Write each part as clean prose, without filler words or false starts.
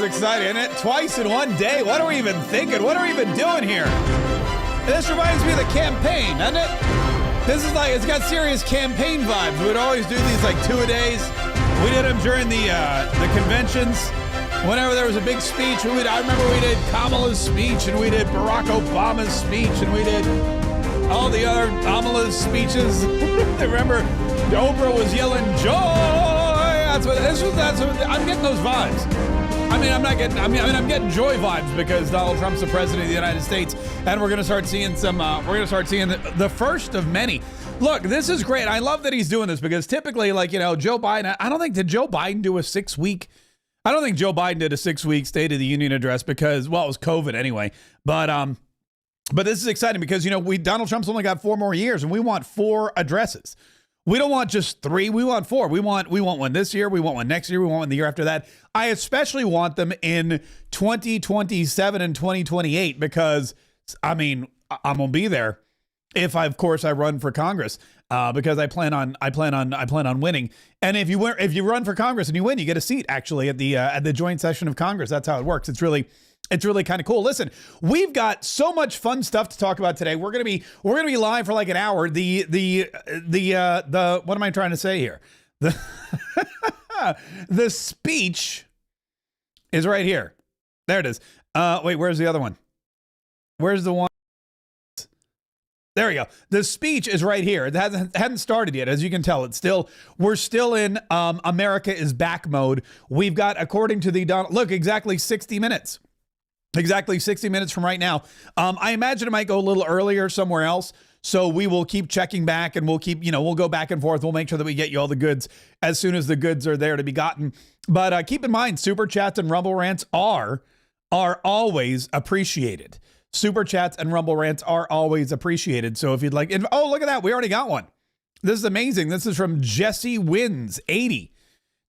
is exciting, isn't it? Twice in one day. What are we even thinking? What are we even doing here? This reminds me of the campaign, doesn't it? This is like, it's got serious campaign vibes. We'd always do these like 2-a-days. We did them during the conventions. Whenever there was a big speech, I remember we did Kamala's speech, and we did Barack Obama's speech, and we did all the other Kamala's speeches. I remember Oprah was yelling joy. I'm getting those vibes. I'm getting joy vibes because Donald Trump's the president of the United States, and we're going to start seeing the first of many. Look, this is great. I love that he's doing this because typically, Joe Biden, did Joe Biden do a 6-week? I don't think Joe Biden did a 6-week State of the Union address because, well, it was COVID anyway. But this is exciting because, Donald Trump's only got 4 more years, and we want 4 addresses. We don't want just 3. We want 4. We want one this year. We want one next year. We want one the year after that. I especially want them in 2027 and 2028 because, I'm going to be there if of course I run for Congress because I plan on winning. And if you run for Congress and you win, you get a seat actually at the joint session of Congress. That's how it works. It's really kind of cool. Listen, we've got so much fun stuff to talk about today. We're gonna be live for like an hour. The what am I trying to say here? The speech is right here. There it is. Wait, where's the other one? Where's the one? There we go. The speech is right here. It hadn't started yet, as you can tell. We're still in America is back mode. We've got, according to the look, exactly 60 minutes. Exactly 60 minutes from right now. I imagine it might go a little earlier somewhere else. So we will keep checking back and we'll go back and forth. We'll make sure that we get you all the goods as soon as the goods are there to be gotten. But keep in mind, Super Chats and Rumble Rants are always appreciated. Super Chats and Rumble Rants are always appreciated. So if you'd like, oh, look at that. We already got one. This is amazing. This is from Jesse Wins 80.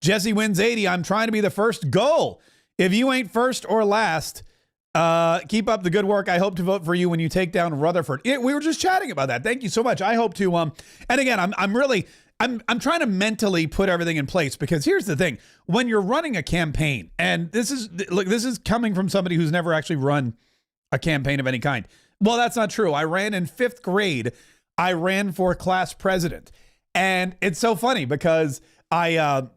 Jesse Wins 80. I'm trying to be the first goal. If you ain't first or last, keep up the good work. I hope to vote for you when you take down Rutherford. We were just chatting about that. Thank you so much. I hope to, and again, I'm trying to mentally put everything in place because here's the thing. When you're running a campaign, and this is coming from somebody who's never actually run a campaign of any kind. Well, that's not true. I ran in 5th grade. I ran for class president. And it's so funny because this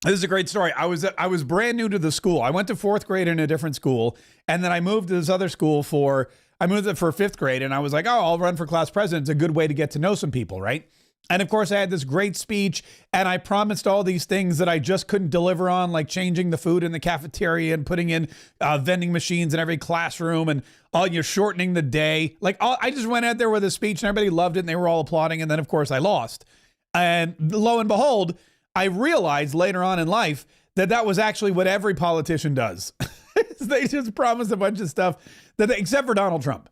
is a great story. I was brand new to the school. I went to 4th grade in a different school. And then I moved to this other school for 5th grade. And I was like, oh, I'll run for class president. It's a good way to get to know some people, right? And of course, I had this great speech and I promised all these things that I just couldn't deliver on, like changing the food in the cafeteria and putting in vending machines in every classroom and you're shortening the day. I just went out there with a speech and everybody loved it and they were all applauding. And then, of course, I lost. And lo and behold, I realized later on in life that was actually what every politician does. They just promise a bunch of stuff except for Donald Trump.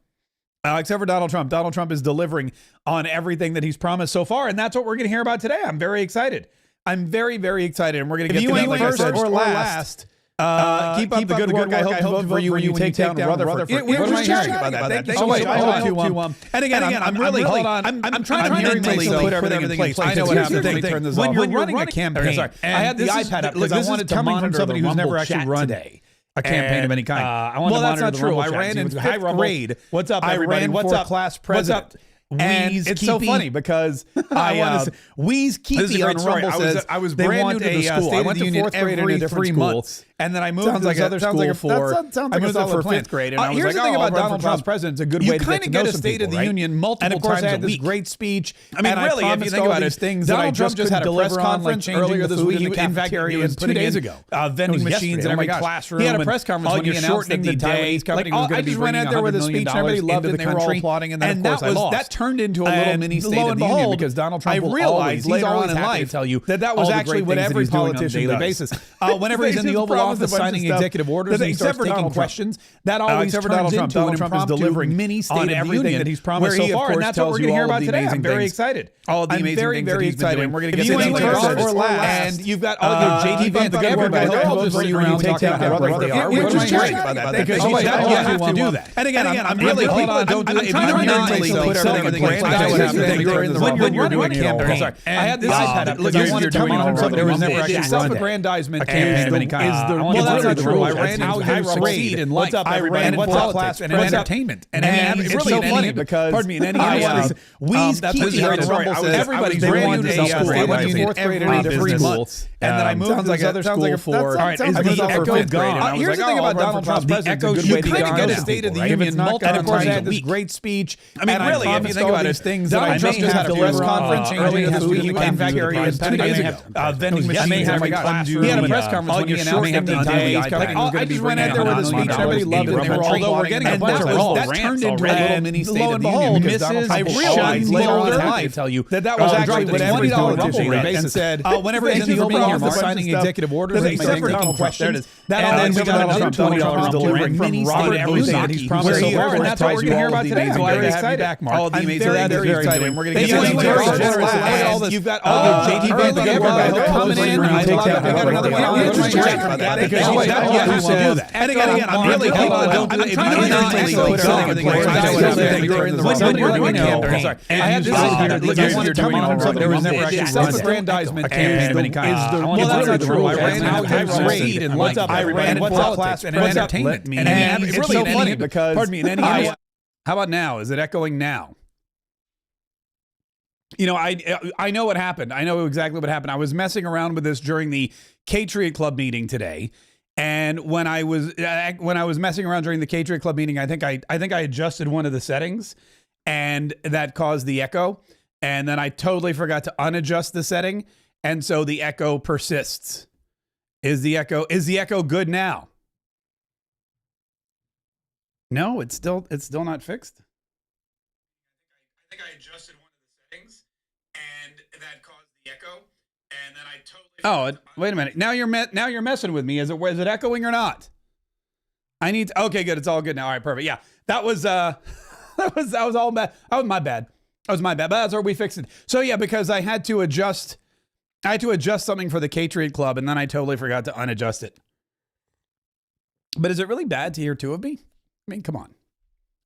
Except for Donald Trump. Donald Trump is delivering on everything that he's promised so far. And that's what we're going to hear about today. I'm very excited. I'm very, very excited. And we're going to get to that, like first or last. Keep up the good work. I hope to vote for you when you take down Rutherford. We were just chatting about that. Thank you so much. I hope to. And again, I'm really, hold on. I'm trying to mentally put everything in place. I know what happens. When you're running a campaign, I had the iPad up because I wanted to monitor somebody who's never actually run a campaign of any kind. Well, that's not true. I ran in 5th grade. What's up, everybody? What's up, class president? And it's so funny because Weez Keepy on Rumble says I was brand new to the school. I went to 4th grade in a different school, and then I moved to this other school for 5th grade. And I was like, here's the thing about Donald Trump's president. It's a good way to get to know some people, right? You kind of get a State of the Union multiple times a week. This great speech. I mean, really, if you think about it, Donald Trump just had a press conference earlier this week. In fact, it was 2 days ago. Vending machines in every classroom. He had a press conference when he announced that the Taiwanese company was going to be bringing $100 million into the country. And then, of course, I lost. That turned into a little mini State of the Union because Donald Trump will always, later on in life, tell you that was actually what every politician does. Basis. Whenever he's in the Oval Office signing executive orders and he starts taking questions, that always turns into an impromptu mini State of the Union that he's promised so far, and that's what we're going to hear about today. I'm very excited. All the amazing things that he's been doing. We're going to get to the first or last, and you've got all your JD Vance, everybody. They're all just running around talking about what they are. We're just chatting about that because you have to do that. And again, I'm really hold on. Don't do that. If you don't mentally put everything in place, when you're doing a campaign. I had this iPad up because I wanted to tell you there was never actually self-aggrandizement a campaign of any kind. Well, that's not true. I ran into how you succeed in life. I ran in politics and in entertainment. And it's so funny because, pardon me, in any everybody's brand new to school. I went to fourth grade in a different school. And then I moved to this other school for, all right, is the Echo gone? Here's the thing about Donald Trump's presidency. You couldn't get a State of the Union multiple times a week. And of course, I had this great speech. I mean, really, if you think about it, Donald Trump just had a press conference earlier this week. In fact, he had 2 days ago. Vending machines every classroom. He had a press conference when he announced every day. I just went out there with a speech. Everybody loved it. Although we're getting a bunch of that turned into a little mini State of the Union. I realized later on in life that was actually what every politician read and said, whenever he's in the Oval Office signing executive orders, except for Donald Trump. There it is. And then we got another $20 delivering mini State of the Union. He's promised so far, and that's what we're going to hear about today. I'm very excited. All of the emails are very excited. And we're going to get all this. You've got all the JD Vance, everybody coming in. I got another one. We're just chat about that because you have to do that. And again, I'm really don't do it. I'm not really selling I had this here. There was never actually self-aggrandizement campaign of any kind. Well, that's not true. I ran out in life. I ran in class and entertainment. And it's so funny because, pardon me, in any how about now? Is it echoing now? You know, I know what happened. I know exactly what happened. I was messing around with this during the Patriot Club meeting today, and when I was messing around during the Patriot Club meeting, I think I adjusted one of the settings, and that caused the echo. And then I totally forgot to unadjust the setting, and so the echo persists. Is the echo good now? No, it's still not fixed. I think I adjusted one of the settings, and that caused the echo. And then I totally. Oh, wait a minute! Now you're messing with me. Is it echoing or not? Okay, good. It's all good now. All right, perfect. Yeah, that was that was all bad. That was my bad. That was my bad. But that's where we fixed it. So yeah, because I had to adjust something for the Patriot Club, and then I totally forgot to unadjust it. But is it really bad to hear 2 of me? I mean, come on.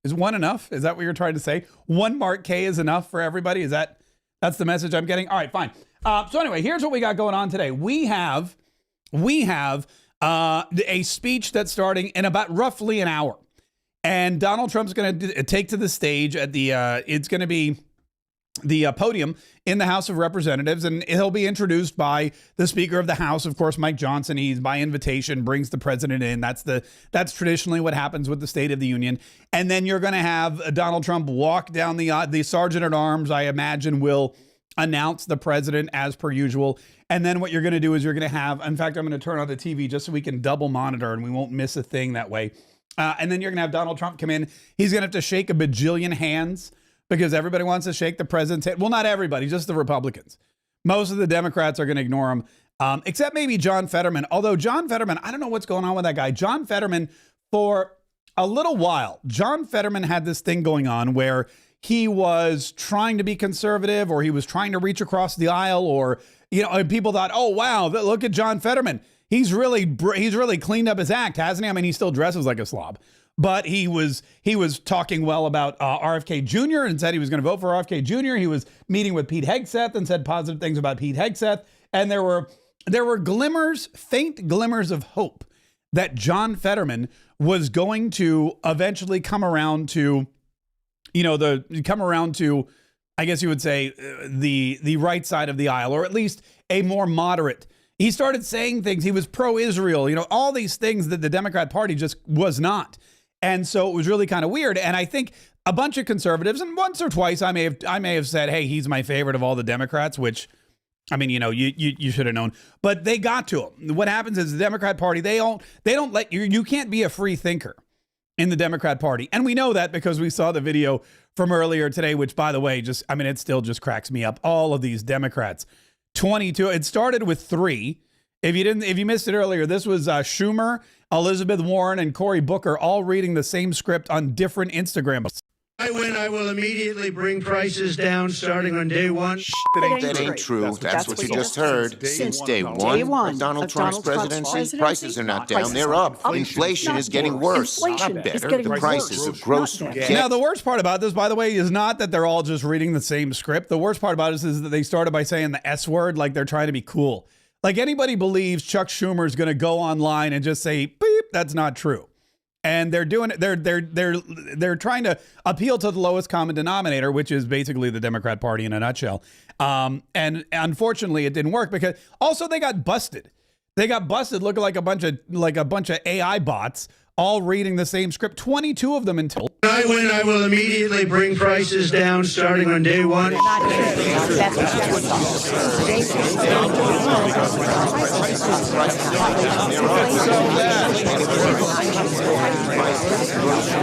Is 1 enough? Is that what you're trying to say? 1 Mark Kaye is enough for everybody? That's the message I'm getting? All right, fine. So anyway, here's what we got going on today. We have a speech that's starting in about roughly an hour. And Donald Trump's going to take to the stage at it's going to be the podium in the House of Representatives, and he'll be introduced by the Speaker of the House, of course, Mike Johnson. He's by invitation, brings the president in. That's traditionally what happens with the State of the Union. And then you're going to have Donald Trump walk down the Sergeant at Arms, I imagine, will announce the president as per usual. And then what you're going to do is you're going to have, in fact, I'm going to turn on the TV just so we can double monitor and we won't miss a thing that way. And then you're going to have Donald Trump come in. He's going to have to shake a bajillion hands, because everybody wants to shake the president's hand. Well, not everybody, just the Republicans. Most of the Democrats are going to ignore him, except maybe John Fetterman. Although John Fetterman, I don't know what's going on with that guy. John Fetterman, for a little while, John Fetterman had this thing going on where he was trying to be conservative, or he was trying to reach across the aisle, or, you know, people thought, oh, wow, look at John Fetterman. He's really cleaned up his act, hasn't he? I mean, he still dresses like a slob. But he was talking well about RFK Jr. and said he was going to vote for RFK Jr. He was meeting with Pete Hegseth and said positive things about Pete Hegseth. And there were faint glimmers of hope that John Fetterman was going to eventually come around to, I guess you would say, the right side of the aisle, or at least a more moderate. He started saying things. He was pro-Israel, all these things that the Democrat Party just was not. And so it was really kind of weird. And I think a bunch of conservatives, and once or twice I may have said, hey, he's my favorite of all the Democrats, which, I mean, you should have known. But they got to him. What happens is the Democrat Party, they don't let you can't be a free thinker in the Democrat Party. And we know that because we saw the video from earlier today, which, by the way, it still just cracks me up. All of these Democrats, 22. It started with 3. If you missed it earlier, this was Schumer, Elizabeth Warren, and Cory Booker all reading the same script on different Instagram. I win, I will immediately bring prices down starting on day 1. That ain't true. That's what you just heard. Since day one of Donald Trump's presidency, prices are not down, they're up. Inflation is getting worse, not better. The prices of groceries. Now, the worst part about this, by the way, is not that they're all just reading the same script. The worst part about this is that they started by saying the S word like they're trying to be cool. Like anybody believes Chuck Schumer is going to go online and just say, beep, that's not true. And they're doing it. They're trying to appeal to the lowest common denominator, which is basically the Democrat Party in a nutshell. And unfortunately, it didn't work because also they got busted. They got busted looking like a bunch of AI bots, all reading the same script. 22 of them until. When I win, I will immediately bring prices down starting on day one.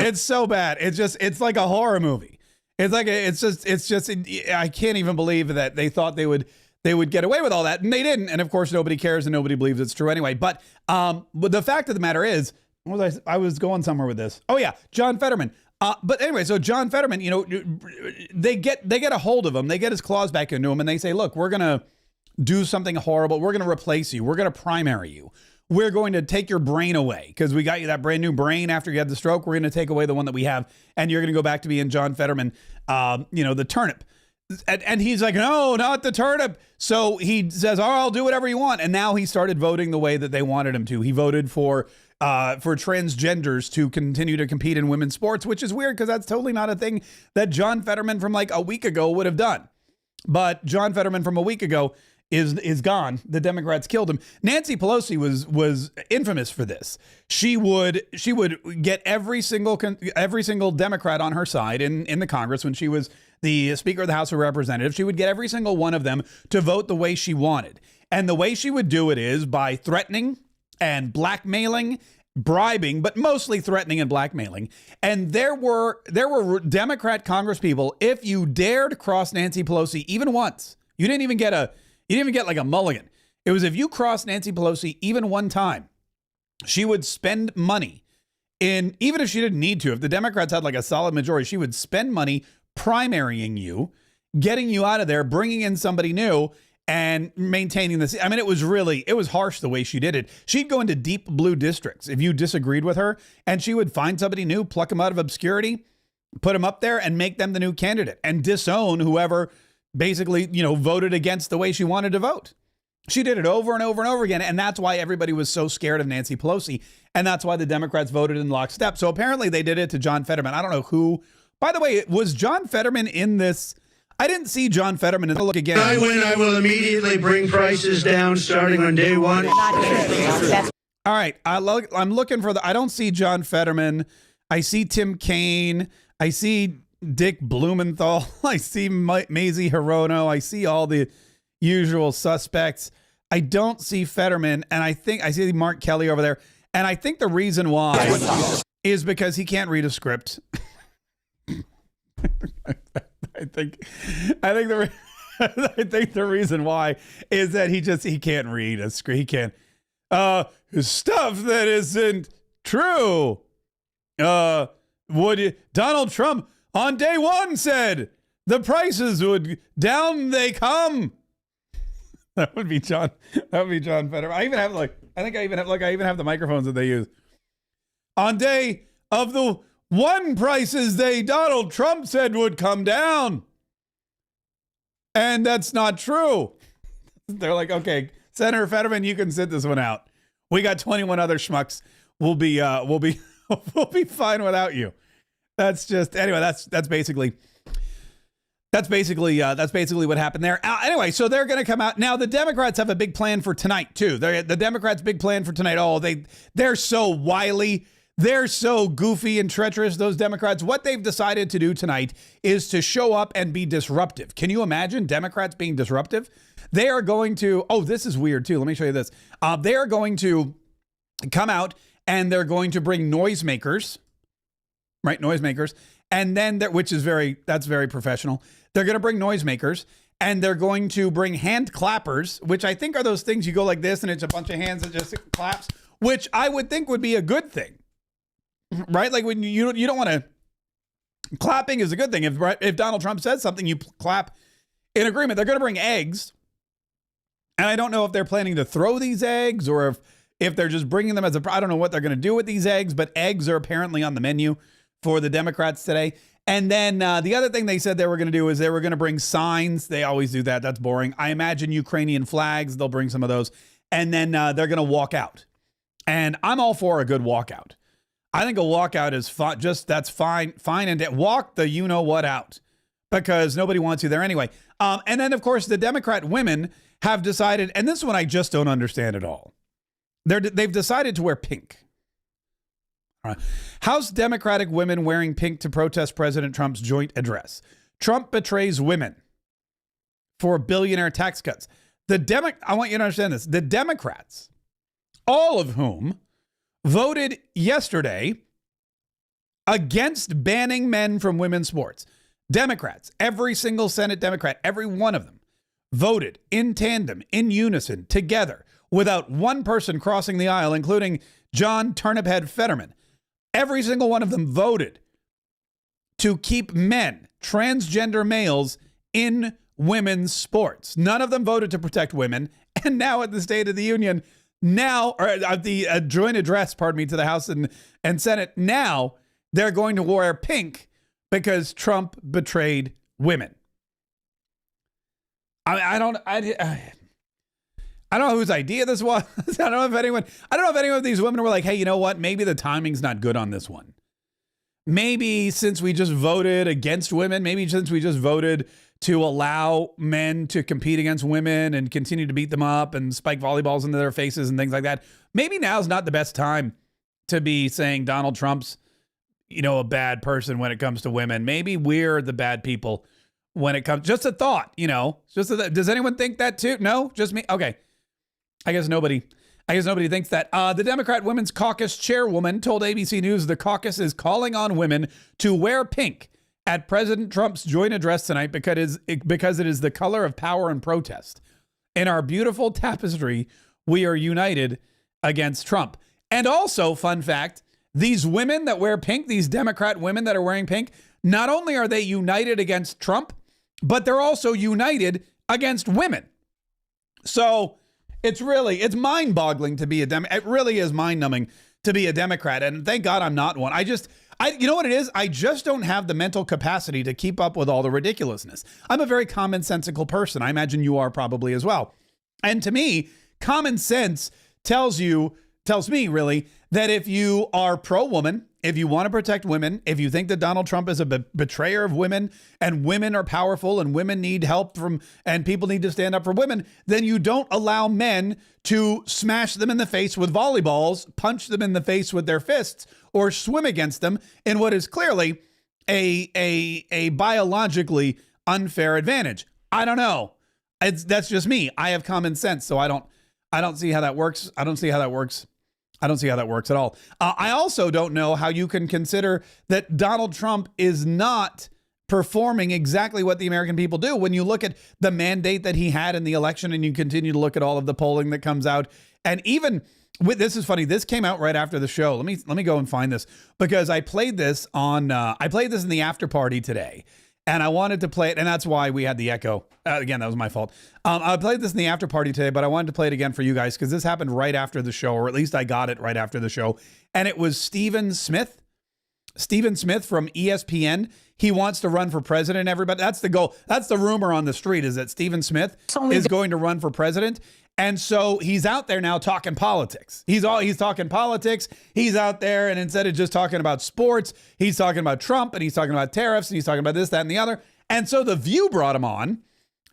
It's so bad. It's like a horror movie. It's just I can't even believe that they thought they would get away with all that, and they didn't. And of course, nobody cares and nobody believes it's true anyway. But the fact of the matter is, I was going somewhere with this. Oh yeah, John Fetterman. But anyway, so John Fetterman, they get a hold of him. They get his claws back into him, and they say, look, we're gonna do something horrible. We're gonna replace you. We're gonna primary you. We're going to take your brain away because we got you that brand new brain after you had the stroke. We're going to take away the one that we have, and you're going to go back to being John Fetterman, the turnip. And he's like, no, not the turnip. So he says, oh, I'll do whatever you want. And now he started voting the way that they wanted him to. He voted for transgenders to continue to compete in women's sports, which is weird because that's totally not a thing that John Fetterman from like a week ago would have done. But John Fetterman from a week ago is gone. The Democrats killed him. Nancy Pelosi was infamous for this. She would get every single Democrat on her side in the Congress when she was the Speaker of the House of Representatives. She would get every single one of them to vote the way she wanted. And the way she would do it is by threatening and blackmailing, bribing, but mostly threatening and blackmailing. And there were Democrat congresspeople, if you dared cross Nancy Pelosi even once, you didn't even get like a mulligan. It was if you crossed Nancy Pelosi even one time, she would spend money even if she didn't need to, if the Democrats had like a solid majority, she would spend money primarying you, getting you out of there, bringing in somebody new, and maintaining this. I mean, it was harsh the way she did it. She'd go into deep blue districts if you disagreed with her, and she would find somebody new, pluck them out of obscurity, put them up there, and make them the new candidate, and disown whoever basically, voted against the way she wanted to vote. She did it over and over and over again, and that's why everybody was so scared of Nancy Pelosi, and that's why the Democrats voted in lockstep. So apparently they did it to John Fetterman. I don't know who. By the way, was John Fetterman in this? I didn't see John Fetterman in the look again. When I win, I will immediately bring prices down starting on day one. All right, I'm looking for I don't see John Fetterman. I see Tim Kaine. I see Dick Blumenthal. I see Mazie Hirono. I see all the usual suspects. I don't see Fetterman, and I see Mark Kelly over there. And I think the reason why is because he can't read a script. I think the reason why is that he can't read a script. He can't stuff that isn't true. Donald Trump on day one said the prices would down they come. That would be John Fetterman. I even have the microphones that they use. On day of the one prices Donald Trump said would come down. And that's not true. They're like, okay, Senator Fetterman, you can sit this one out. We got 21 other schmucks. We'll be fine without you. That's basically what happened there. Anyway, so they're going to come out. Now, the Democrats have a big plan for tonight, too. The Democrats' big plan for tonight. Oh, they're so wily. They're so goofy and treacherous, those Democrats. What they've decided to do tonight is to show up and be disruptive. Can you imagine Democrats being disruptive? They are going to, this is weird too. Let me show you this. They are going to come out and they're going to bring noisemakers, right? Noisemakers. And then, that's very professional. They're going to bring noisemakers and they're going to bring hand clappers, which I think are those things you go like this and it's a bunch of hands that just claps, which I would think would be a good thing. Right? Like when you don't want to, clapping is a good thing. If Donald Trump says something, you clap in agreement. They're going to bring eggs. And I don't know if they're planning to throw these eggs or if they're just bringing them I don't know what they're going to do with these eggs, but eggs are apparently on the menu for the Democrats today. And then the other thing they said they were going to do is they were going to bring signs. They always do that. That's boring. I imagine Ukrainian flags. They'll bring some of those. and then they're going to walk out. And I'm all for a good walkout. I think a walkout is fine. That's fine. And walk the you-know-what out because nobody wants you there anyway. And then, of course, the Democrat women have decided, and this one I just don't understand at all. They've decided to wear pink. All right. House Democratic women wearing pink to protest President Trump's joint address. Trump betrays women for billionaire tax cuts. I want you to understand this. The Democrats, all of whom voted yesterday against banning men from women's sports. Democrats, every single Senate Democrat, every one of them voted in tandem, in unison, together, without one person crossing the aisle, including John Turniphead Fetterman. Every single one of them voted to keep men, transgender males, in women's sports. None of them voted to protect women. And now at the State of the Union, the joint address, to the House and Senate, now they're going to wear pink because Trump betrayed women. I don't know whose idea this was. I don't know if anyone of these women were like, hey, you know what? Maybe the timing's not good on this one. Maybe since we just voted against women, maybe since we just voted to allow men to compete against women and continue to beat them up and spike volleyballs into their faces and things like that, maybe now's not the best time to be saying Donald Trump's, a bad person when it comes to women. Maybe we're the bad people when it comes. Just a thought, does anyone think that too? No, just me. Okay. I guess nobody thinks that. The Democrat Women's Caucus chairwoman told ABC News the caucus is calling on women to wear pink at President Trump's joint address tonight because it is the color of power and protest. In our beautiful tapestry, we are united against Trump. And also, fun fact, these women that wear pink, these Democrat women that are wearing pink, not only are they united against Trump, but they're also united against women. So it's mind-boggling to be a Democrat. It really is mind-numbing to be a Democrat. And thank God I'm not one. You know what it is? I just don't have the mental capacity to keep up with all the ridiculousness. I'm a very commonsensical person. I imagine you are probably as well. And to me, common sense tells me really that if you are pro-woman, if you want to protect women, if you think that Donald Trump is a betrayer of women and women are powerful and women need help and people need to stand up for women, then you don't allow men to smash them in the face with volleyballs, punch them in the face with their fists, or swim against them in what is clearly a biologically unfair advantage. I don't know. That's just me. I have common sense, so I don't see how that works. I don't see how that works at all. I also don't know how you can consider that Donald Trump is not performing exactly what the American people do. When you look at the mandate that he had in the election and you continue to look at all of the polling that comes out, and even this is funny. This came out right after the show. Let me go and find this because I played this in the after party today. And I wanted to play it, and that's why we had the echo. Again, that was my fault. I played this in the after party today, but I wanted to play it again for you guys because this happened right after the show, or at least I got it right after the show. And it was Stephen Smith from ESPN. He wants to run for president, everybody. That's the goal. That's the rumor on the street, is that Stephen Smith is going to run for president. And so he's out there now talking politics. He's talking politics. He's out there, and instead of just talking about sports, he's talking about Trump, and he's talking about tariffs, and he's talking about this, that, and the other. And so The View brought him on,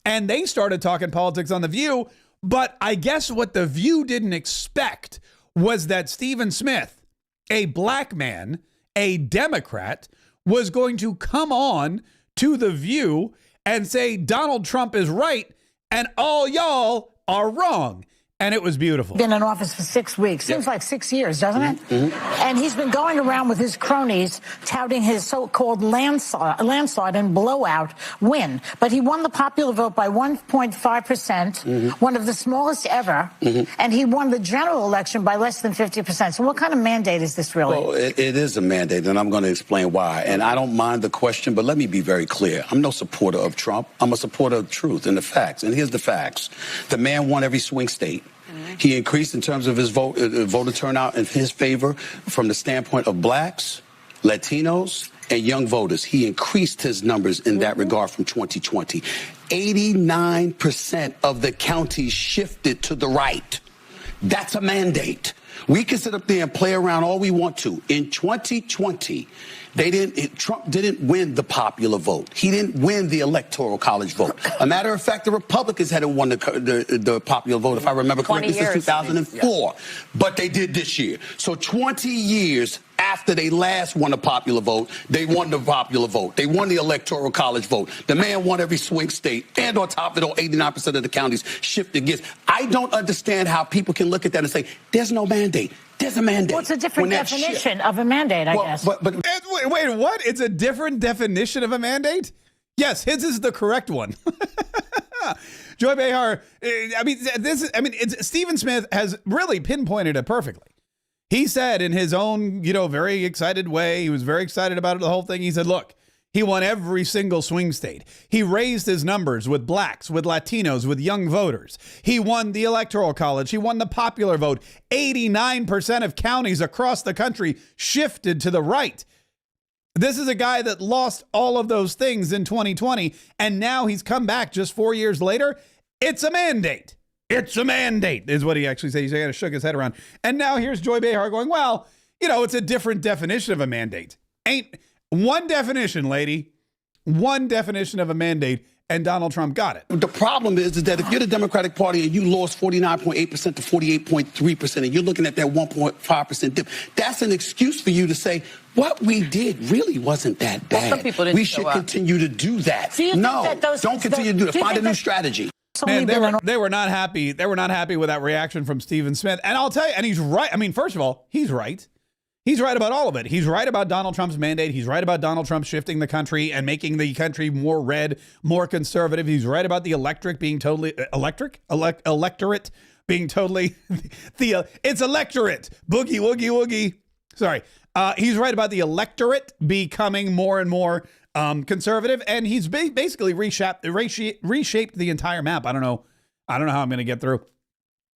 and they started talking politics on The View. But I guess what The View didn't expect was that Stephen Smith, a black man, a Democrat, was going to come on to The View and say Donald Trump is right, and all y'all are wrong. And it was beautiful. Been in office for 6 weeks. Seems like 6 years, doesn't it? Mm-hmm. And he's been going around with his cronies touting his so-called landslide and blowout win. But he won the popular vote by 1.5%, one of the smallest ever. And he won the general election by less than 50%. So what kind of mandate is this really? Well, it is a mandate, and I'm going to explain why. And I don't mind the question, but let me be very clear. I'm no supporter of Trump. I'm a supporter of truth and the facts. And here's the facts. The man won every swing state. He increased in terms of his voter turnout in his favor from the standpoint of blacks, Latinos, and young voters. He increased his numbers in that regard from 2020. 89% of the counties shifted to the right. That's a mandate. We can sit up there and play around all we want to. In 2020, Trump didn't win the popular vote. He didn't win the electoral college vote. A matter of fact, the Republicans hadn't won the popular vote, if I remember correctly, since 2004. But they did this year. So 20 years after they last won a popular vote, they won the popular vote. They won the electoral college vote. The man won every swing state. And on top of it, 89% of the counties shifted against. I don't understand how people can look at that and say, there's no mandate. There's a mandate. Well, it's a different definition of a mandate, I guess. But wait, what? It's a different definition of a mandate? Yes, his is the correct one. Joy Behar, Stephen Smith has really pinpointed it perfectly. He said in his own, very excited way, he was very excited about the whole thing. He said, look, he won every single swing state. He raised his numbers with blacks, with Latinos, with young voters. He won the electoral college. He won the popular vote. 89% of counties across the country shifted to the right. This is a guy that lost all of those things in 2020, and now he's come back just 4 years later. It's a mandate. It's a mandate, is what he actually said. He kind of shook his head around. And now here's Joy Behar going, well, it's a different definition of a mandate. Ain't one definition, lady. One definition of a mandate, and Donald Trump got it. The problem is that if you're the Democratic Party and you lost 49.8% to 48.3%, and you're looking at that 1.5% dip, that's an excuse for you to say, what we did really wasn't that bad. Well, some people didn't we should continue to do that. No, don't continue to do that. Find a new strategy. Man, they were not happy. They were not happy with that reaction from Stephen Smith. And I'll tell you, and he's right. I mean, first of all, he's right. He's right about all of it. He's right about Donald Trump's mandate. He's right about Donald Trump shifting the country and making the country more red, more conservative. He's right about the electorate being totally electorate being totally it's electorate. Boogie, woogie, woogie. Sorry. He's right about the electorate becoming more and more conservative, and he's basically reshaped the entire map. I don't know how I'm going to get through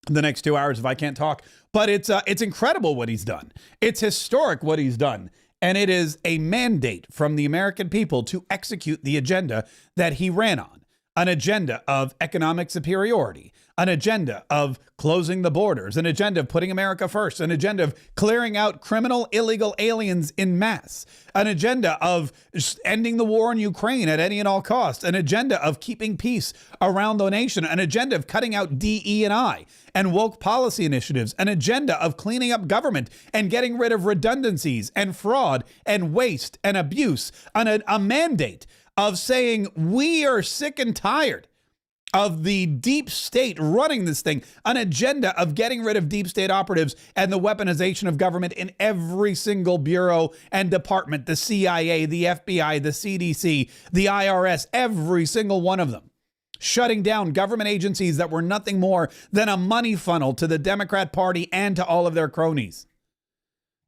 the next 2 hours if I can't talk, but it's incredible what he's done. It's historic what he's done, and it is a mandate from the American people to execute the agenda that he ran on, an agenda of economic superiority, an agenda of closing the borders, an agenda of putting America first, an agenda of clearing out criminal, illegal aliens in mass, an agenda of ending the war in Ukraine at any and all costs, an agenda of keeping peace around the nation, an agenda of cutting out DE&I and woke policy initiatives, an agenda of cleaning up government and getting rid of redundancies and fraud and waste and abuse, a mandate of saying we are sick and tired of the deep state running this thing, an agenda of getting rid of deep state operatives and the weaponization of government in every single bureau and department, the CIA, the FBI, the CDC, the IRS, every single one of them. Shutting down government agencies that were nothing more than a money funnel to the Democrat Party and to all of their cronies.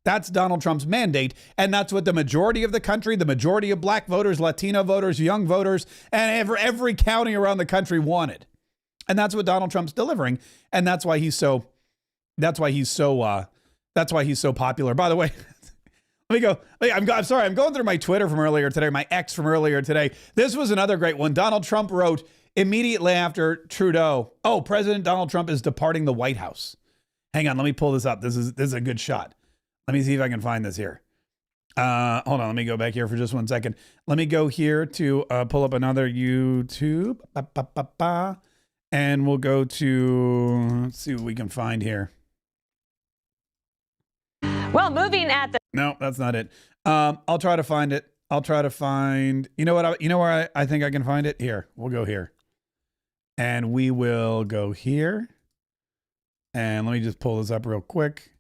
That's Donald Trump's mandate, and that's what the majority of the country, the majority of black voters, Latino voters, young voters, and every county around the country wanted. And that's what Donald Trump's delivering, and that's why he's so popular. By the way, let me go. I'm sorry. I'm going through my Twitter from earlier today, my X from earlier today. This was another great one. Donald Trump wrote immediately after Trudeau, President Donald Trump is departing the White House. Hang on, let me pull this up. This is a good shot. Let me see if I can find this here. Hold on, let me go back here for just 1 second. Let me go here to pull up another YouTube. And we'll go to, let's see what we can find here. Well, moving at the... No, that's not it. I'll try to find it. I'll try to find, you know what? You know where I think I can find it? Here, we'll go here. And we will go here. And let me just pull this up real quick.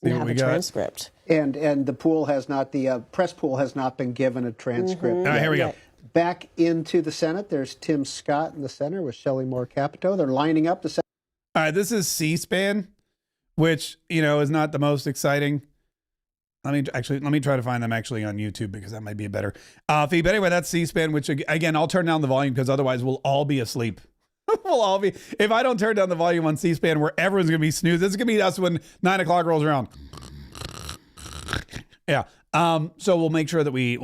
We have a transcript. And the pool has not, the press pool has not been given a transcript. All right, here we go. Back into the Senate, there's Tim Scott in the center with Shelley Moore Capito. They're lining up the Senate. All right, this is C-SPAN, which, is not the most exciting. Let me try to find them actually on YouTube because that might be a better feed. But anyway, that's C-SPAN, which again, I'll turn down the volume because otherwise we'll all be asleep. We'll all be, if I don't turn down the volume on C-SPAN where everyone's going to be snoozing, this is going to be us when 9 o'clock rolls around. Yeah. So we'll make sure that we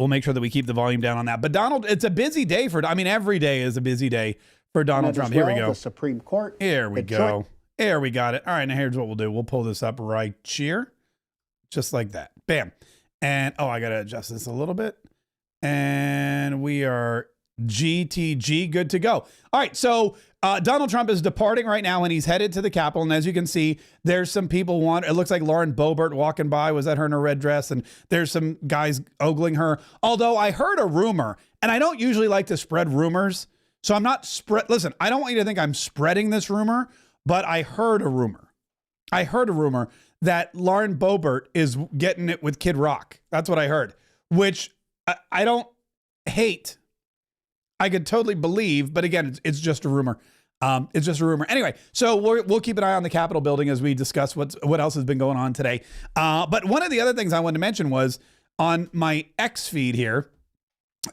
keep the volume down on that. But Donald, it's a busy day every day is a busy day for Donald Trump. Here we go. The Supreme Court. Here we go. There, we got it. All right, now here's what we'll do. We'll pull this up right here. Just like that. Bam. And, oh, I got to adjust this a little bit. And we are GTG, good to go. All right, so Donald Trump is departing right now, and he's headed to the Capitol. And as you can see, there's some people it looks like Lauren Boebert walking by. Was that her in a red dress? And there's some guys ogling her. Although I heard a rumor, and I don't usually like to spread rumors, so I'm not listen, I don't want you to think I'm spreading this rumor, but I heard a rumor. I heard a rumor that Lauren Boebert is getting it with Kid Rock. That's what I heard, which I don't hate. I could totally believe, but again, it's just a rumor. It's just a rumor. Anyway, so we'll keep an eye on the Capitol building as we discuss what else has been going on today. But one of the other things I wanted to mention was on my X feed here,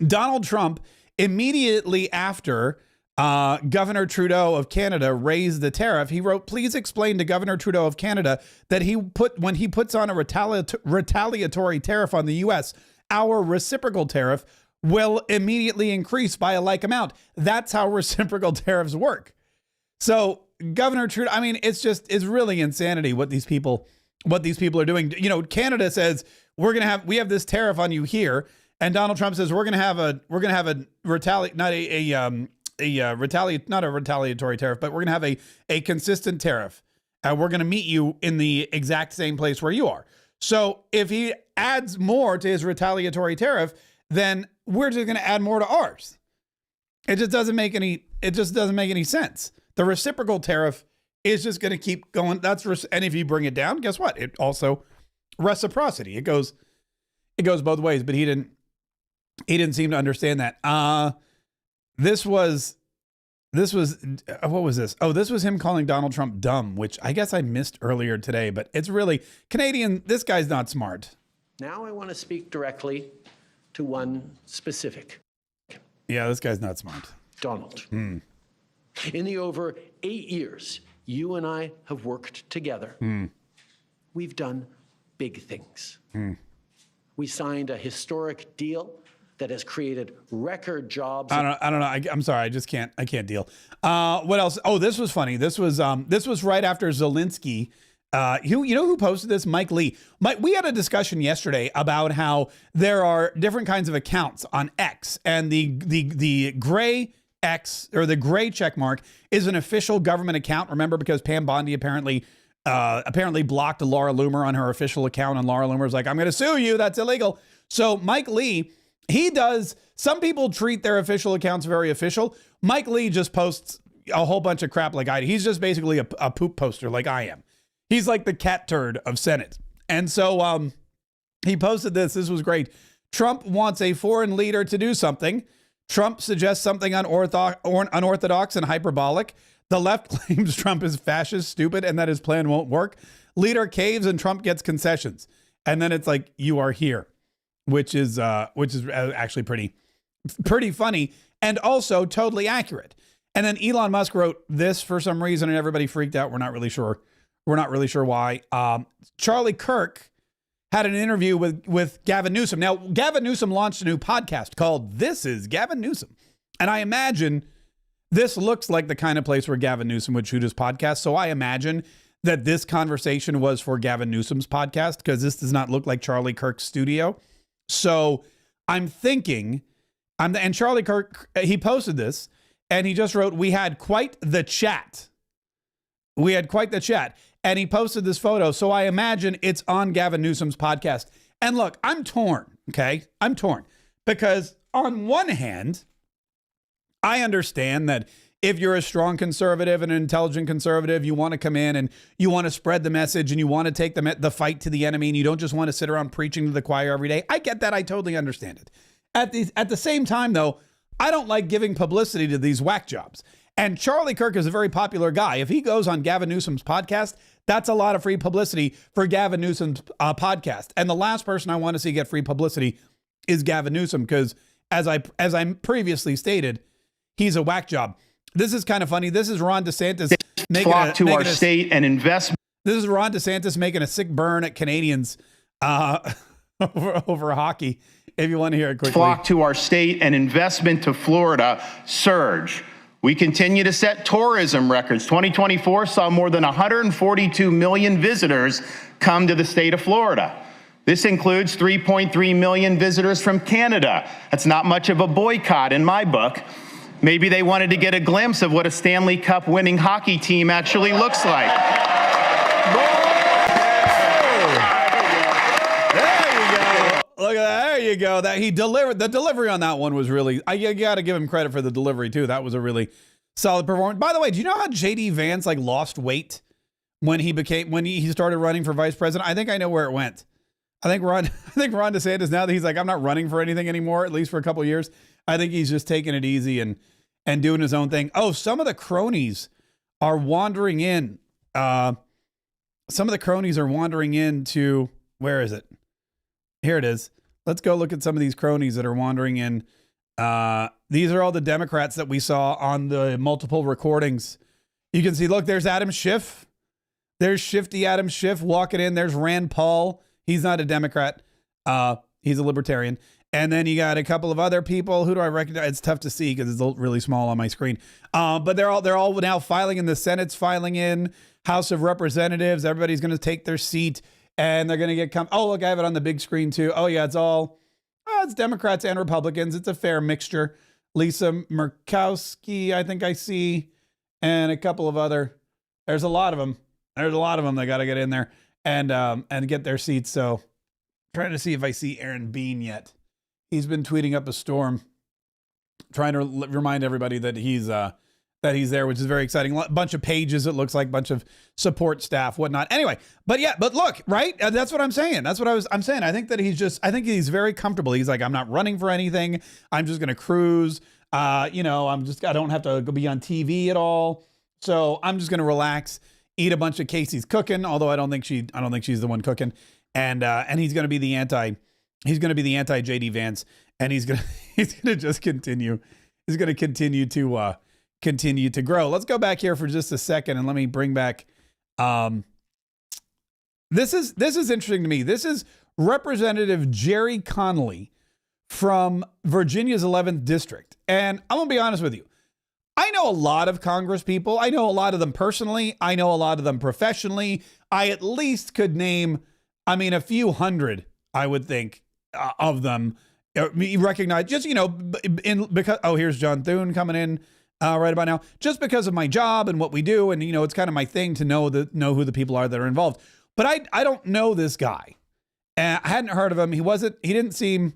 Donald Trump, immediately after Governor Trudeau of Canada raised the tariff, he wrote, "Please explain to Governor Trudeau of Canada that when he puts on a retaliatory tariff on the U.S., our reciprocal tariff will immediately increase by a like amount. That's how reciprocal tariffs work." So Governor Trudeau, I mean, it's really insanity what these people are doing. You know, Canada says we have this tariff on you here, and Donald Trump says we're gonna have a retaliatory tariff, but we're gonna have a consistent tariff. We're gonna meet you in the exact same place where you are. So if he adds more to his retaliatory tariff, then we're just going to add more to ours. It just doesn't make any sense. The reciprocal tariff is just going to keep going. And if you bring it down, guess what? It also reciprocity. It goes both ways, but he didn't seem to understand that. This was what was this? Oh, this was him calling Donald Trump dumb, which I guess I missed earlier today, but it's really Canadian. This guy's not smart. Now I want to speak directly to one specific. Yeah, this guy's not smart. Donald. In the over 8 years you and I have worked together, we've done big things. We signed a historic deal that has created record jobs. I don't know. I'm sorry. I can't deal. What else? Oh, this was funny. This was right after Zelensky. You know who posted this? Mike Lee. We had a discussion yesterday about how there are different kinds of accounts on X, and the gray X, or the gray check mark, is an official government account. Remember, because Pam Bondi apparently blocked Laura Loomer on her official account, and Laura Loomer's like, "I'm going to sue you. That's illegal." So Mike Lee, some people treat their official accounts very official. Mike Lee just posts a whole bunch of crap like I do. He's just basically a poop poster like I am. He's like the cat turd of Senate. And so he posted this. This was great. Trump wants a foreign leader to do something. Trump suggests something unorthodox and hyperbolic. The left claims Trump is fascist, stupid, and that his plan won't work. Leader caves and Trump gets concessions. And then it's like, "You are here," which is actually pretty funny and also totally accurate. And then Elon Musk wrote this for some reason, and everybody freaked out. We're not really sure why. Charlie Kirk had an interview with Gavin Newsom. Now, Gavin Newsom launched a new podcast called This is Gavin Newsom. And I imagine this looks like the kind of place where Gavin Newsom would shoot his podcast. So I imagine that this conversation was for Gavin Newsom's podcast, because this does not look like Charlie Kirk's studio. So I'm thinking, and Charlie Kirk, he posted this, and he just wrote, "We had quite the chat. We had quite the chat." And he posted this photo. So I imagine it's on Gavin Newsom's podcast. And look, I'm torn. Okay. I'm torn because on one hand, I understand that if you're a strong conservative and an intelligent conservative, you want to come in and you want to spread the message and you want to take the fight to the enemy, and you don't just want to sit around preaching to the choir every day. I get that. I totally understand it. At the same time, though, I don't like giving publicity to these whack jobs. And Charlie Kirk is a very popular guy. If he goes on Gavin Newsom's podcast, that's a lot of free publicity for Gavin Newsom's podcast. And the last person I want to see get free publicity is Gavin Newsom, because as I previously stated, he's a whack job. This is kind of funny. This is Ron DeSantis making our state and investment. This is Ron DeSantis making a sick burn at Canadians over hockey. If you want to hear it quickly. Flock to our state and investment to Florida surge. We continue to set tourism records. 2024 saw more than 142 million visitors come to the state of Florida. This includes 3.3 million visitors from Canada. That's not much of a boycott in my book. Maybe they wanted to get a glimpse of what a Stanley Cup winning hockey team actually looks like. Look at that. There you go. That he delivered. The delivery on that one was really, you got to give him credit for the delivery too. That was a really solid performance. By the way, do you know how JD Vance like lost weight when he started running for vice president? I think I know where it went. I think Ron DeSantis, now that he's like, I'm not running for anything anymore, at least for a couple of years, I think he's just taking it easy and doing his own thing. Oh, some of the cronies are wandering in. Some of the cronies are wandering into, where is it? Here it is. Let's go look at some of these cronies that are wandering in. These are all the Democrats that we saw on the multiple recordings. You can see, look, there's Adam Schiff. There's Shifty Adam Schiff walking in. There's Rand Paul. He's not a Democrat. He's a libertarian. And then you got a couple of other people. Who do I recognize? It's tough to see because it's really small on my screen. But they're all now filing in. The Senate's filing in. House of Representatives. Everybody's going to take their seat. And they're going to get oh, look, I have it on the big screen too. Oh, yeah, it's Democrats and Republicans. It's a fair mixture. Lisa Murkowski, I think I see, and a couple of other. There's a lot of them. There's a lot of them that got to get in there and get their seats. So trying to see if I see Aaron Bean yet. He's been tweeting up a storm, trying to remind everybody that he's there, which is very exciting. A bunch of pages, it looks like, bunch of support staff, whatnot. Anyway, but look, right? That's what I'm saying. That's what I'm saying. I think that I think he's very comfortable. He's like, I'm not running for anything. I'm just going to cruise. I don't have to go be on TV at all. So I'm just going to relax, eat a bunch of Casey's cooking. Although I don't think she's the one cooking. And he's going to be the anti JD Vance. And he's going to just continue. He's going to continue to grow. Let's go back here for just a second and let me bring back. This is interesting to me. This is Representative Jerry Connolly from Virginia's 11th district. And I'm going to be honest with you. I know a lot of Congress people. I know a lot of them personally. I know a lot of them professionally. I at least could name, a few hundred, I would think, of them. You recognize just, because, here's John Thune coming in. Right about now, just because of my job and what we do. And, it's kind of my thing to know who the people are that are involved. But I don't know this guy. And I hadn't heard of him. He didn't seem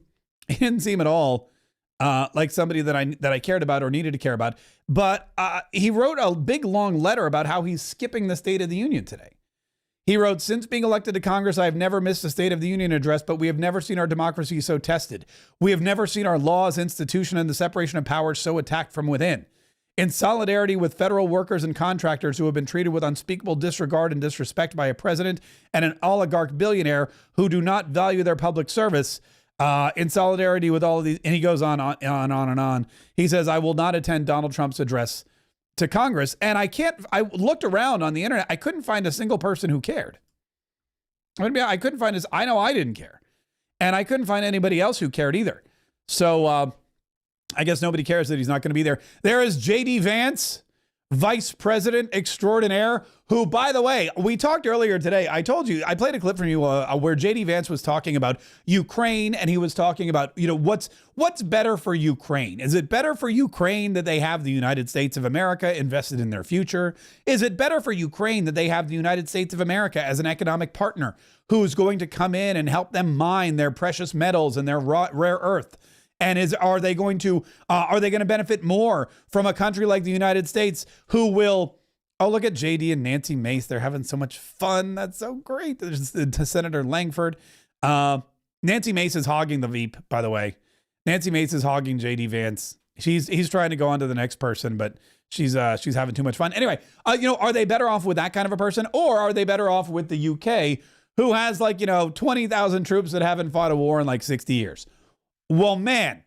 at all like somebody that I cared about or needed to care about. But he wrote a big, long letter about how he's skipping the State of the Union today. He wrote, since being elected to Congress, I have never missed a State of the Union address, but we have never seen our democracy so tested. We have never seen our laws, institution, and the separation of powers so attacked from within. In solidarity with federal workers and contractors who have been treated with unspeakable disregard and disrespect by a president and an oligarch billionaire who do not value their public service, in solidarity with all of these, and he goes on and on. He says, I will not attend Donald Trump's address to Congress. And I looked around on the internet. I couldn't find a single person who cared. I couldn't find I know I didn't care. And I couldn't find anybody else who cared either. So, I guess nobody cares that he's not going to be there. There is JD Vance, Vice President Extraordinaire, who, by the way, we talked earlier today. I told you, I played a clip from you where JD Vance was talking about Ukraine, and he was talking about, what's better for Ukraine? Is it better for Ukraine that they have the United States of America invested in their future? Is it better for Ukraine that they have the United States of America as an economic partner who's going to come in and help them mine their precious metals and their rare earth? And are they going to benefit more from a country like the United States who will, look at JD and Nancy Mace. They're having so much fun. That's so great. There's Senator Langford. Nancy Mace is hogging the Veep, by the way. Nancy Mace is hogging JD Vance. He's trying to go on to the next person, but she's having too much fun. Anyway, are they better off with that kind of a person, or are they better off with the UK, who has 20,000 troops that haven't fought a war in 60 years? Well, man,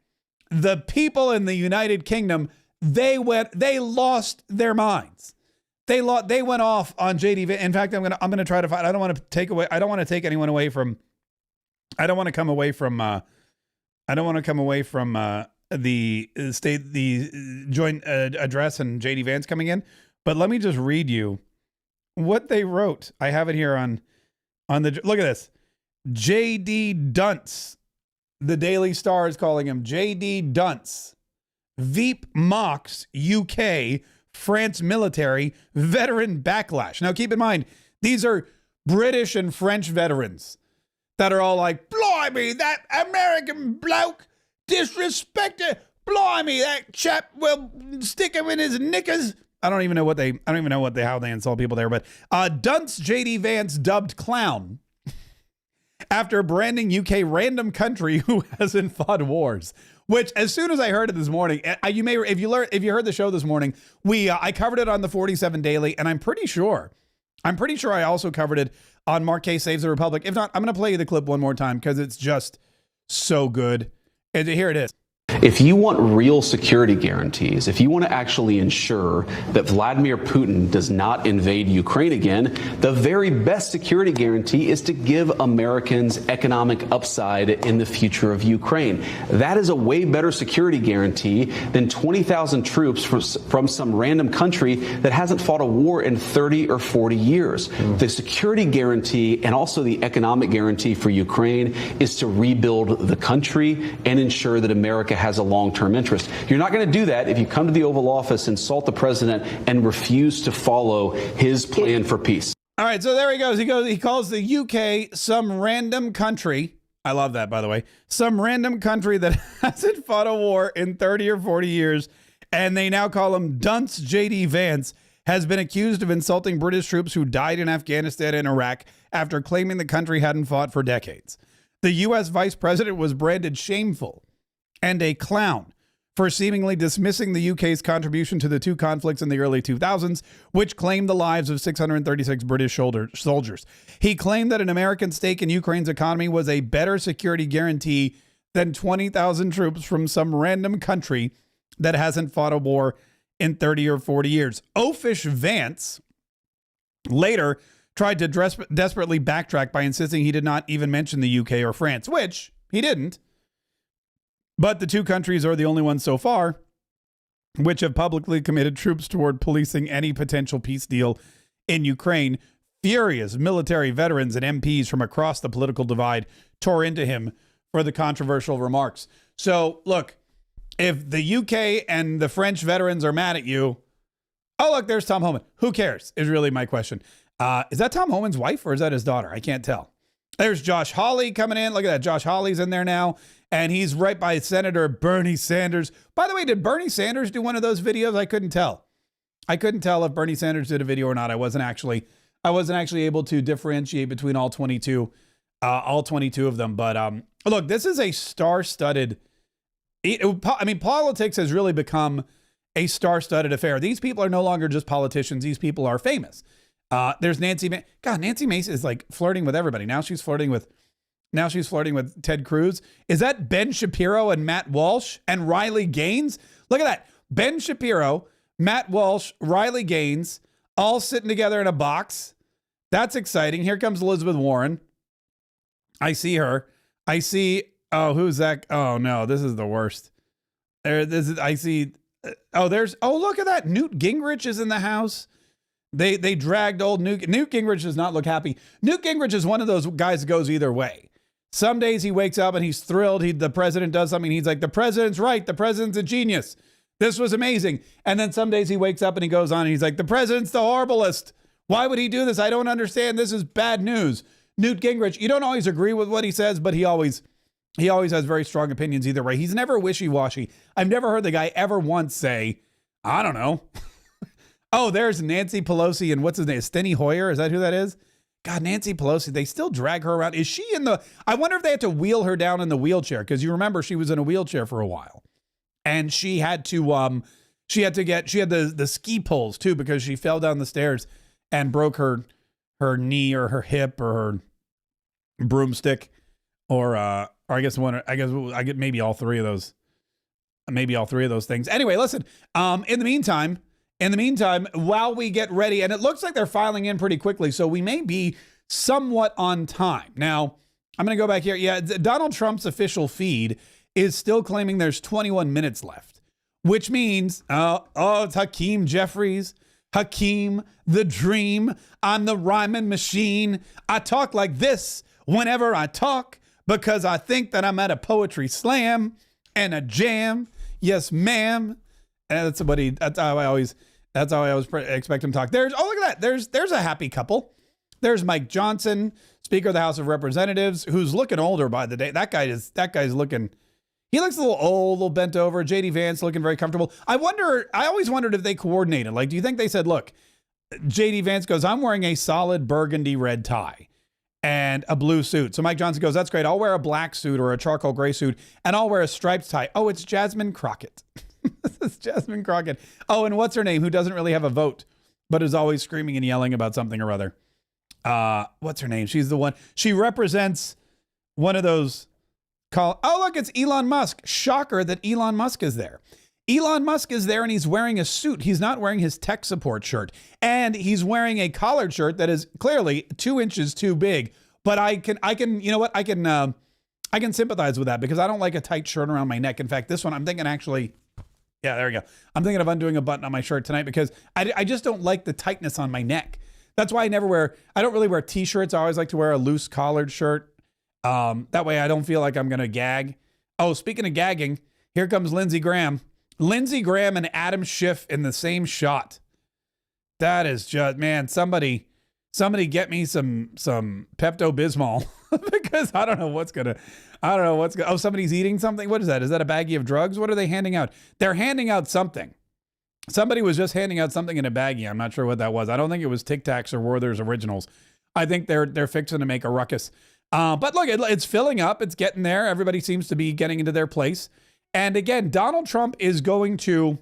the people in the United Kingdom, they lost their minds. They went off on JD. In fact, I'm gonna try to find. I don't want to take anyone away from. I don't want to come away from joint address and JD Vance coming in, but let me just read you what they wrote. I have it here on the, look at this. JD Dunce, the Daily Star is calling him JD Dunce. Veep mocks UK, France military, veteran backlash. Now keep in mind, these are British and French veterans that are all like, blimey, that American bloke disrespected, blimey, that chap will stick him in his knickers. I don't even know how they insult people there, but Dunce JD Vance dubbed clown after branding UK random country who hasn't fought wars. Which, as soon as I heard it this morning, if you heard the show this morning, I covered it on the 47 Daily, and I'm pretty sure I also covered it on Marquet Saves the Republic. If not, I'm going to play you the clip one more time because it's just so good. And here it is. If you want real security guarantees, if you want to actually ensure that Vladimir Putin does not invade Ukraine again, the very best security guarantee is to give Americans economic upside in the future of Ukraine. That is a way better security guarantee than 20,000 troops from some random country that hasn't fought a war in 30 or 40 years. The security guarantee and also the economic guarantee for Ukraine is to rebuild the country and ensure that America has a long-term interest. You're not going to do that if you come to the Oval Office, insult the president, and refuse to follow his plan for peace. All right, so there he goes. He calls the UK some random country. I love that, by the way. Some random country that hasn't fought a war in 30 or 40 years, and they now call him Dunce JD Vance, has been accused of insulting British troops who died in Afghanistan and Iraq after claiming the country hadn't fought for decades. The U.S. vice president was branded shameful and a clown for seemingly dismissing the UK's contribution to the two conflicts in the early 2000s, which claimed the lives of 636 British soldiers. He claimed that an American stake in Ukraine's economy was a better security guarantee than 20,000 troops from some random country that hasn't fought a war in 30 or 40 years. Oafish Vance later tried to desperately backtrack by insisting he did not even mention the UK or France, which he didn't. But the two countries are the only ones so far which have publicly committed troops toward policing any potential peace deal in Ukraine. Furious military veterans and MPs from across the political divide tore into him for the controversial remarks. So, look, if the UK and the French veterans are mad at you, oh, look, there's Tom Homan. Who cares is really my question. Is that Tom Homan's wife or is that his daughter? I can't tell. There's Josh Hawley coming in. Look at that. Josh Hawley's in there now. And he's right by Senator Bernie Sanders. By the way, did Bernie Sanders do one of those videos? I couldn't tell. I couldn't tell if Bernie Sanders did a video or not. I wasn't actually able to differentiate between all 22 of them. But look, this is a star-studded. Politics has really become a star-studded affair. These people are no longer just politicians. These people are famous. There's Nancy. Nancy Mace is like flirting with everybody. Now she's flirting with Ted Cruz. Is that Ben Shapiro and Matt Walsh and Riley Gaines? Look at that. Ben Shapiro, Matt Walsh, Riley Gaines, all sitting together in a box. That's exciting. Here comes Elizabeth Warren. I see her. I see, who's that? Oh no, this is the worst. Look at that. Newt Gingrich is in the house. They dragged old Newt Gingrich does not look happy. Newt Gingrich is one of those guys that goes either way. Some days he wakes up and he's thrilled. The president does something. He's like, the president's right. The president's a genius. This was amazing. And then some days he wakes up and he goes on and he's like, the president's the horriblest. Why would he do this? I don't understand. This is bad news. Newt Gingrich, you don't always agree with what he says, but he always has very strong opinions either way. He's never wishy-washy. I've never heard the guy ever once say, I don't know. Oh, there's Nancy Pelosi and what's his name? Steny Hoyer. Is that who that is? God, Nancy Pelosi, they still drag her around. Is she I wonder if they had to wheel her down in the wheelchair, because you remember she was in a wheelchair for a while. And she had the ski poles too, because she fell down the stairs and broke her knee or her hip or her broomstick or I guess maybe all three of those. Maybe all three of those things. Anyway, listen, in the meantime, while we get ready, and it looks like they're filing in pretty quickly, so we may be somewhat on time. Now, I'm going to go back here. Yeah, Donald Trump's official feed is still claiming there's 21 minutes left, which means, it's Hakeem Jeffries. Hakeem, the dream. I'm the rhyming machine. I talk like this whenever I talk because I think that I'm at a poetry slam and a jam. Yes, ma'am. And that's how I always expect him to talk. Look at that. There's a happy couple. There's Mike Johnson, Speaker of the House of Representatives, who's looking older by the day. That guy's looking, he looks a little old, a little bent over. JD Vance looking very comfortable. I always wondered if they coordinated. Like, do you think they said, look, JD Vance goes, I'm wearing a solid burgundy red tie and a blue suit. So Mike Johnson goes, that's great. I'll wear a black suit or a charcoal gray suit and I'll wear a striped tie. Oh, it's Jasmine Crockett. This is Jasmine Crockett. Oh, and what's her name? Who doesn't really have a vote, but is always screaming and yelling about something or other. What's her name? She's the one. She represents one of those oh, look, it's Elon Musk. Shocker that Elon Musk is there. Elon Musk is there and he's wearing a suit. He's not wearing his tech support shirt. And he's wearing a collared shirt that is clearly 2 inches too big. But I can, you know what? I can sympathize with that because I don't like a tight shirt around my neck. In fact, this one, I'm thinking actually, yeah, there we go. I'm thinking of undoing a button on my shirt tonight because I just don't like the tightness on my neck. That's why I don't really wear t-shirts. I always like to wear a loose collared shirt. That way I don't feel like I'm going to gag. Oh, speaking of gagging, here comes Lindsey Graham. Lindsey Graham and Adam Schiff in the same shot. That is just, man, somebody get me some Pepto-Bismol because I don't know what's oh, somebody's eating something. What is that? Is that a baggie of drugs? What are they handing out? They're handing out something. Somebody was just handing out something in a baggie. I'm not sure what that was. I don't think it was Tic Tacs or Werther's Originals. I think they're fixing to make a ruckus. But look, it's filling up. It's getting there. Everybody seems to be getting into their place. And again, Donald Trump is going to,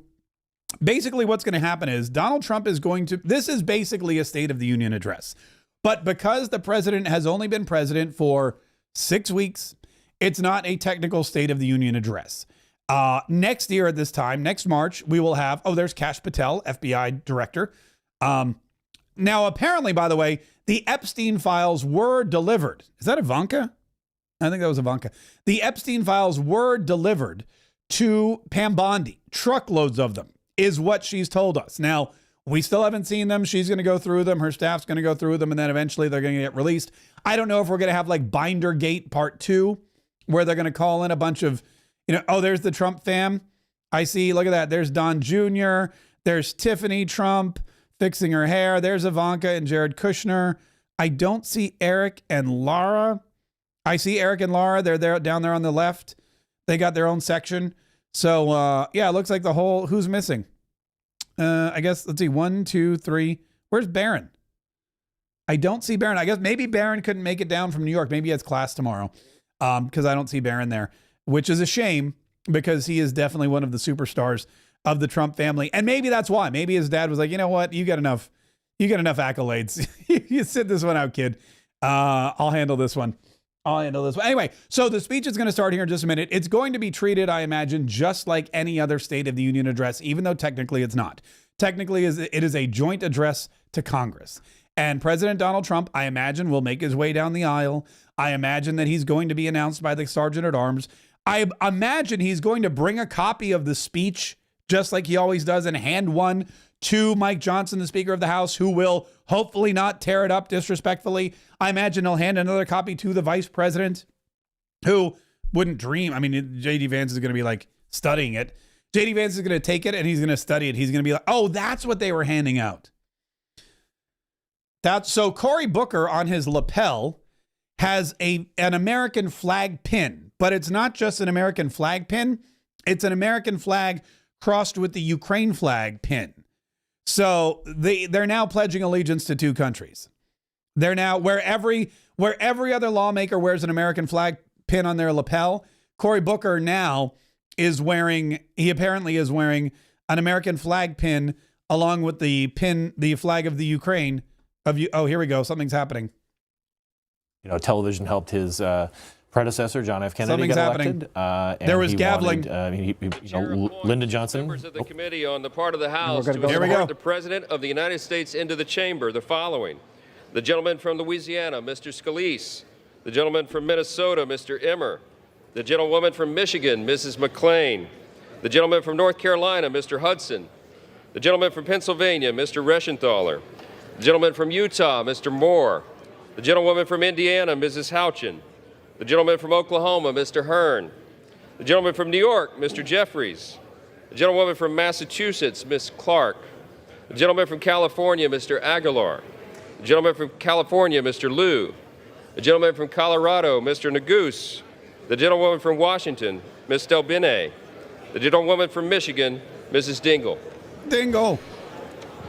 basically what's going to happen is Donald Trump is going to, this is basically a State of the Union address. But because the president has only been president for 6 weeks, it's not a technical State of the Union address. Next year at this time, next March, we will have, there's Kash Patel, FBI director. Now, apparently, by the way, the Epstein files were delivered. Is that Ivanka? I think that was Ivanka. The Epstein files were delivered to Pam Bondi. Truckloads of them is what she's told us. Now, we still haven't seen them. She's going to go through them. Her staff's going to go through them, and then eventually they're going to get released. I don't know if we're going to have like Bindergate Part 2, where they're going to call in a bunch of, there's the Trump fam. I see, look at that. There's Don Jr., there's Tiffany Trump fixing her hair. There's Ivanka and Jared Kushner. I don't see Eric and Laura. I see Eric and Laura. They're there down there on the left. They got their own section. So, yeah, it looks like the whole, who's missing? I guess, let's see, 1, 2, 3. Where's Barron? I don't see Barron. I guess maybe Barron couldn't make it down from New York. Maybe he has class tomorrow because I don't see Barron there, which is a shame because he is definitely one of the superstars of the Trump family. And maybe that's why. Maybe his dad was like, you know what? You got enough accolades. You sit this one out, kid. I'll handle this one. Anyway, so the speech is going to start here in just a minute. It's going to be treated, I imagine, just like any other State of the Union address, even though technically it's not. Technically, it is a joint address to Congress. And President Donald Trump, I imagine, will make his way down the aisle. I imagine that he's going to be announced by the Sergeant at Arms. I imagine he's going to bring a copy of the speech, just like he always does, and hand one to Mike Johnson, the Speaker of the House, who will hopefully not tear it up disrespectfully. I imagine he'll hand another copy to the Vice President, who wouldn't dream. I mean, J.D. Vance is going to be like studying it. J.D. Vance is going to take it and he's going to study it. He's going to be like, oh, that's what they were handing out. So Cory Booker on his lapel has an American flag pin, but it's not just an American flag pin. It's an American flag crossed with the Ukraine flag pin. So they're now pledging allegiance to two countries. They're now where every other lawmaker wears an American flag pin on their lapel, Cory Booker now is wearing, he apparently is wearing an American flag pin along with the flag of the Ukraine. Oh, here we go. Something's happening. Television helped his predecessor, John F. Kennedy, Something's get happening. elected. There was gabbling. Lyndon Johnson. Members of the committee on the part of the House Here we go. escort the President of the United States into the chamber. The following: the gentleman from Louisiana, Mr. Scalise; the gentleman from Minnesota, Mr. Emmer; The gentlewoman from Michigan, Mrs. McClain. The gentleman from North Carolina, Mr. Hudson. The gentleman from Pennsylvania, Mr. Reschenthaler. The gentleman from Utah, Mr. Moore. The gentlewoman from Indiana, Mrs. Houchin. The gentleman from Oklahoma, Mr. Hearn. The gentleman from New York, Mr. Jeffries. The gentlewoman from Massachusetts, Ms. Clark. The gentleman from California, Mr. Aguilar. The gentleman from California, Mr. Liu. The gentleman from Colorado, Mr. Neguse. The gentlewoman from Washington, Ms. Delbene. The gentlewoman from Michigan, Mrs. Dingle. Dingle.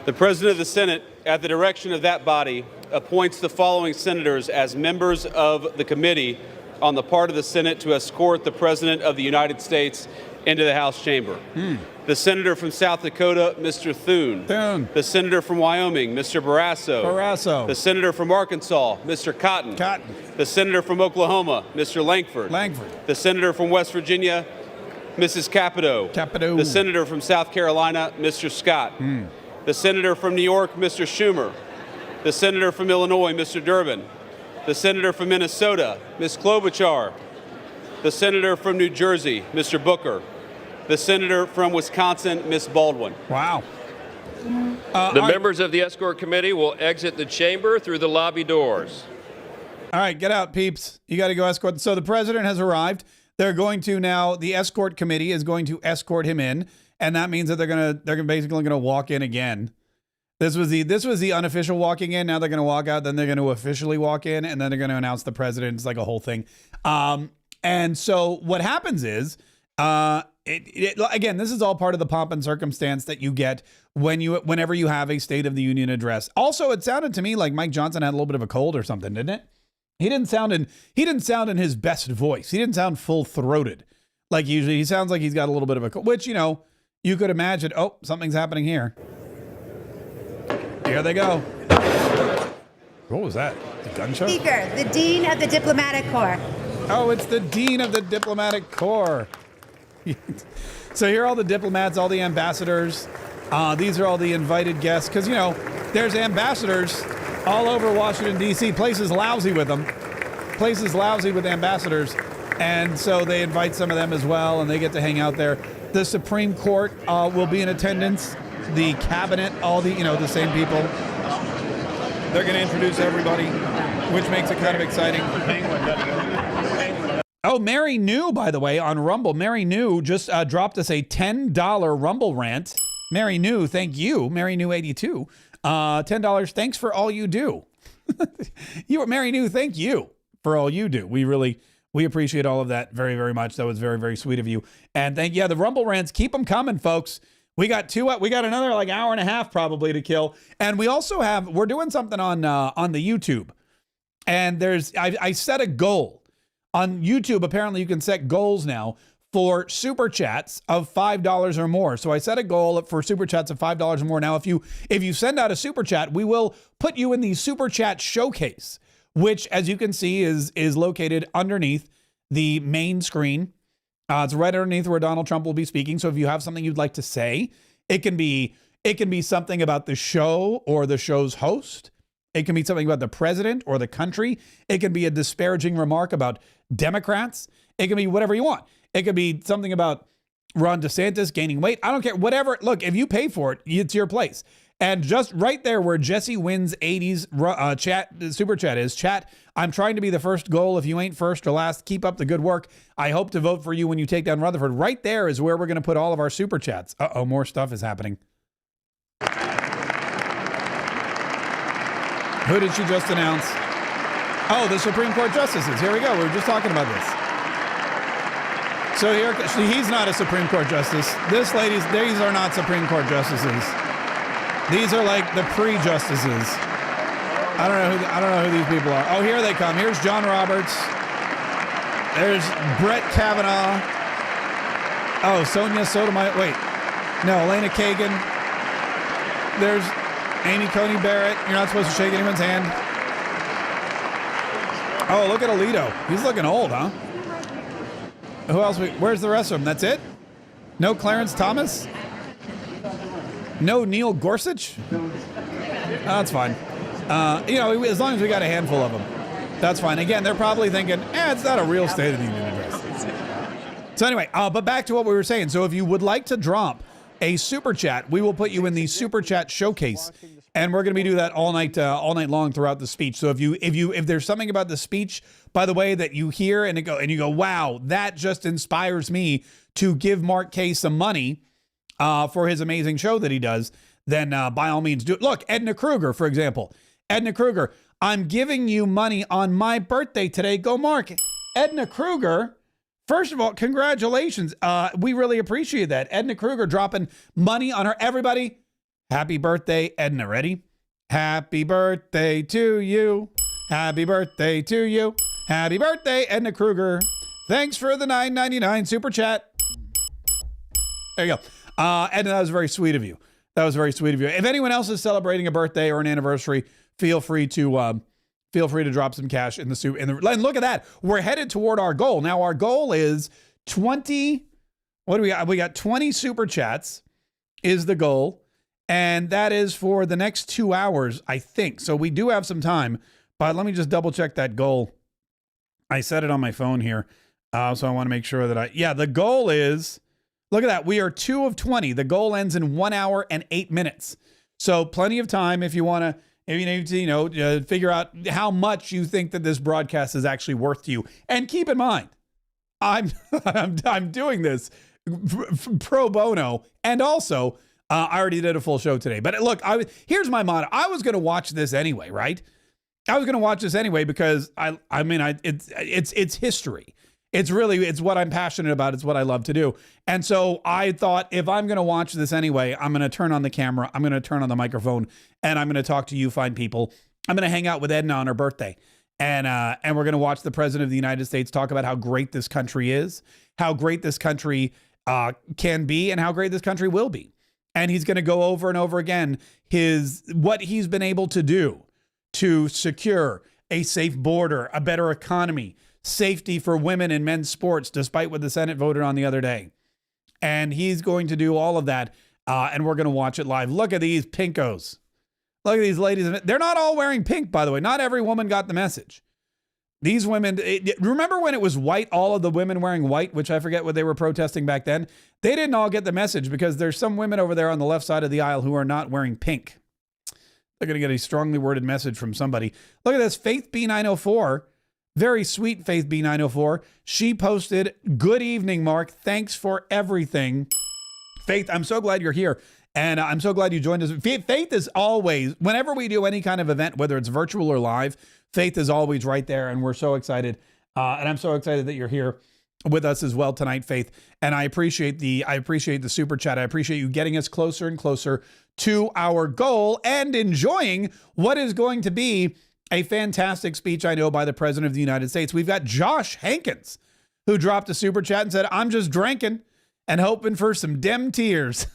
The President of the Senate, at the direction of that body, appoints the following senators as members of the committee on the part of the Senate to escort the President of the United States into the House chamber. The senator from South Dakota, Mr. Thune. The senator from Wyoming, Mr. Barrasso. The senator from Arkansas, Mr. Cotton. The senator from Oklahoma, Mr. Langford. The senator from West Virginia, Mrs. Capito. The senator from South Carolina, Mr. Scott. The senator from New York, Mr. Schumer. The senator from Illinois, Mr. Durbin. The senator from Minnesota, Ms. Klobuchar. The senator from New Jersey, Mr. Booker. The senator from Wisconsin, Ms. Baldwin. Wow. The members of the escort committee will exit the chamber through the lobby doors. All right, get out, peeps. You got to go escort. So the president has arrived. They're going to now, the escort committee is going to escort him in, and that means that they're basically going to walk in again. This was the unofficial walking in. Now they're going to walk out. Then they're going to officially walk in, and then they're going to announce the president. It's like a whole thing. And so what happens is, again, this is all part of the pomp and circumstance that you get whenever you have a State of the Union address. Also, it sounded to me like Mike Johnson had a little bit of a cold or something, didn't it? He didn't sound in his best voice. He didn't sound full-throated like usually. He sounds like he's got a little bit of a cold, which, you could imagine. Oh, something's happening here. Here they go. What was that? The gun show? Speaker, the Dean of the Diplomatic Corps. Oh, it's the Dean of the Diplomatic Corps. So here are all the diplomats, all the ambassadors. These are all the invited guests. Because, there's ambassadors all over Washington, D.C. Places lousy with them. Places lousy with ambassadors. And so they invite some of them as well, and they get to hang out there. The Supreme Court will be in attendance. The cabinet, all the same people. They're going to introduce everybody, which makes it kind of exciting. Oh, Mary New, by the way, on Rumble. Mary New just dropped us a $10 Rumble rant. Mary New, thank you. Mary New 82. $10. Thanks for all you do. Mary New, thank you for all you do. We appreciate all of that very, very much. That was very, very sweet of you. And the Rumble rants, keep them coming, folks. We got another hour and a half probably to kill. And we also we're doing something on the YouTube. And I set a goal on YouTube. Apparently you can set goals now for super chats of $5 or more. So I set a goal for super chats of $5 or more. Now, if you send out a super chat, we will put you in the super chat showcase, which, as you can see, is located underneath the main screen. It's right underneath where Donald Trump will be speaking. So if you have something you'd like to say, it can be something about the show or the show's host. It can be something about the president or the country. It can be a disparaging remark about Democrats. It can be whatever you want. It could be something about Ron DeSantis gaining weight. I don't care. Whatever. Look, if you pay for it, it's your place. And just right there where Jesse Wins 80s super chat is, chat, I'm trying to be the first goal. If you ain't first or last, keep up the good work. I hope to vote for you when you take down Rutherford. Right there is where we're going to put all of our super chats. Uh-oh, more stuff is happening. Who did she just announce? Oh, the Supreme Court justices. Here we go. We were just talking about this. So here, he's not a Supreme Court justice. These are not Supreme Court justices. These are like the pre-justices. I don't know who these people are. Oh, here they come. Here's John Roberts. There's Brett Kavanaugh. Oh, Sonia Sotomayor. Wait. No, Elena Kagan. There's Amy Coney Barrett. You're not supposed to shake anyone's hand. Oh, look at Alito. He's looking old, huh? Who else? Where's the rest of them? That's it? No Clarence Thomas? No Neil Gorsuch? Oh, that's fine. As long as we got a handful of them, that's fine. Again, they're probably thinking, it's not a real State of the Union address. So anyway, but back to what we were saying. So if you would like to drop a super chat, we will put you in the super chat showcase, and we're going to be doing that all night long throughout the speech. So if there's something about the speech, by the way, that you hear and you go, wow, that just inspires me to give Mark Kaye some money for his amazing show that he does, then by all means do it. Look, Edna Kruger, for example. Edna Kruger, I'm giving you money on my birthday today. Go, Mark. Edna Kruger. First of all, congratulations. We really appreciate that. Edna Kruger dropping money on her. Everybody, happy birthday, Edna. Ready? Happy birthday to you. Happy birthday to you. Happy birthday, Edna Kruger. Thanks for the $9.99 super chat. There you go. Edna, that was very sweet of you. That was very sweet of you. If anyone else is celebrating a birthday or an anniversary, feel free to drop some cash in the soup. And look at that. We're headed toward our goal. Now, our goal is 20. What do we got? We got 20 super chats is the goal. And that is for the next 2 hours, I think. So we do have some time. But let me just double check that goal. I set it on my phone here. So I want to make sure that the goal is, look at that. We are 2 of 20. The goal ends in 1 hour and 8 minutes. So plenty of time if you want to, figure out how much you think that this broadcast is actually worth to you. And keep in mind, I'm doing this pro bono, and also I already did a full show today. But look, here's my motto. I was going to watch this anyway, right? I was going to watch this anyway because it's history. It's what I'm passionate about. It's what I love to do. And so I thought, if I'm going to watch this anyway, I'm going to turn on the camera. I'm going to turn on the microphone, and I'm going to talk to you fine people. I'm going to hang out with Edna on her birthday. And we're going to watch the president of the United States talk about how great this country is, how great this country can be, and how great this country will be. And he's going to go over and over again what he's been able to do to secure a safe border, a better economy, safety for women in men's sports, despite what the Senate voted on the other day. And he's going to do all of that, and we're going to watch it live. Look at these pinkos. Look at these ladies. They're not all wearing pink, by the way. Not every woman got the message. These women, remember when it was white, all of the women wearing white, which I forget what they were protesting back then? They didn't all get the message because there's some women over there on the left side of the aisle who are not wearing pink. They're going to get a strongly worded message from somebody. Look at this. Faith B904. Very sweet Faith B904. She posted, "Good evening, Mark. Thanks for everything." Faith, I'm so glad you're here. And I'm so glad you joined us. Faith is always, whenever we do any kind of event, whether it's virtual or live, Faith is always right there. And we're so excited. And I'm so excited that you're here with us as well tonight, Faith. And I appreciate the super chat. I appreciate you getting us closer and closer to our goal and enjoying what is going to be a fantastic speech, I know, by the President of the United States. We've got Josh Hankins, who dropped a super chat and said, "I'm just drinking and hoping for some Dem tears."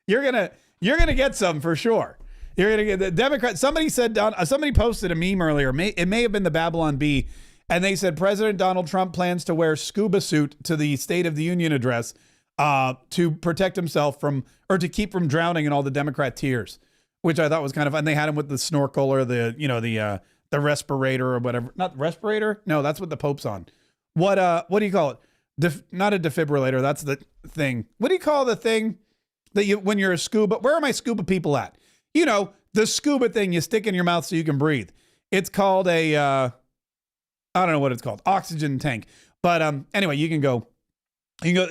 You're gonna get some for sure. You're gonna get the Democrat. Somebody posted a meme earlier. It may have been the Babylon Bee, and they said President Donald Trump plans to wear scuba suit to the State of the Union address to protect himself to keep from drowning in all the Democrat tears, which I thought was kind of fun. They had him with the snorkel or the respirator or whatever. Not respirator? No, that's what the Pope's on. What do you call it? Not a defibrillator. That's the thing. What do you call the thing that when you're a scuba? Where are my scuba people at? You know, the scuba thing you stick in your mouth so you can breathe. It's called I don't know what it's called. Oxygen tank. But anyway, you can go.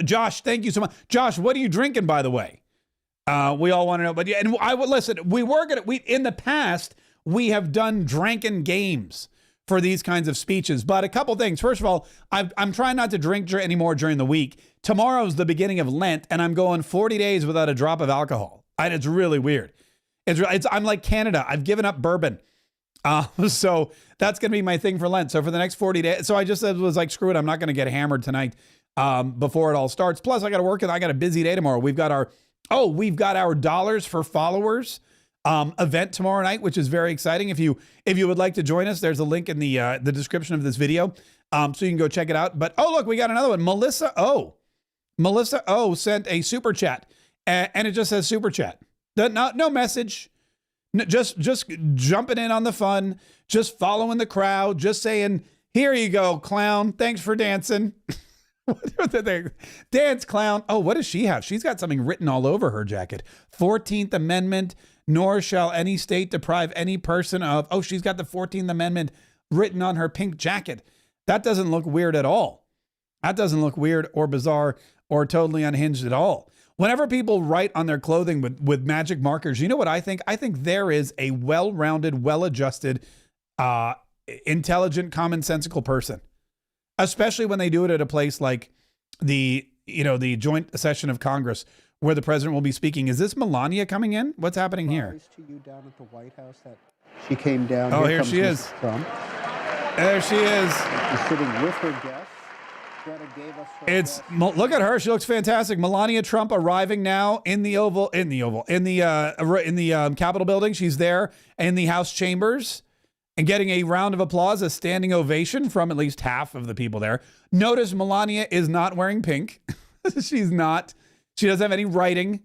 Josh, thank you so much. Josh, what are you drinking, by the way? We all want to know. But yeah, and I would listen. In the past, we have done drinking games for these kinds of speeches. But a couple things. First of all, I'm trying not to drink anymore during the week. Tomorrow's the beginning of Lent, and I'm going 40 days without a drop of alcohol. And it's really weird. I'm like Canada. I've given up bourbon. So that's going to be my thing for Lent. So for the next 40 days. So I just was like, screw it. I'm not going to get hammered tonight before it all starts. Plus, I got to work and I got a busy day tomorrow. We've got our Dollars for Followers event tomorrow night, which is very exciting. If you would like to join us, there's a link in the description of this video, so you can go check it out. But look, we got another one. Melissa O sent a super chat, and it just says super chat. No message. Just jumping in on the fun, just following the crowd, just saying, Here you go, clown. Thanks for dancing. Dance, clown. Oh, what does she have? She's got something written all over her jacket. 14th Amendment, nor shall any state deprive any person of... Oh, she's got the 14th Amendment written on her pink jacket. That doesn't look weird at all. That doesn't look weird or bizarre or totally unhinged at all. Whenever people write on their clothing with magic markers, you know what I think? I think there is a well-rounded, well-adjusted, intelligent, commonsensical person. Especially when they do it at a place like the joint session of Congress where the president will be speaking. Is this Melania coming in? What's happening here? To you down at the White House that she came down. Oh, here she is. Trump. There she is. She's sitting with her guests. Look at her. She looks fantastic. Melania Trump arriving now in the Capitol building. She's there in the House chambers and getting a round of applause, a standing ovation from at least half of the people there. Notice Melania is not wearing pink. She's not. She doesn't have any writing.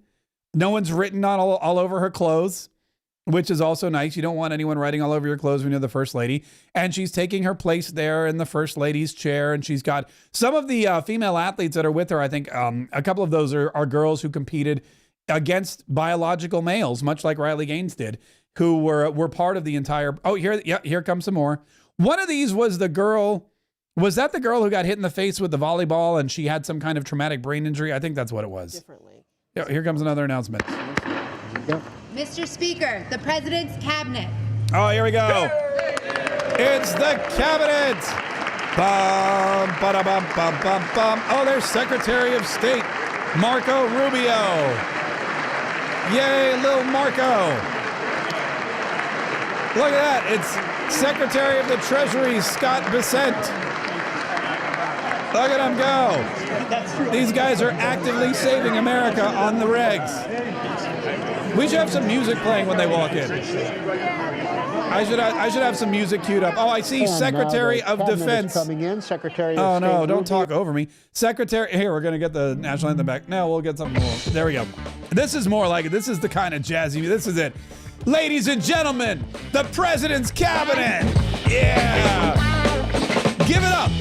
No one's written on all over her clothes, which is also nice. You don't want anyone writing all over your clothes when you're the first lady. And she's taking her place there in the first lady's chair. And she's got some of the female athletes that are with her. I think a couple of those are girls who competed against biological males, much like Riley Gaines did, who were part of the entire... Oh, here comes some more. One of these was the girl... Was that the girl who got hit in the face with the volleyball and she had some kind of traumatic brain injury? I think that's what it was. Differently. Yeah, here comes another announcement. Mr. Speaker, the President's Cabinet. Oh, here we go. It's the Cabinet. Bum, ba-da-bum, bum, bum, bum. Oh, there's Secretary of State Marco Rubio. Yay, little Marco. Look at that. It's Secretary of the Treasury Scott Bessent. Look at them go. These guys are actively saving America on the regs. We should have some music playing when they walk in. I should have some music queued up. Oh, I see Secretary of Defense coming in. Secretary of Oh State no, don't Rubio. talk over me. Secretary, here, we're gonna get the national anthem back. No, we'll get something more. There we go. This is more like it. This is the kind of jazzy. This is it. Ladies and gentlemen, the President's Cabinet. Yeah. Give it up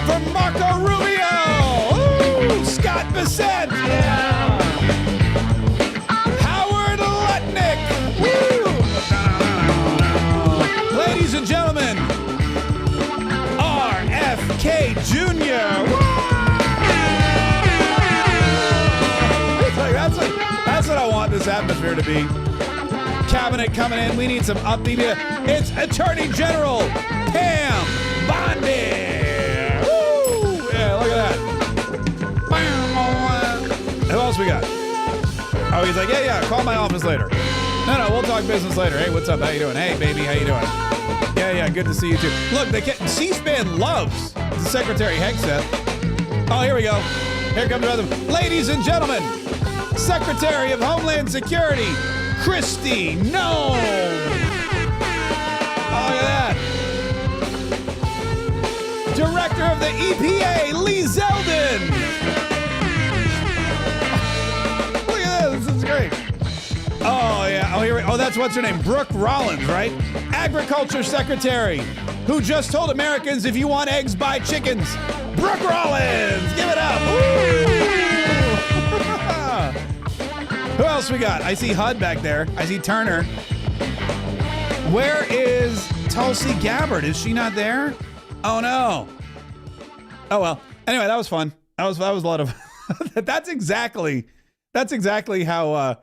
for Marco Rubio. Ooh, Scott Bessent. Yeah. Howard Lutnick. Woo. Ladies and gentlemen, RFK Jr. That's what I want this atmosphere to be. Cabinet coming in. We need some upbeat. It's Attorney General Pam Bondi. Woo! Yeah, look at that. Who else we got? Oh, he's like, yeah, call my office later. No, we'll talk business later. Hey, what's up? How you doing? Hey, baby, how you doing? Yeah, good to see you too. Look, C-SPAN loves the Secretary Hegseth. Oh, here we go. Here comes another. Ladies and gentlemen, Secretary of Homeland Security, Kristi Noem. Oh, look at that. Director of the EPA, Lee Zeldin. Look at this. This is great. Oh, yeah. Oh, that's what's her name? Brooke Rollins, right? Agriculture Secretary, who just told Americans, if you want eggs, buy chickens. Brooke Rollins. Give it up. Who else we got? I see HUD back there. I see Turner. Where is Tulsi Gabbard? Is she not there? Oh, no. Oh, well. Anyway, that was fun. That was a lot of... That's exactly how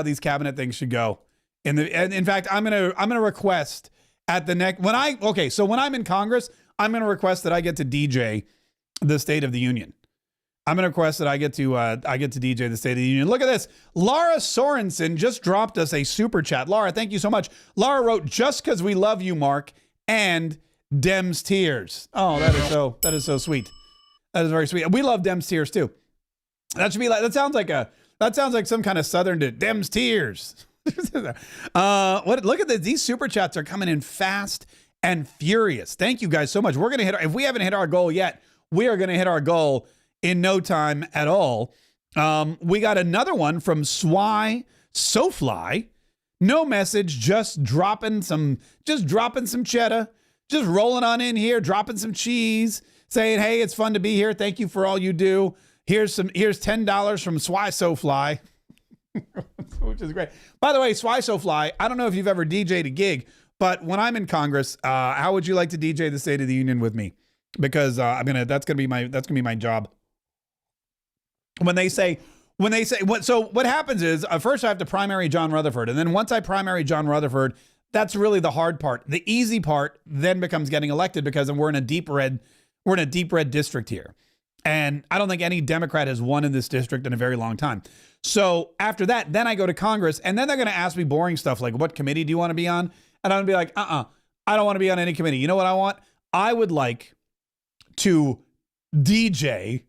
these cabinet things should go. In fact, I'm gonna request at the next when I'm in Congress, I'm gonna request that I get to DJ the State of the Union. I'm gonna request that I get to DJ the State of the Union. Look at this. Laura Sorensen just dropped us a super chat. Laura, thank you so much. Laura wrote, "Just because we love you, Mark," and Dems tears. Oh, that is so sweet. That is very sweet. We love Dems tears too. That sounds like some kind of Southern Dems tears. Look at this. These super chats are coming in fast and furious. Thank you guys so much. We're gonna if we haven't hit our goal yet, we are gonna hit our goal in no time at all. We got another one from Swy SoFly. No message, just dropping some cheddar. Just rolling on in here, dropping some cheese, saying, hey, it's fun to be here. Thank you for all you do. Here's $10 from SwiSoFly, which is great. By the way, SwiSoFly, I don't know if you've ever DJ'd a gig, but when I'm in Congress, how would you like to DJ the State of the Union with me? Because that's gonna be my job. So what happens is first I have to primary John Rutherford, and then once I primary John Rutherford, that's really the hard part. The easy part then becomes getting elected because we're in a deep red district here. And I don't think any Democrat has won in this district in a very long time. So after that, then I go to Congress, and then they're going to ask me boring stuff like, what committee do you want to be on? And I'm going to be like, I don't want to be on any committee. You know what I want? I would like to DJ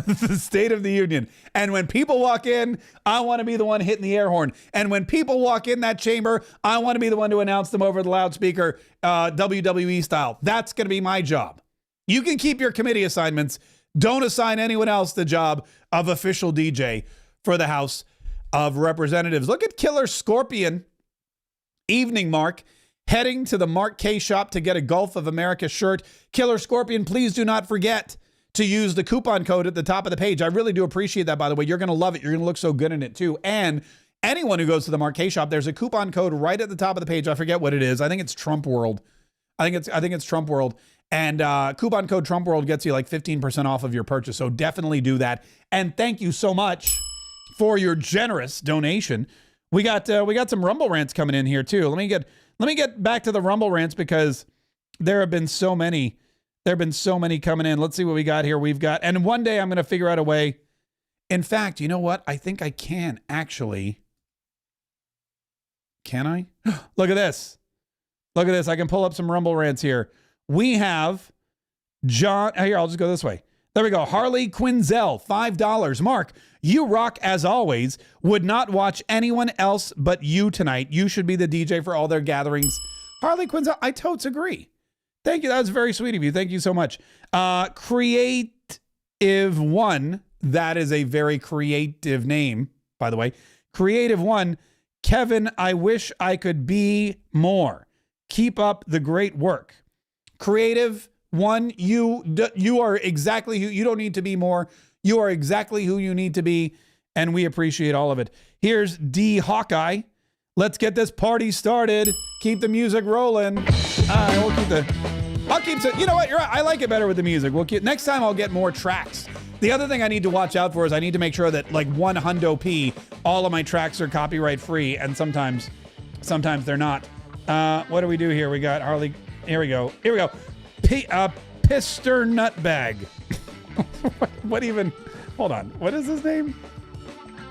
the State of the Union. And when people walk in, I want to be the one hitting the air horn. And when people walk in that chamber, I want to be the one to announce them over the loudspeaker, WWE style. That's going to be my job. You can keep your committee assignments. Don't assign anyone else the job of official DJ for the House of Representatives. Look at Killer Scorpion. Evening, Mark. Heading to the Mark Kaye shop to get a Gulf of America shirt. Killer Scorpion, please do not forget to use the coupon code at the top of the page. I really do appreciate that, by the way. You're going to love it. You're going to look so good in it, too. And anyone who goes to the Mark Kaye shop, there's a coupon code right at the top of the page. I forget what it is. I think it's Trump World. I think it's Trump World. And coupon code Trump World gets you like 15% off of your purchase. So definitely do that. And thank you so much for your generous donation. We got some Rumble rants coming in here, too. Let me get back to the Rumble rants because there have been so many. There have been so many coming in. Let's see what we got here. And one day I'm going to figure out a way. In fact, you know what? I think I can actually. Can I? Look at this. Look at this. I can pull up some Rumble rants here. We have John. Here, I'll just go this way. There we go. Harley Quinzel, $5. Mark, you rock as always. Would not watch anyone else but you tonight. You should be the DJ for all their gatherings. Harley Quinzel, I totes agree. Thank you. That was very sweet of you. Thank you so much. Creative One. That is a very creative name, by the way. Creative One. Kevin, I wish I could be more. Keep up the great work. Creative One, you are exactly who you don't need to be more. You are exactly who you need to be, and we appreciate all of it. Here's D Hawkeye. Let's get this party started. Keep the music rolling. I'll keep it. You know what? You're right. I like it better with the music. Next time I'll get more tracks. The other thing I need to watch out for is I need to make sure that like $100p, all of my tracks are copyright free, and sometimes they're not. What do we do here? We got Harley. Here we go. Pister Nutbag. What even? Hold on. What is his name?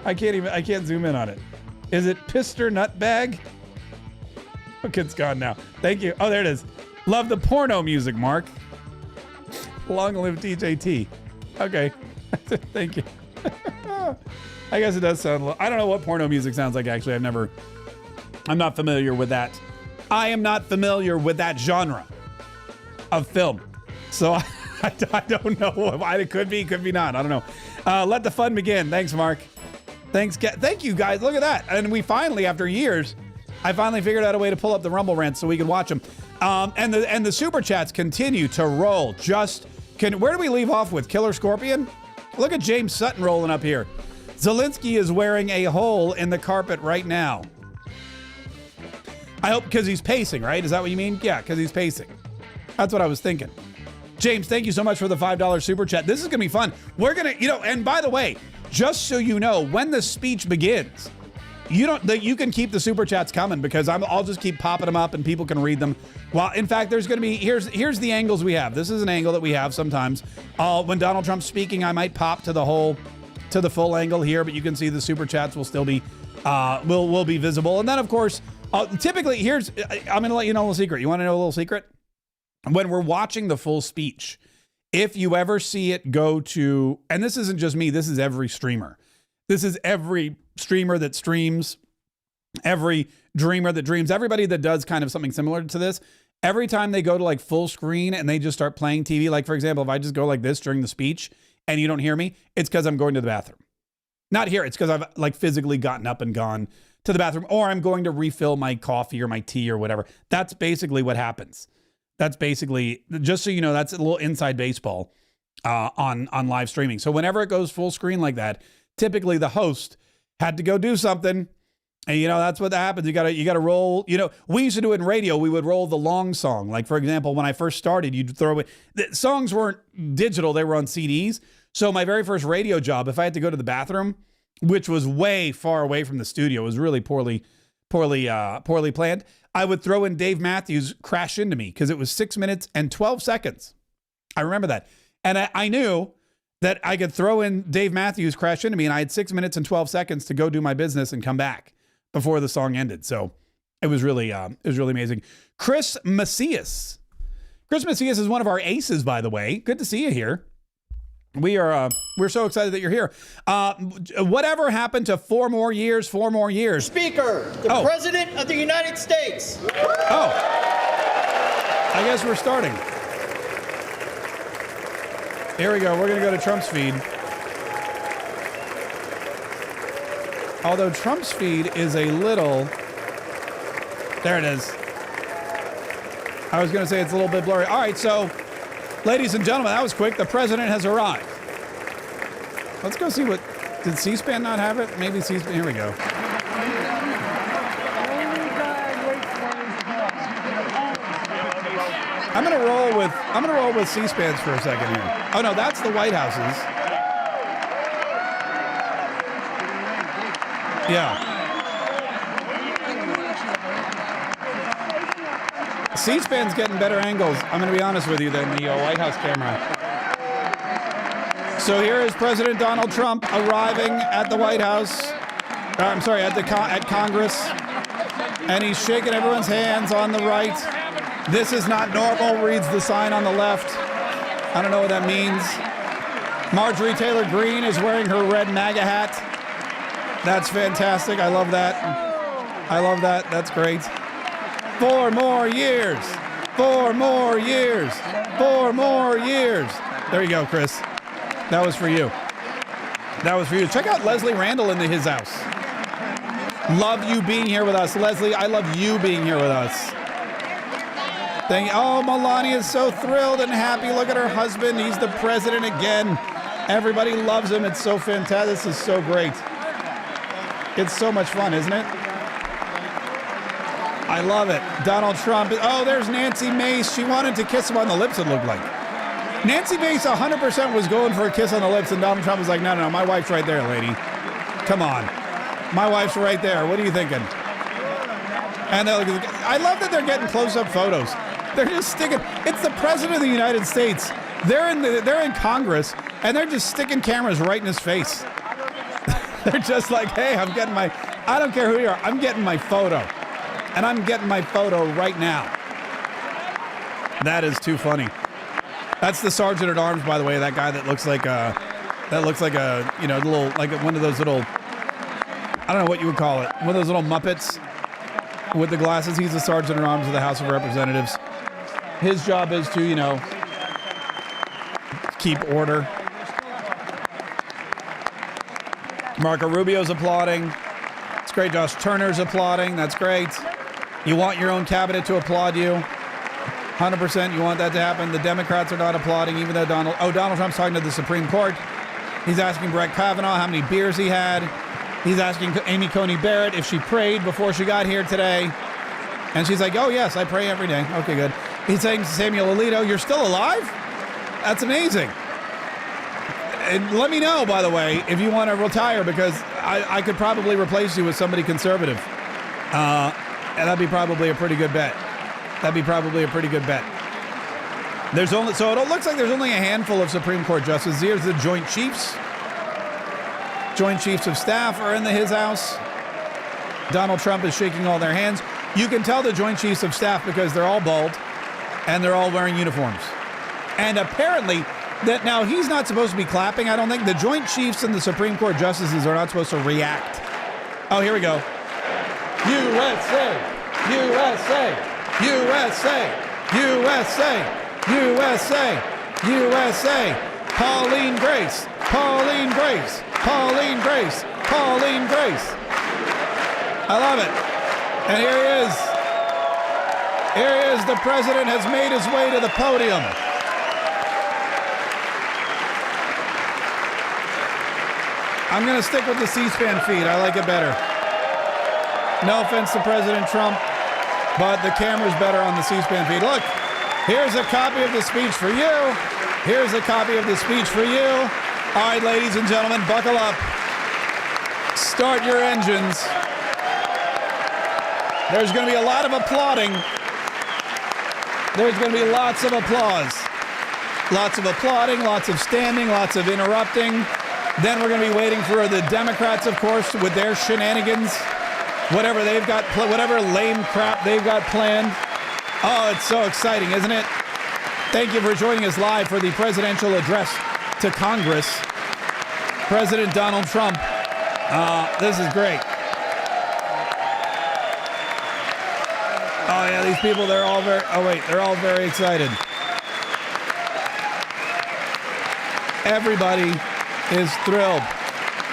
I can't zoom in on it. Is it Pister Nutbag? Okay, it's gone now. Thank you. Oh, there it is. Love the porno music, Mark. Long live DJT. Okay. Thank you. I guess it does sound I don't know what porno music sounds like, actually. I'm not familiar with that. I am not familiar with that genre of film. So I don't know. It could be not. I don't know. Let the fun begin. Thanks, Mark. Thank you, guys. Look at that. And we finally, after years, I finally figured out a way to pull up the Rumble rants so we could watch them. And the super chats continue to roll. Where do we leave off with? Killer Scorpion? Look at James Sutton rolling up here. Zelensky is wearing a hole in the carpet right now. I hope because he's pacing, right? Is that what you mean? Yeah, because he's pacing. That's what I was thinking. James, thank you so much for the $5 super chat. This is going to be fun. We're going to, and by the way, just so you know, when the speech begins, you can keep the super chats coming because I'll just keep popping them up and people can read them. Well, in fact, there's going to be, here's the angles we have. This is an angle that we have sometimes. When Donald Trump's speaking, I might pop to the full angle here, but you can see the super chats will still be, will be visible. And then of course, typically I'm going to let you know a little secret. You want to know a little secret? When we're watching the full speech, if you ever see it go to, and this isn't just me, this is every streamer. This is every streamer that streams, every dreamer that dreams, everybody that does kind of something similar to this. Every time they go to like full screen and they just start playing TV, like for example, if I just go like this during the speech and you don't hear me, it's because I'm going to the bathroom. Not here, it's because I've like physically gotten up and gone to the bathroom, or I'm going to refill my coffee or my tea or whatever. That's basically what happens. That's basically, just so you know, that's a little inside baseball on live streaming. So whenever it goes full screen like that, typically the host had to go do something. And, you know, that's what happens. You gotta roll. You know, we used to do it in radio. We would roll the long song. Like, for example, when I first started, you'd throw it. The songs weren't digital. They were on CDs. So my very first radio job, if I had to go to the bathroom, which was way far away from the studio, it was really poorly planned, I would throw in Dave Matthews' Crash Into Me because it was 6 minutes and 12 seconds. I remember that. And I knew that I could throw in Dave Matthews' Crash Into Me, and I had 6 minutes and 12 seconds to go do my business and come back before the song ended. So it was really amazing. Chris Macias. Chris Macias is one of our aces, by the way. Good to see you here. We're so excited that you're here. Whatever happened to 4 more years? Speaker, the President of the United States. Oh, I guess we're starting. Here we go. We're going to go to Trump's feed. Although Trump's feed is a little... There it is. I was going to say it's a little bit blurry. All right, so, ladies and gentlemen, that was quick. The president has arrived. Let's go see what... Did C-SPAN not have it? Maybe C-SPAN... Here we go. I'm gonna roll with C-SPANs for a second here. Oh no, that's the White House's. Yeah. C-SPAN's getting better angles, I'm gonna be honest with you, than the White House camera. So here is President Donald Trump arriving at the White House. I'm sorry, at Congress. And he's shaking everyone's hands on the right. This is not normal, reads the sign on the left. I don't know what that means. Marjorie Taylor Greene is wearing her red MAGA hat. That's fantastic. I love that. I love that. That's great. 4 more years. 4 more years. 4 more years. There you go, Chris. That was for you. That was for you. Check out Leslie Randall in his house. Love you being here with us. Leslie, I love you being here with us. Oh, Melania is so thrilled and happy. Look at her husband. He's the president again. Everybody loves him. It's so fantastic. This is so great. It's so much fun, isn't it? I love it. Donald Trump. Oh, there's Nancy Mace. She wanted to kiss him on the lips, it looked like. Nancy Mace 100% was going for a kiss on the lips, and Donald Trump was like, no, my wife's right there, lady. Come on. My wife's right there. What are you thinking? And I love that they're getting close-up photos. They're just sticking. It's the president of the United States. They're in Congress, and they're just sticking cameras right in his face. They're just like, hey, I don't care who you are. I'm getting my photo, and I'm getting my photo right now. That is too funny. That's the sergeant at arms, by the way. That guy that looks like a little, like one of those little, I don't know what you would call it, one of those little Muppets with the glasses. He's the sergeant at arms of the House of Representatives. His job is to, keep order. Marco Rubio's applauding. It's great. Josh Turner's applauding. That's great. You want your own cabinet to applaud you. 100% you want that to happen. The Democrats are not applauding, even though Donald Trump's talking to the Supreme Court. He's asking Brett Kavanaugh how many beers he had. He's asking Amy Coney Barrett if she prayed before she got here today. And she's like, oh, yes, I pray every day. Okay, good. He's saying to Samuel Alito, you're still alive? That's amazing. And let me know, by the way, if you want to retire, because I could probably replace you with somebody conservative. And that'd be probably a pretty good bet. So it looks like there's only a handful of Supreme Court justices. Here's the Joint Chiefs. Joint Chiefs of Staff are in his house. Donald Trump is shaking all their hands. You can tell the Joint Chiefs of Staff because they're all bald and they're all wearing uniforms. And apparently, that now he's not supposed to be clapping, I don't think. The Joint Chiefs and the Supreme Court justices are not supposed to react. Oh, here we go. USA, USA, USA, USA, USA, USA. Pauline Grace, Pauline Grace, Pauline Grace, Pauline Grace. I love it. And here he is. Here he is. The president has made his way to the podium. I'm going to stick with the C-SPAN feed. I like it better. No offense to President Trump, but the camera's better on the C-SPAN feed. Look, here's a copy of the speech for you. Here's a copy of the speech for you. All right, ladies and gentlemen, buckle up. Start your engines. There's going to be a lot of applauding. There's going to be lots of applause. Lots of applauding, lots of standing, lots of interrupting. Then we're going to be waiting for the Democrats, of course, with their shenanigans. Whatever they've got, whatever lame crap they've got planned. Oh, it's so exciting, isn't it? Thank you for joining us live for the presidential address to Congress. President Donald Trump. This is great. Oh yeah, these people, they're all very excited. Everybody is thrilled.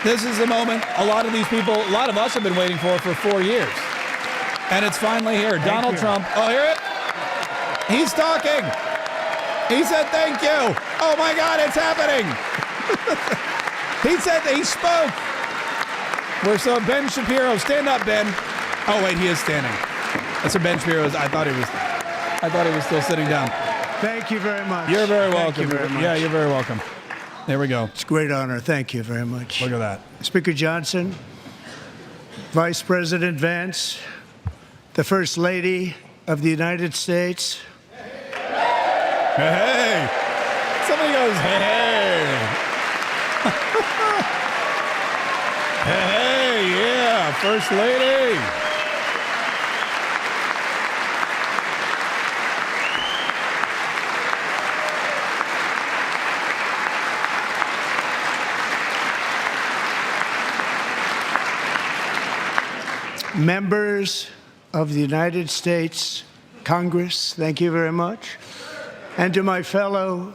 This is the moment a lot of these people, a lot of us have been waiting for 4 years. And it's finally here. Donald Trump. Oh, hear it? He's talking. He said thank you. Oh my God, it's happening. He said that he spoke. So Ben Shapiro, stand up, Ben. Oh wait, he is standing. That's what Ben Shapiro is. I thought he was still sitting down. Thank you very much. You're very welcome. Thank you very much. Yeah, you're very welcome. There we go. It's a great honor. Thank you very much. Look at that. Speaker Johnson, Vice President Vance, the First Lady of the United States. Hey. Somebody goes, hey. Hey, yeah, First Lady. Members of the United States Congress, thank you very much. And to my fellow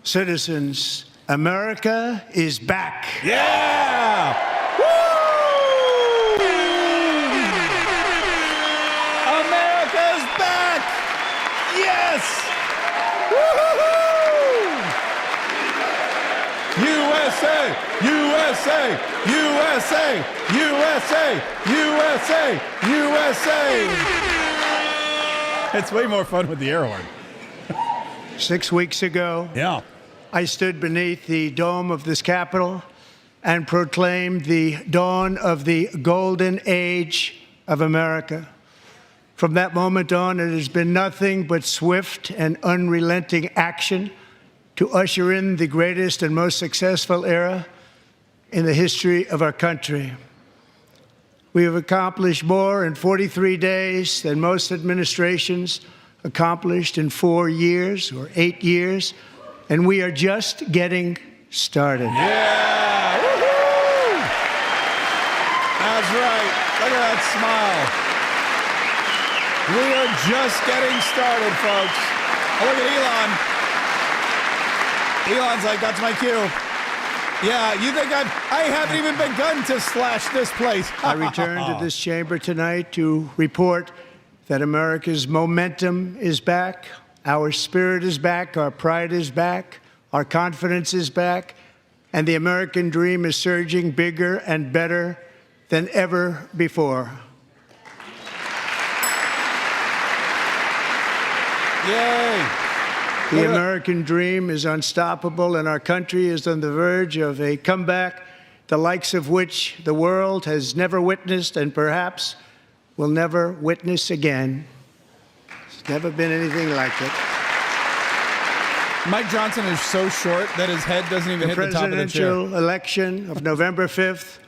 citizens, America is back. Yeah! Woo! America's back! Yes! Woo-hoo-hoo! USA! USA! USA! USA! USA! USA! It's way more fun with the air horn. 6 weeks ago, I stood beneath the dome of this Capitol and proclaimed the dawn of the golden age of America. From that moment on, it has been nothing but swift and unrelenting action to usher in the greatest and most successful era in the history of our country. We have accomplished more in 43 days than most administrations accomplished in 4 years or 8 years, and we are just getting started. Yeah! Woo-hoo! That's right. Look at that smile. We are just getting started, folks. Oh, look at Elon. Elon's like, that's my cue. Yeah, you think I haven't even begun to slash this place. I return to this chamber tonight to report that America's momentum is back, our spirit is back, our pride is back, our confidence is back, and the American dream is surging bigger and better than ever before. Yay! The American dream is unstoppable, and our country is on the verge of a comeback, the likes of which the world has never witnessed and perhaps will never witness again. There's never been anything like it. Mike Johnson is so short that his head doesn't even hit the top of the chair. The presidential election of November 5th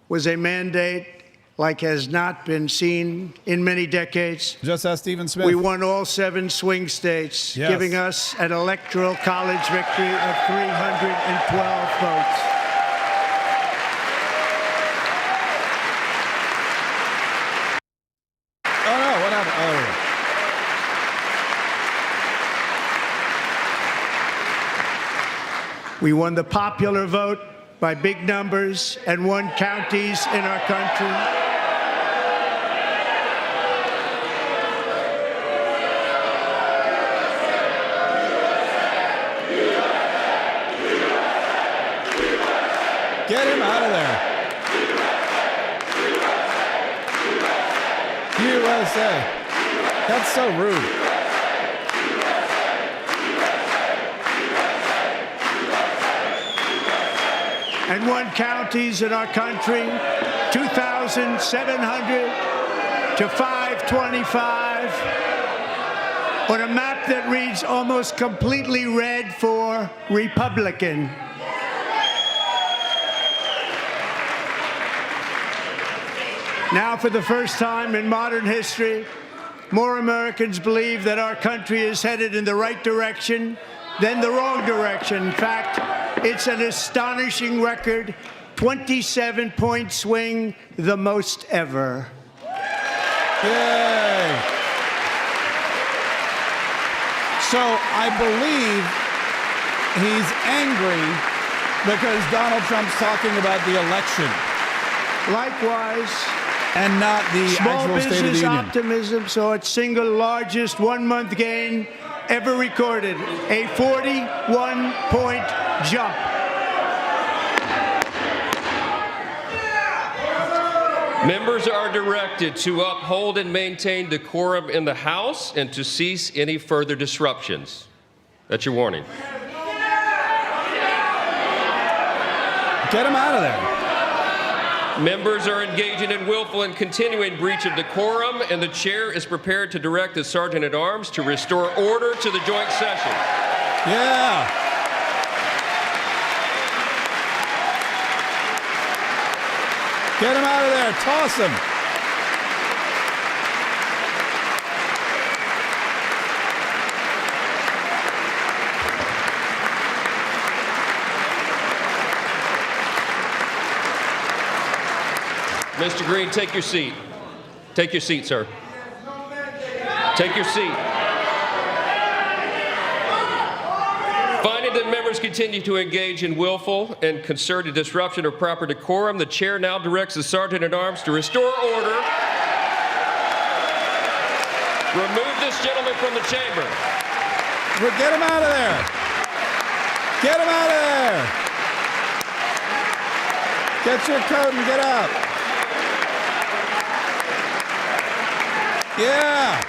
was a mandate like has not been seen in many decades. Just ask Stephen Smith. We won all 7 swing states, giving us an electoral college victory of 312 votes. Oh, no, what happened? Oh, We won the popular vote by big numbers and won counties in our country. USA. That's so rude. And won counties in our country, 2,700 to 525, on a map that reads almost completely red for Republican. Now, for the first time in modern history, more Americans believe that our country is headed in the right direction than the wrong direction. In fact, it's an astonishing record, 27-point swing, the most ever. Yay! So I believe he's angry because Donald Trump's talking about the election. Likewise. And not the actual State of the Union. Small business optimism saw its single largest one-month gain ever recorded, a 41-point jump. Members are directed to uphold and maintain decorum in the House and to cease any further disruptions. That's your warning. Get him out of there. Members are engaging in willful and continuing breach of decorum, and the chair is prepared to direct the Sergeant-at-Arms to restore order to the joint session. Yeah. Get him out of there. Toss him. Mr. Green, take your seat. Take your seat, sir. Take your seat. Finding that members continue to engage in willful and concerted disruption of proper decorum, the chair now directs the Sergeant-at-Arms to restore order. Remove this gentleman from the chamber. Get him out of there. Get him out of there. Get your coat and get out. Yeah.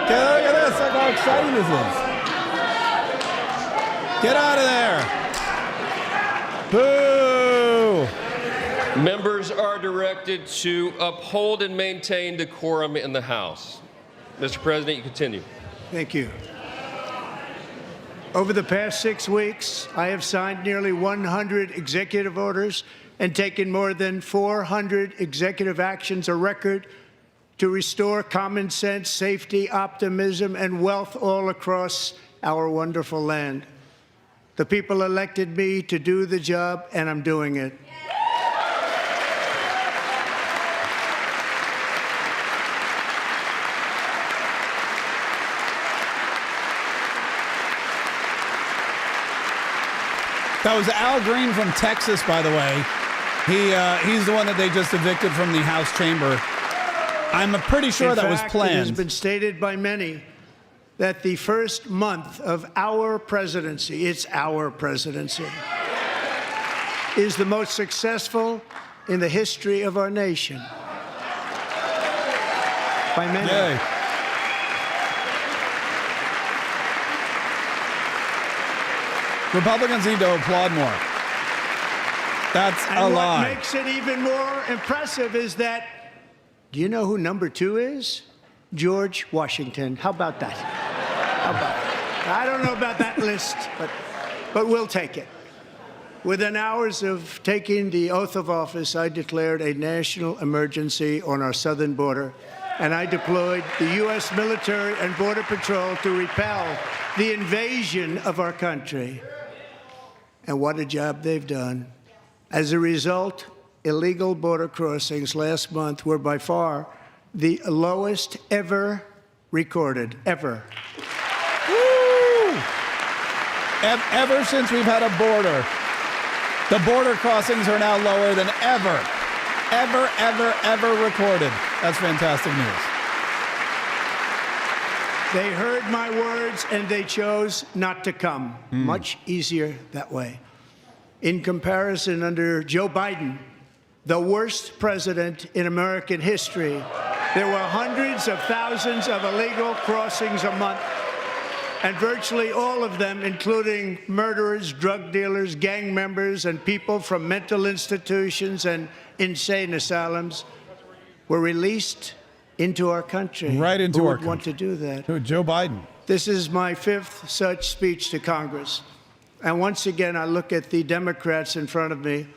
Look at this. Look how exciting this is. Get out of there. Boo. Members are directed to uphold and maintain decorum in the House. Mr. President, you continue. Thank you. Over the past 6 weeks, I have signed nearly 100 executive orders and taken more than 400 executive actions, a record to restore common sense, safety, optimism, and wealth all across our wonderful land. The people elected me to do the job, and I'm doing it. That was Al Green from Texas, by the way. He's the one that they just evicted from the House chamber. I'm pretty sure that was planned. It has been stated by many that the first month of our presidency, it's our presidency, is the most successful in the history of our nation. By many. Yay. Republicans need to applaud more. That's a lie. What makes it even more impressive is that, do you know who number 2 is? George Washington. How about that? How about that? I don't know about that list, but we'll take it. Within hours of taking the oath of office, I declared a national emergency on our southern border, and I deployed the U.S. military and Border Patrol to repel the invasion of our country. And what a job they've done. As a result, illegal border crossings last month were by far the lowest ever recorded, ever. Woo! Ever since we've had a border, the border crossings are now lower than ever recorded. That's fantastic news. They heard my words and they chose not to come. Much easier that way. In comparison, under Joe Biden, the worst president in American history, there were hundreds of thousands of illegal crossings a month, and virtually all of them, including murderers, drug dealers, gang members, and people from mental institutions and insane asylums, were released into our country. Right into Who our would want to do that? Who, Joe Biden. This is my 5th such speech to Congress. And once again, I look at the Democrats in front of me,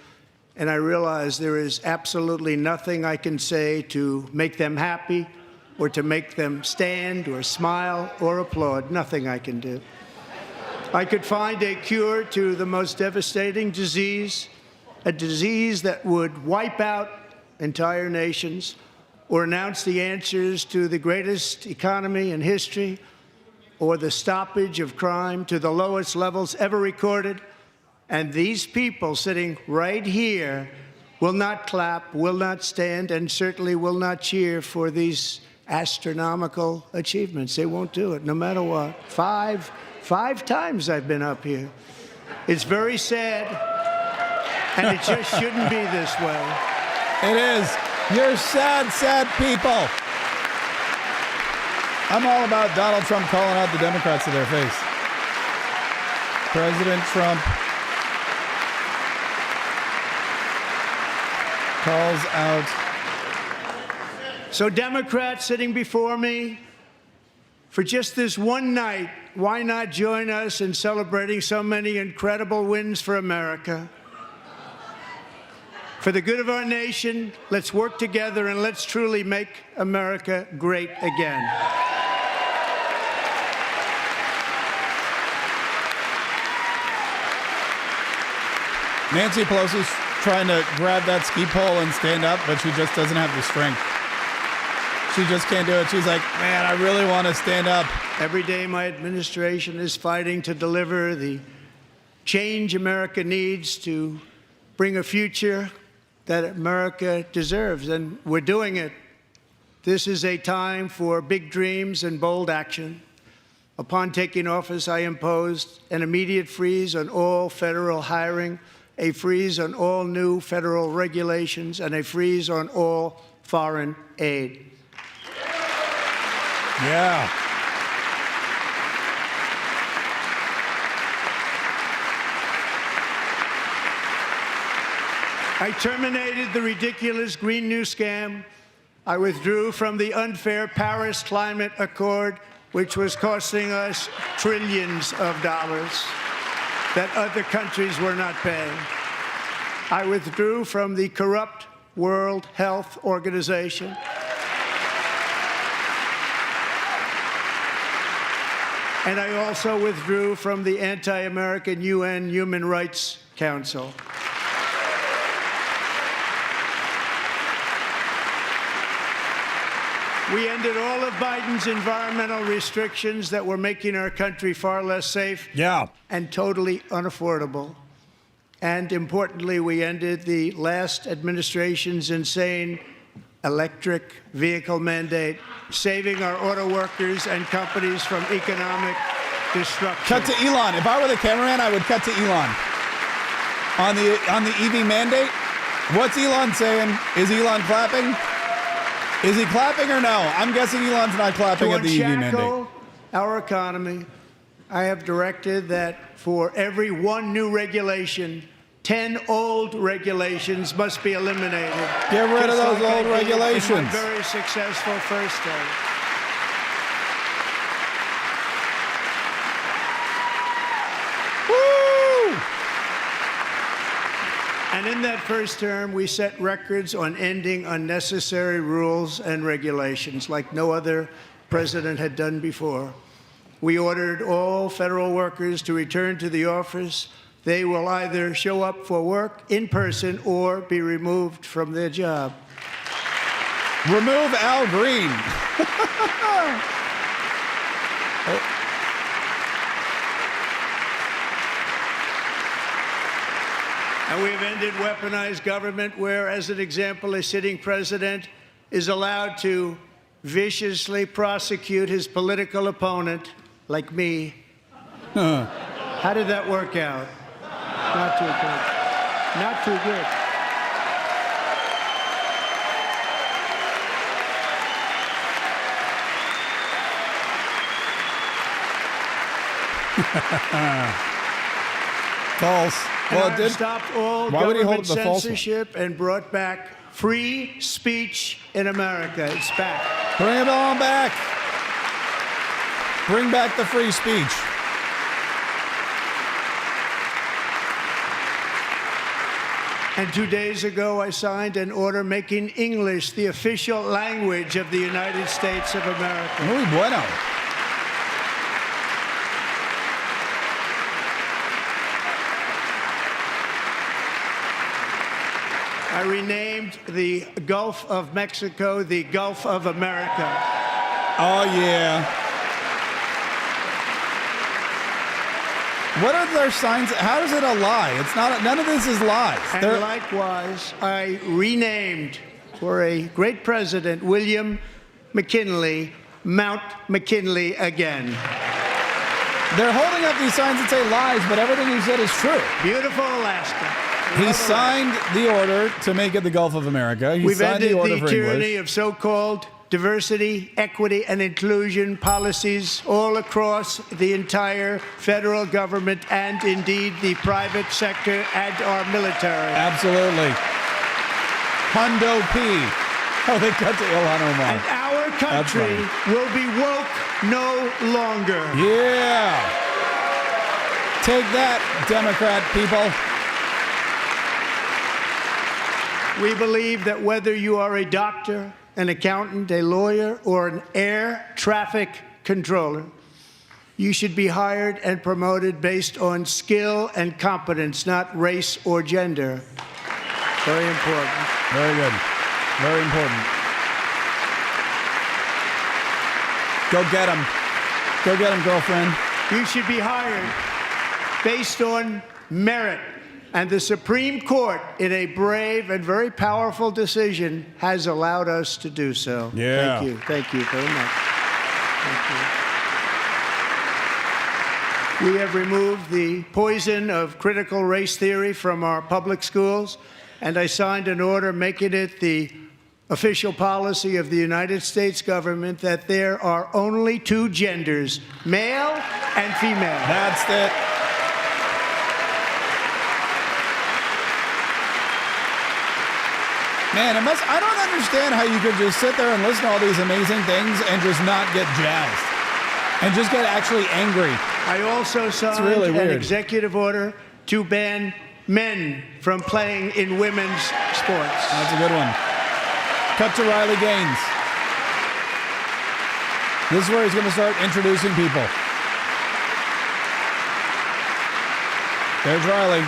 and I realize there is absolutely nothing I can say to make them happy or to make them stand or smile or applaud. Nothing I can do. I could find a cure to the most devastating disease, a disease that would wipe out entire nations, or announce the answers to the greatest economy in history, or the stoppage of crime to the lowest levels ever recorded. And these people sitting right here will not clap, will not stand, and certainly will not cheer for these astronomical achievements. They won't do it, no matter what. Five times I've been up here. It's very sad, and it just shouldn't be this way. It is. You're sad, sad people. I'm all about Donald Trump calling out the Democrats to their face. President Trump calls out. So Democrats sitting before me, for just this one night, why not join us in celebrating so many incredible wins for America? For the good of our nation, let's work together and let's truly make America great again. Nancy Pelosi's trying to grab that ski pole and stand up, but she just doesn't have the strength. She just can't do it. She's like, man, I really want to stand up. Every day my administration is fighting to deliver the change America needs to bring a future that America deserves, and we're doing it. This is a time for big dreams and bold action. Upon taking office, I imposed an immediate freeze on all federal hiring, a freeze on all new federal regulations, and a freeze on all foreign aid. Yeah. I terminated the ridiculous Green New Scam. I withdrew from the unfair Paris Climate Accord, which was costing us trillions of dollars that other countries were not paying. I withdrew from the corrupt World Health Organization. And I also withdrew from the anti-American UN Human Rights Council. We ended all of Biden's environmental restrictions that were making our country far less safe and totally unaffordable. And importantly, we ended the last administration's insane electric vehicle mandate, saving our auto workers and companies from economic destruction. Cut to Elon. If I were the cameraman, I would cut to Elon. On the EV mandate, what's Elon saying? Is Elon clapping? Is he clapping or no? I'm guessing Elon's not clapping at the EV mandate. Our economy, I have directed that for every one new regulation, 10 old regulations must be eliminated. Get rid of those old regulations. In my very successful first term. And in that first term, we set records on ending unnecessary rules and regulations like no other president had done before. We ordered all federal workers to return to the office. They will either show up for work in person or be removed from their job. Remove Al Green. And we have ended weaponized government where, as an example, a sitting president is allowed to viciously prosecute his political opponent, like me. How did that work out? Not too good. Not too good. False. Well, it did. Stopped all Why would he hold government the false one? censorship and brought back free speech in America. It's back. Bring it on back. Bring back the free speech. And 2 days ago, I signed an order making English the official language of the United States of America. Muy bueno. I renamed the Gulf of Mexico the Gulf of America. Oh, yeah. What are their signs? How is it a lie? It's not. None of this is lies. And likewise, I renamed for a great president, William McKinley, Mount McKinley again. They're holding up these signs that say lies, but everything you said is true. Beautiful Alaska. He signed the order to make it the Gulf of America. We've ended the tyranny of so-called diversity, equity, and inclusion policies all across the entire federal government and indeed the private sector and our military. Absolutely. Hundo P. Oh, they cut to Ilhan Omar. And our country will be woke no longer. Yeah. Take that, Democrat people. We believe that whether you are a doctor, an accountant, a lawyer, or an air traffic controller, you should be hired and promoted based on skill and competence, not race or gender. Very important. Very good. Very important. Go get him. Go get him, girlfriend. You should be hired based on merit. And the Supreme Court, in a brave and very powerful decision, has allowed us to do so. Yeah. Thank you. Thank you very much. Thank you. We have removed the poison of critical race theory from our public schools, and I signed an order making it the official policy of the United States government that there are only two genders, male and female. That's it. Man, I don't understand how you could just sit there and listen to all these amazing things and just not get jazzed and just get actually angry. I also signed an executive order to ban men from playing in women's sports. That's a good one. Cut to Riley Gaines. This is where he's going to start introducing people. There's Riley.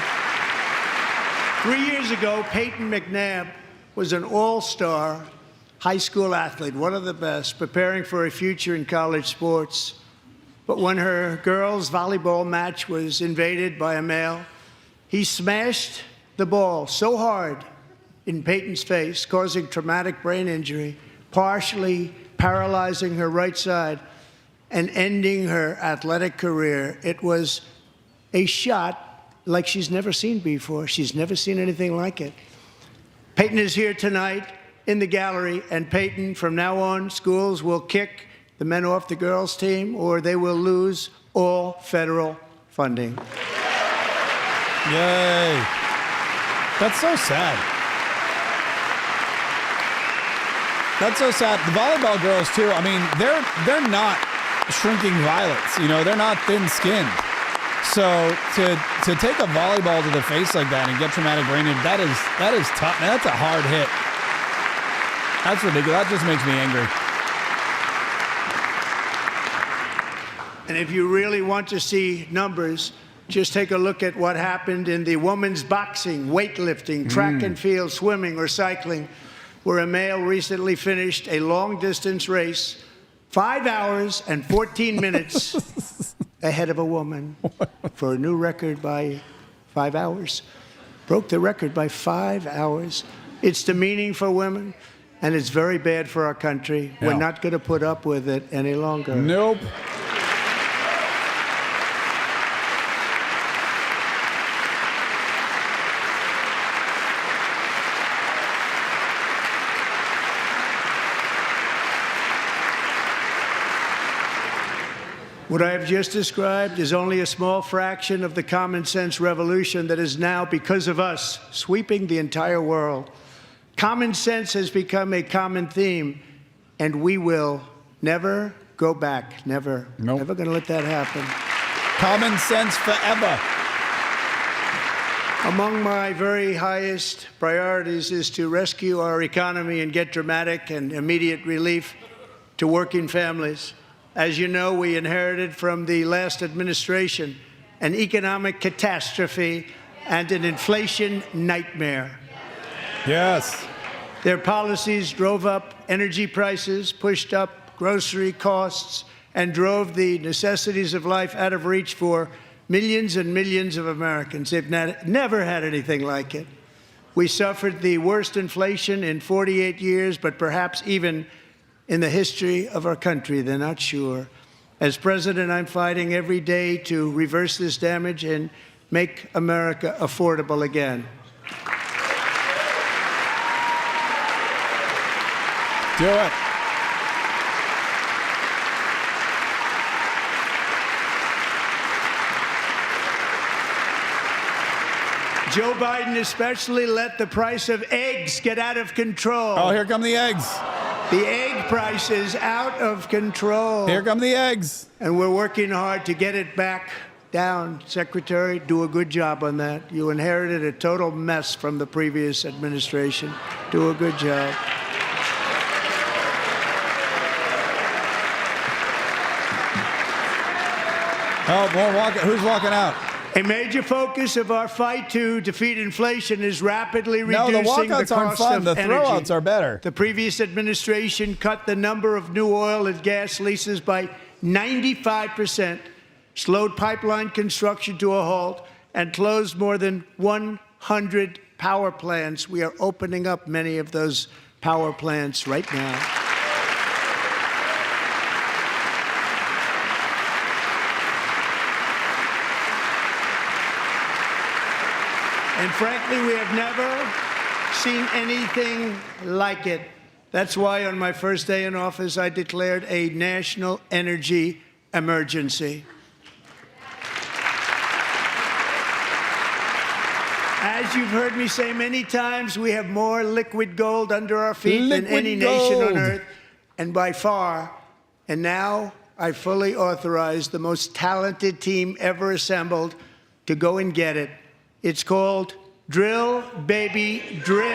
3 years ago, Peyton McNabb was an all-star high school athlete, one of the best, preparing for a future in college sports. But when her girls' volleyball match was invaded by a male, he smashed the ball so hard in Peyton's face, causing traumatic brain injury, partially paralyzing her right side and ending her athletic career. It was a shot like she's never seen before. She's never seen anything like it. Peyton is here tonight in the gallery, and Peyton, from now on, schools will kick the men off the girls' team, or they will lose all federal funding. Yay. That's so sad. That's so sad. The volleyball girls, too, I mean, they're not shrinking violets. You know, they're not thin-skinned. So to take a volleyball to the face like that and get traumatic brain injury, that is tough, man. That's a hard hit. That's ridiculous. That just makes me angry. And if you really want to see numbers, just take a look at what happened in the women's boxing, weightlifting, track and field, swimming, or cycling, where a male recently finished a long-distance race, 5 hours and 14 minutes ahead of a woman for a new record by 5 hours. Broke the record by 5 hours. It's demeaning for women. and it's very bad for our country. Yeah. We're not going to put up with it any longer. Nope. What I have just described is only a small fraction of the common sense revolution that is now, because of us, sweeping the entire world. Common sense has become a common theme, and we will never go back. Never. Nope. Never going to let that happen. Common sense forever. Among my very highest priorities is to rescue our economy and get dramatic and immediate relief to working families. As you know, we inherited from the last administration an economic catastrophe and an inflation nightmare. Yes. Their policies drove up energy prices, pushed up grocery costs, and drove the necessities of life out of reach for millions and millions of Americans. They've never had anything like it. We suffered the worst inflation in 48 years, but perhaps even in the history of our country. They're not sure. As president, I'm fighting every day to reverse this damage and make America affordable again. Do it. Joe Biden especially let the price of eggs get out of control. Oh, here come the eggs. The egg price is out of control. Here come the eggs. And we're working hard to get it back down. Secretary, do a good job on that. You inherited a total mess from the previous administration. Do a good job. Oh, who's walking out? A major focus of our fight to defeat inflation is rapidly reducing the walkouts the aren't cost fun. of The energy. throwouts are better. The previous administration cut the number of new oil and gas leases by 95%, slowed pipeline construction to a halt, and closed more than 100 power plants. We are opening up many of those power plants right now. And frankly, we have never seen anything like it. That's why on my first day in office, I declared a national energy emergency. As you've heard me say many times, we have more liquid gold under our feet than any nation on earth, and by far. And now I fully authorize the most talented team ever assembled to go and get it. It's called Drill, Baby, Drill.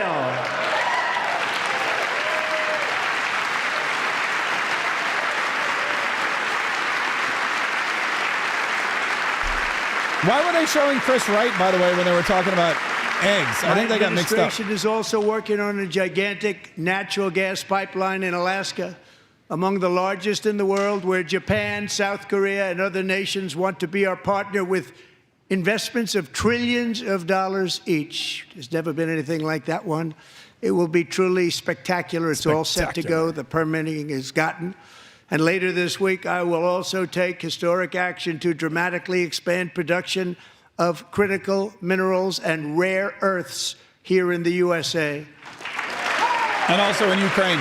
Why were they showing Chris Wright, by the way, when they were talking about eggs? I think they got mixed up. My administration is also working on a gigantic natural gas pipeline in Alaska, among the largest in the world, where Japan, South Korea, and other nations want to be our partner with investments of trillions of dollars each. There's never been anything like that one. It will be truly spectacular. It's all set to go. The permitting is gotten. And later this week, I will also take historic action to dramatically expand production of critical minerals and rare earths here in the USA. And also in Ukraine.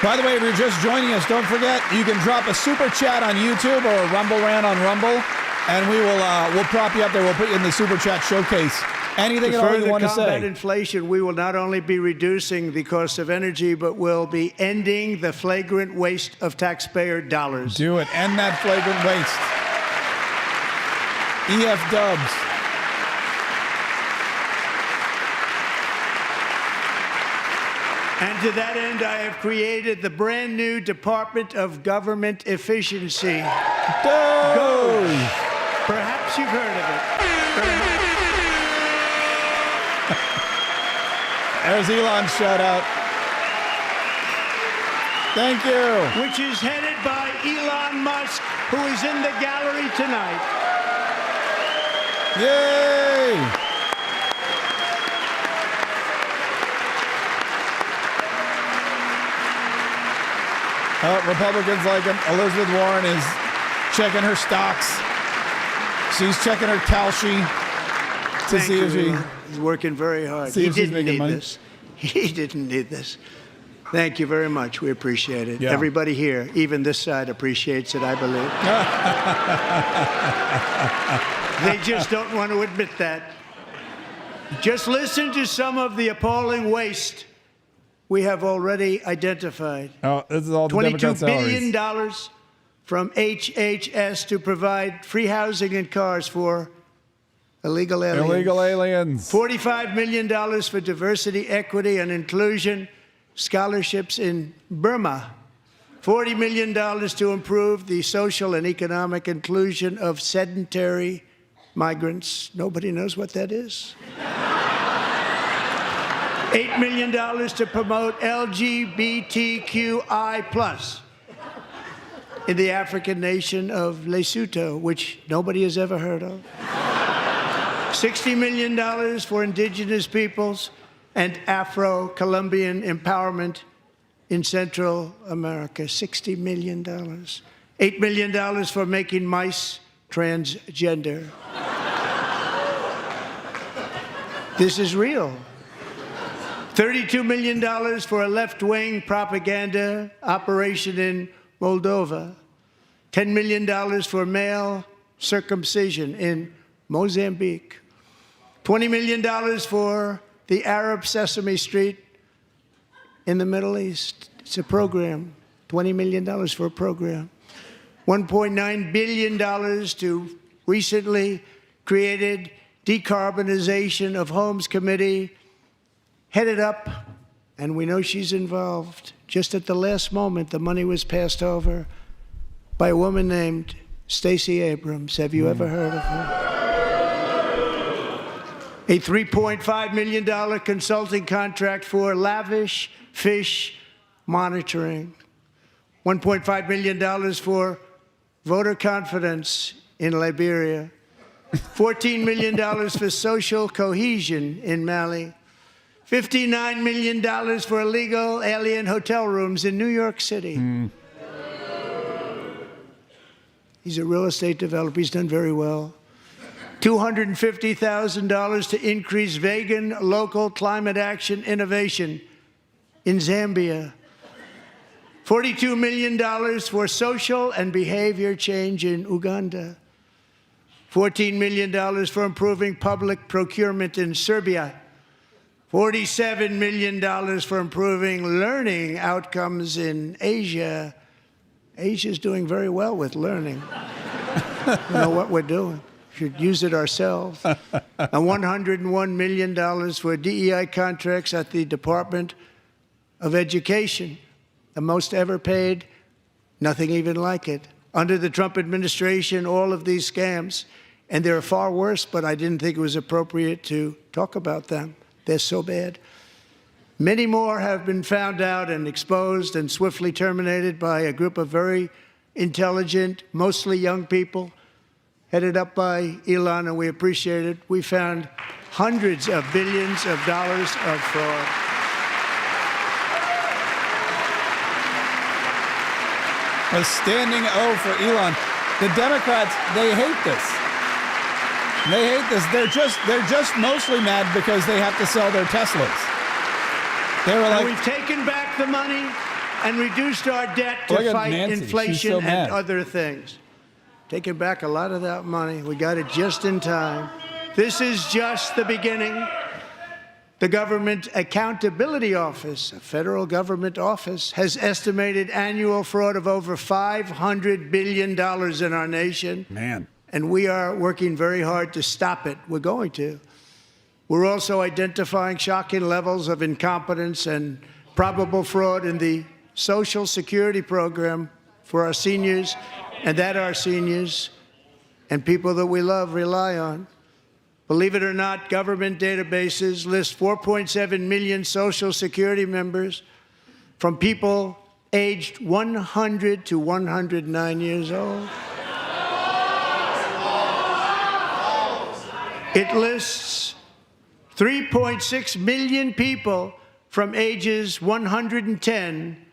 By the way, if you're just joining us, don't forget, you can drop a super chat on YouTube or a Rumble rant on Rumble, and we'll prop you up there. We'll put you in the super chat showcase. Anything at all you want to say? To combat inflation, we will not only be reducing the cost of energy, but we'll be ending the flagrant waste of taxpayer dollars. Do it. End that flagrant waste. EF dubs. And to that end, I have created the brand new Department of Government Efficiency. Go! Perhaps you've heard of it. There's Elon's shout out. Thank you. Which is headed by Elon Musk, who is in the gallery tonight. Yay! Republicans like him. Elizabeth Warren is checking her stocks. She's checking her Kalshi to see if she... He's working very hard. See He if she's didn't making need money. this. He didn't need this. Thank you very much. We appreciate it. Yeah. Everybody here, even this side, appreciates it, I believe. They just don't want to admit that. Just listen to some of the appalling waste we have already identified. Oh, this is all the Democrat $22 salaries. billion from HHS to provide free housing and cars for illegal aliens. Illegal aliens. $45 million for diversity, equity, and inclusion scholarships in Burma. $40 million to improve the social and economic inclusion of sedentary migrants. Nobody knows what that is. $8 million to promote LGBTQI+ in the African nation of Lesotho, which nobody has ever heard of. $60 million for indigenous peoples and Afro-Colombian empowerment in Central America. $60 million. $8 million for making mice transgender. This is real. $32 million for a left-wing propaganda operation in Moldova. $10 million for male circumcision in Mozambique. $20 million for the Arab Sesame Street in the Middle East. It's a program. $20 million for a program. $1.9 billion to recently created Decarbonization of Homes Committee, headed up, and we know she's involved. Just at the last moment, the money was passed over by a woman named Stacey Abrams. Have you ever heard of her? A $3.5 million consulting contract for lavish fish monitoring. $1.5 million for voter confidence in Liberia. $14 million for social cohesion in Mali. $59 million for illegal alien hotel rooms in New York City. He's a real estate developer. He's done very well. $250,000 to increase vegan local climate action innovation in Zambia. $42 million for social and behavior change in Uganda. $14 million for improving public procurement in Serbia. $47 million for improving learning outcomes in Asia. Asia's doing very well with learning. We know what we're doing. Should use it ourselves. And $101 million for DEI contracts at the Department of Education, the most ever paid, nothing even like it. Under the Trump administration, all of these scams, and they're far worse, but I didn't think it was appropriate to talk about them. They're so bad. Many more have been found out and exposed and swiftly terminated by a group of very intelligent, mostly young people, headed up by Elon, and we appreciate it. We found hundreds of billions of dollars of fraud. A standing O for Elon. The Democrats, they hate this. They hate this. They're just mostly mad because they have to sell their Teslas. They were like, we've taken back the money and reduced our debt to fight inflation and other things. Taking back a lot of that money. We got it just in time. This is just the beginning. The Government Accountability Office, a federal government office, has estimated annual fraud of over $500 billion in our nation. Man. And we are working very hard to stop it. We're going to. We're also identifying shocking levels of incompetence and probable fraud in the Social Security program for our seniors, and that our seniors and people that we love rely on. Believe it or not, government databases list 4.7 million Social Security members from people aged 100 to 109 years old. It lists 3.6 million people from ages 110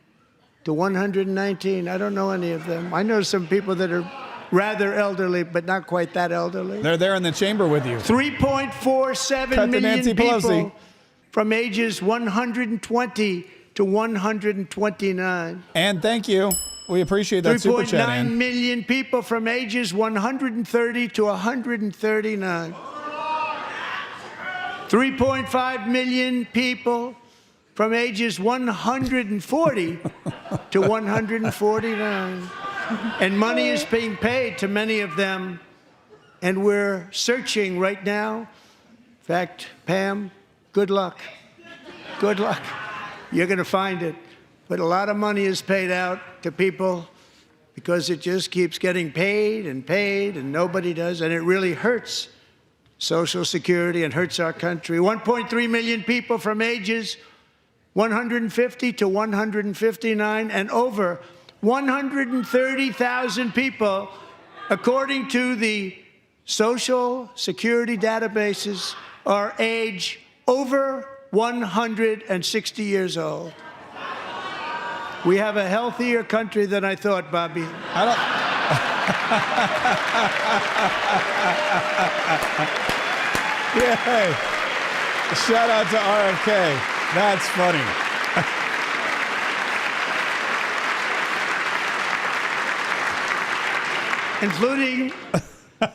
to 119. I don't know any of them. I know some people that are rather elderly, but not quite that elderly. They're there in the chamber with you. 3.47 million people from ages 120 to 129. And thank you. We appreciate that super chat. 3.9 million people from ages 130 to 139. 3.5 million people from ages 140 to 149. And money is being paid to many of them. And we're searching right now. In fact, Pam, good luck. Good luck. You're going to find it. But a lot of money is paid out to people because it just keeps getting paid and nobody does. And it really hurts Social Security and hurts our country. 1.3 million people from ages 150 to 159 and over 130,000 people, according to the Social Security databases, are age over 160 years old. We have a healthier country than I thought, Bobby. Yay. Shout out to RFK. That's funny. Including,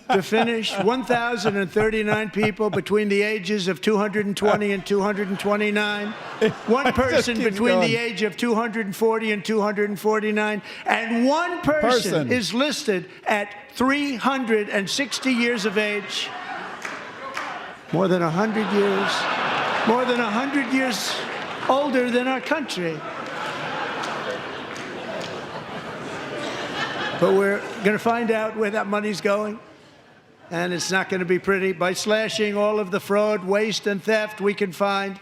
to finish, 1,039 people between the ages of 220 and 229. One person between the age of 240 and 249. And one person is listed at 360 years of age. More than 100 years. More than 100 years older than our country. But we're going to find out where that money's going. And it's not going to be pretty. By slashing all of the fraud, waste, and theft we can find,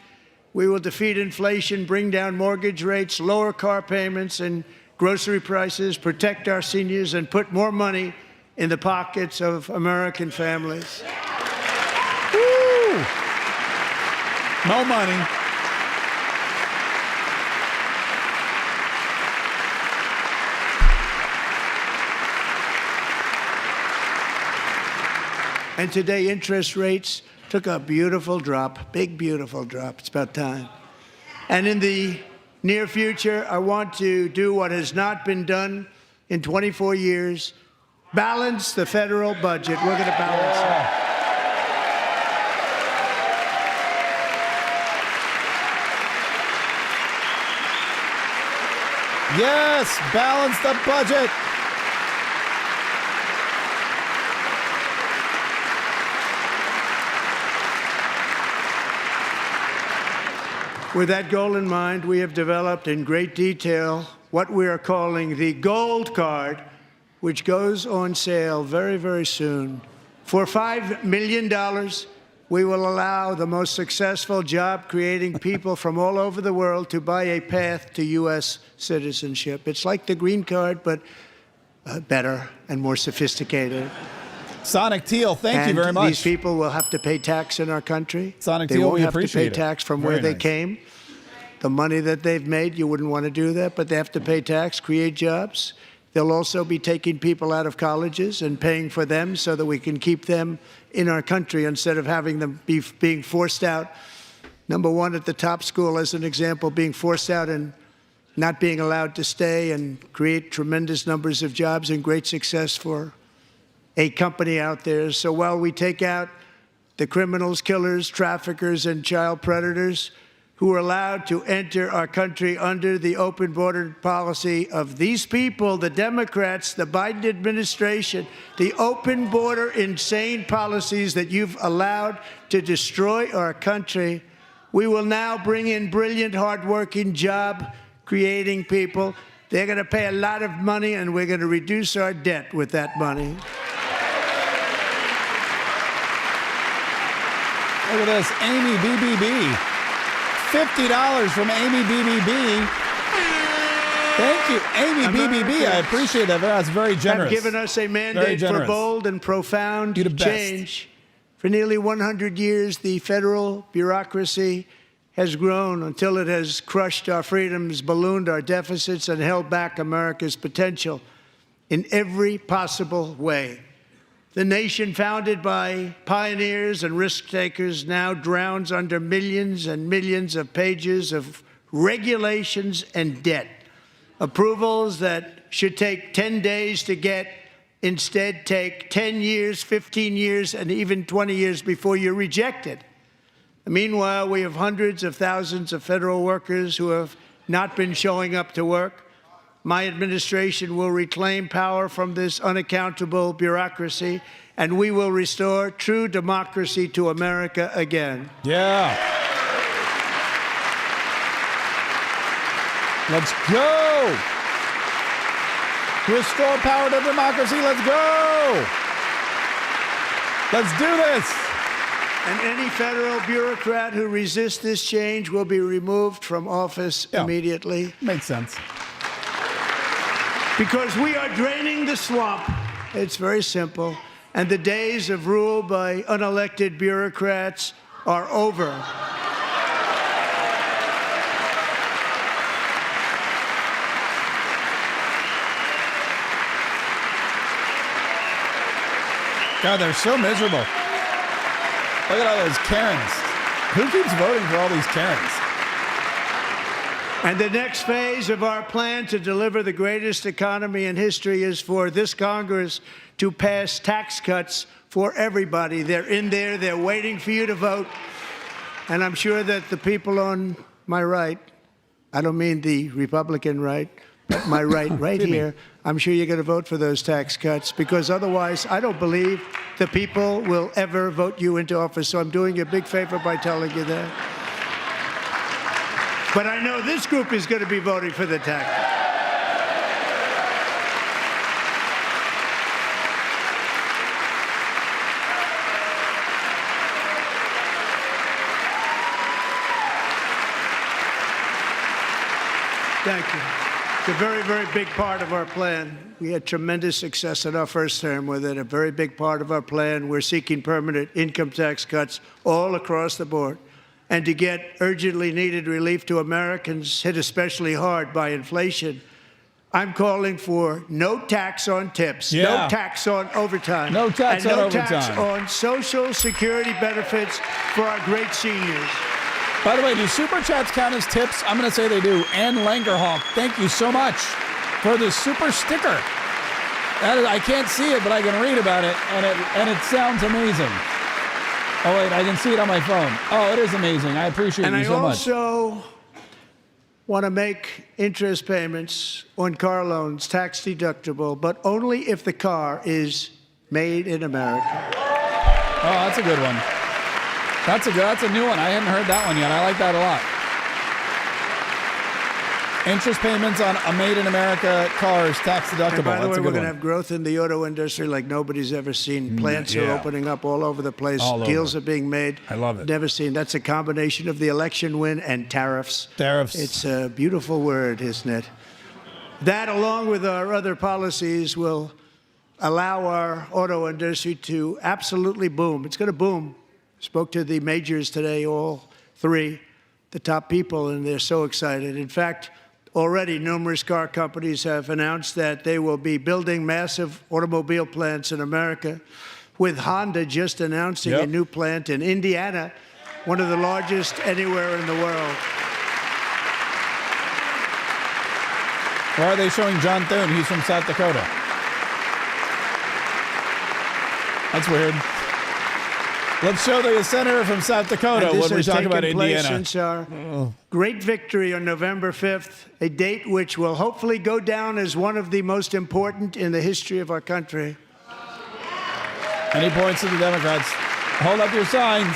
we will defeat inflation, bring down mortgage rates, lower car payments and grocery prices, protect our seniors, and put more money in the pockets of American families. Woo! More money. And today, interest rates took a beautiful drop, big, beautiful drop. It's about time. And in the near future, I want to do what has not been done in 24 years, balance the federal budget. We're going to balance it. Yes, balance the budget. With that goal in mind, we have developed in great detail what we are calling the Gold Card, which goes on sale very, very soon. For $5 million, we will allow the most successful job-creating people from all over the world to buy a path to U.S. citizenship. It's like the green card, but better and more sophisticated. Sonic Teal, thank you very much. These people will have to pay tax in our country. Sonic Teal, we won't have appreciate to pay tax from where they came. The money that they've made, you wouldn't want to do that, but they have to pay tax, create jobs. They'll also be taking people out of colleges and paying for them so that we can keep them in our country instead of having them being forced out. Number one, at the top school, as an example, being forced out and not being allowed to stay and create tremendous numbers of jobs and great success for a company out there. So while we take out the criminals, killers, traffickers, and child predators who are allowed to enter our country under the open border policy of these people, the Democrats, the Biden administration, the open border insane policies that you've allowed to destroy our country, we will now bring in brilliant, hardworking, job-creating people. They're going to pay a lot of money, and we're going to reduce our debt with that money. Look at this, Amy BBB. $50 from Amy BBB. Thank you, Amy BBB. I appreciate that. That's very generous. Have given us a mandate for bold and profound change. For nearly 100 years, the federal bureaucracy has grown until it has crushed our freedoms, ballooned our deficits, and held back America's potential in every possible way. The nation founded by pioneers and risk-takers now drowns under millions and millions of pages of regulations and debt. Approvals that should take 10 days to get instead take 10 years, 15 years, and even 20 years before you're rejected. Meanwhile, we have hundreds of thousands of federal workers who have not been showing up to work. My administration will reclaim power from this unaccountable bureaucracy, and we will restore true democracy to America again. Yeah. Let's go. Restore power to democracy. Let's go. Let's do this. And any federal bureaucrat who resists this change will be removed from office immediately. Makes sense. Because we are draining the swamp. It's very simple. And the days of rule by unelected bureaucrats are over. God, they're so miserable. Look at all those Karens. Who keeps voting for all these Karens? And the next phase of our plan to deliver the greatest economy in history is for this Congress to pass tax cuts for everybody. They're in there. They're waiting for you to vote. And I'm sure that the people on my right, I don't mean the Republican right, but my right here, I'm sure you're going to vote for those tax cuts, because otherwise I don't believe the people will ever vote you into office. So I'm doing you a big favor by telling you that. But I know this group is going to be voting for the tax cuts. Thank you. It's a very, very big part of our plan. We had tremendous success in our first term with it. A very big part of our plan. We're seeking permanent income tax cuts all across the board. And to get urgently needed relief to Americans hit especially hard by inflation, I'm calling for no tax on tips, no tax on overtime, no tax and on no overtime, tax on Social Security benefits for our great seniors. By the way, do super chats count as tips? I'm going to say they do. Ann Langerhawk, thank you so much for the super sticker. I can't see it, but I can read about it, and it sounds amazing. Oh, wait, I can see it on my phone. Oh, it is amazing. I appreciate you so much. And I also want to make interest payments on car loans tax deductible, but only if the car is made in America. Oh, that's a good one. That's a new one. I hadn't heard that one yet. I like that a lot. Interest payments on a made in America cars, tax deductible. And by the That's way, a good we're going to one. have growth in the auto industry like nobody's ever seen. Plants are opening up all over the place. All Deals over. are being made. I love it. Never seen. That's a combination of the election win and tariffs. Tariffs. It's a beautiful word, isn't it? That, along with our other policies, will allow our auto industry to absolutely boom. It's going to boom. Spoke to the majors today, all three, the top people, and they're so excited. In fact, already numerous car companies have announced that they will be building massive automobile plants in America, with Honda just announcing a new plant in Indiana, one of the largest anywhere in the world. Why are they showing John Thune? He's from South Dakota. That's weird. Let's show the senator from South Dakota when we talk about Indiana. Since our great victory on November 5th, a date which will hopefully go down as one of the most important in the history of our country. And he points to the Democrats. Hold up your signs.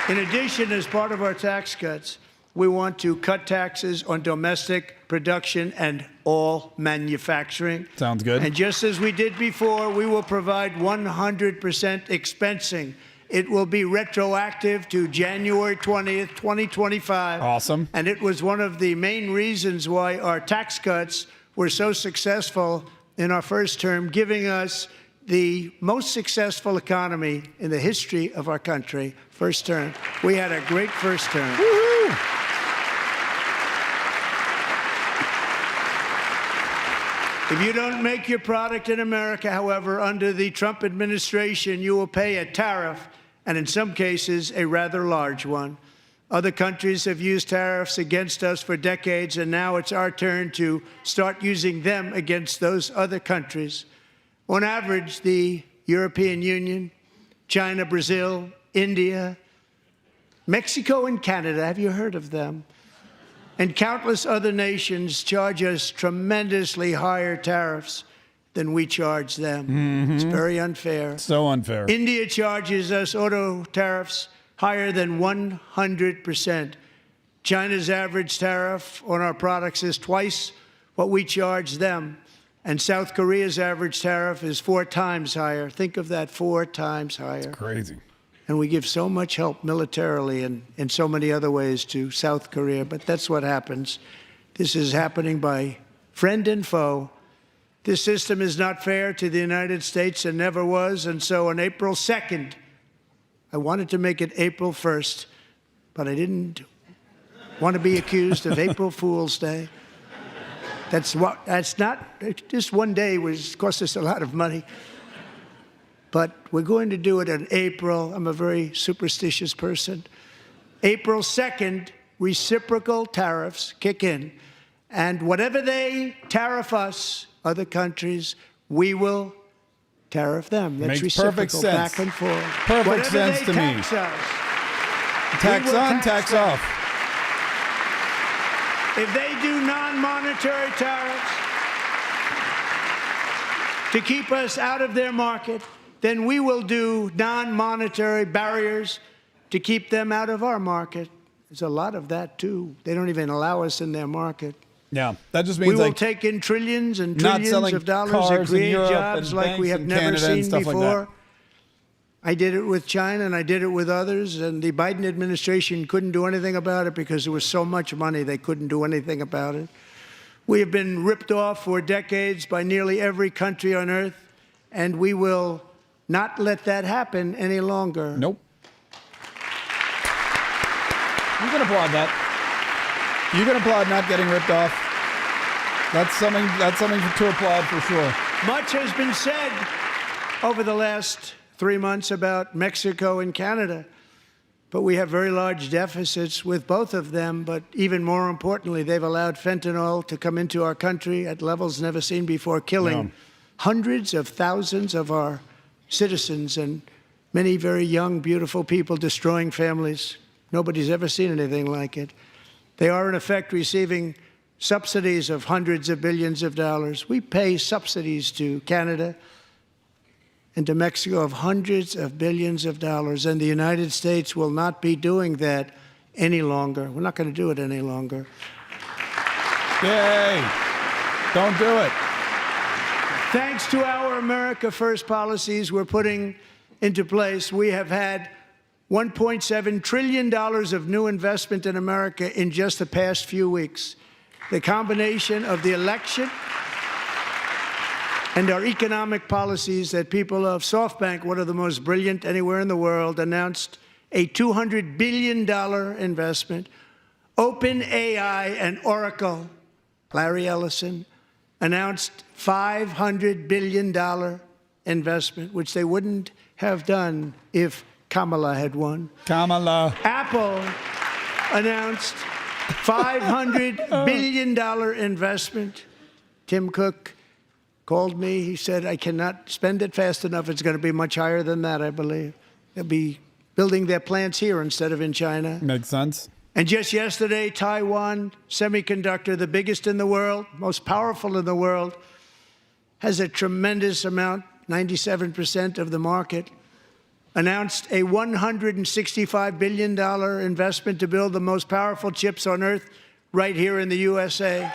In addition, as part of our tax cuts, we want to cut taxes on domestic production and all manufacturing. Sounds good. And just as we did before, we will provide 100% expensing. It will be retroactive to January 20th, 2025. Awesome. And it was one of the main reasons why our tax cuts were so successful in our first term, giving us the most successful economy in the history of our country. First term. We had a great first term. Woo-hoo. If you don't make your product in America, however, under the Trump administration, you will pay a tariff, and in some cases, a rather large one. Other countries have used tariffs against us for decades, and now it's our turn to start using them against those other countries. On average, the European Union, China, Brazil, India, Mexico, and Canada, have you heard of them? And countless other nations charge us tremendously higher tariffs than we charge them. Mm-hmm. It's very unfair. So unfair. India charges us auto tariffs higher than 100%. China's average tariff on our products is twice what we charge them. And South Korea's average tariff is 4 times higher. Think of that, 4 times higher. It's crazy. And we give so much help militarily and in so many other ways to South Korea, but that's what happens. This is happening by friend and foe. This system is not fair to the United States and never was, and so on April 2nd, I wanted to make it April 1st, but I didn't want to be accused of April Fool's Day. That's not, just one day cost us a lot of money. But we're going to do it in April. I'm a very superstitious person. April 2nd, reciprocal tariffs kick in. And whatever they tariff us, other countries, we will tariff them. That's Makes reciprocal, perfect sense. back and forth. Perfect whatever sense they to me. tax us, Tax on, tax them. off. If they do non-monetary tariffs to keep us out of their market, then we will do non-monetary barriers to keep them out of our market. There's a lot of that, too. They don't even allow us in their market. Yeah, that just means we will like take in trillions and not trillions selling of dollars cars and in create Europe jobs and like we banks have in never Canada and seen stuff like before. that. I did it with China, and I did it with others, and the Biden administration couldn't do anything about it because there was so much money they couldn't do anything about it. We have been ripped off for decades by nearly every country on earth, and we will not let that happen any longer. Nope. You can applaud that. You can applaud not getting ripped off. That's something to applaud for sure. Much has been said over the last 3 months about Mexico and Canada, but we have very large deficits with both of them. But even more importantly, they've allowed fentanyl to come into our country at levels never seen before, killing hundreds of thousands of our citizens and many very young, beautiful people, destroying families. Nobody's ever seen anything like it. They are, in effect, receiving subsidies of hundreds of billions of dollars. We pay subsidies to Canada and to Mexico of hundreds of billions of dollars, and the United States will not be doing that any longer. We're not going to do it any longer. Yay! Don't do it. Thanks to our America First policies we're putting into place, we have had $1.7 trillion of new investment in America in just the past few weeks. The combination of the election and our economic policies that people of SoftBank, one of the most brilliant anywhere in the world, announced a $200 billion investment. OpenAI and Oracle, Larry Ellison, announced $500 billion investment, which they wouldn't have done if Kamala had won. Kamala. Apple announced $500 billion investment. Tim Cook called me. He said, I cannot spend it fast enough. It's going to be much higher than that, I believe. They'll be building their plants here instead of in China. Makes sense. And just yesterday, Taiwan Semiconductor, the biggest in the world, most powerful in the world, has a tremendous amount, 97% of the market, announced a $165 billion investment to build the most powerful chips on earth right here in the USA.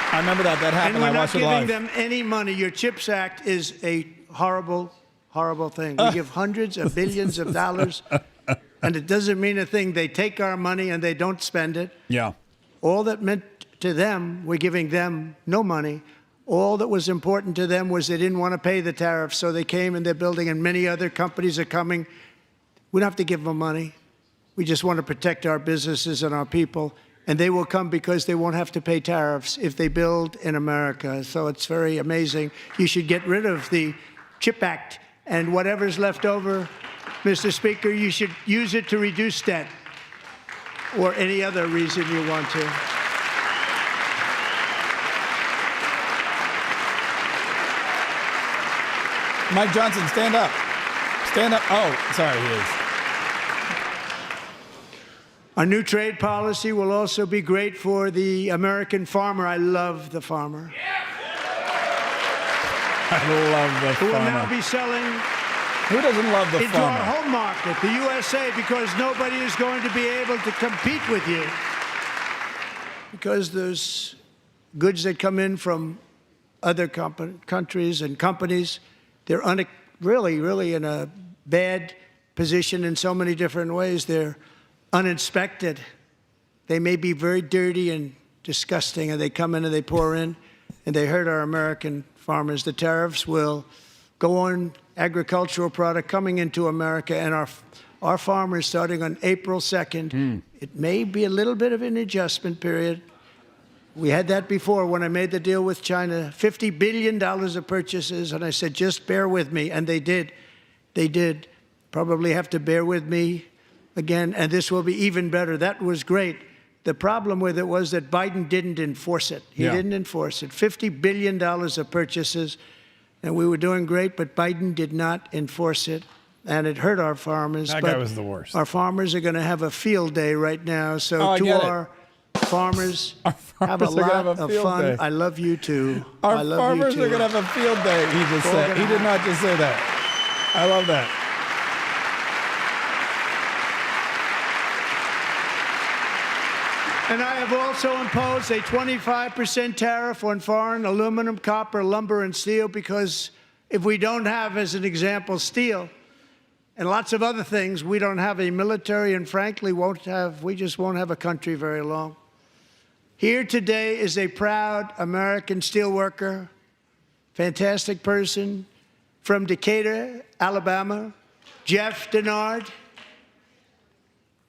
I remember that happened. I watched it live. And we're not giving them any money. Your CHIPS Act is a horrible, horrible thing. We give hundreds of billions of dollars And it doesn't mean a thing. They take our money and they don't spend it. Yeah. All that meant to them, we're giving them no money. All that was important to them was they didn't want to pay the tariffs, so they came and they're building, and many other companies are coming. We don't have to give them money. We just want to protect our businesses and our people, and they will come because they won't have to pay tariffs if they build in America. So it's very amazing. You should get rid of the CHIP Act, and whatever's left over, Mr. Speaker, you should use it to reduce debt or any other reason you want to. Mike Johnson, stand up. Stand up. Oh, sorry, he is. Our new trade policy will also be great for the American farmer. I love the farmer. I love the Who will farmer. now be selling Who doesn't love the into farmer? our home market, the USA, because nobody is going to be able to compete with you. Because there's goods that come in from other countries and companies, they're really in a bad position in so many different ways. They're uninspected. They may be very dirty and disgusting, and they come in and they pour in, and they hurt our American farmers. The tariffs will go on agricultural product coming into America, and our farmers, starting on April 2nd, it may be a little bit of an adjustment period. We had that before when I made the deal with China, $50 billion of purchases, and I said, just bear with me, and they did. They did. Probably have to bear with me again, and this will be even better. That was great. The problem with it was that Biden didn't enforce it. He didn't enforce it. $50 billion of purchases, and we were doing great, but Biden did not enforce it, and it hurt our farmers. That guy was the worst. Our farmers are going to have a field day right now, so our farmers, have a lot of fun. Day. I love you too. Our I love farmers you too. are going to have a field day, he just said. He did not just say that. I love that. And I have also imposed a 25% tariff on foreign aluminum, copper, lumber, and steel, because if we don't have, as an example, steel and lots of other things, we don't have a military, and frankly, we just won't have a country very long. Here today is a proud American steelworker, fantastic person from Decatur, Alabama, Jeff Denard.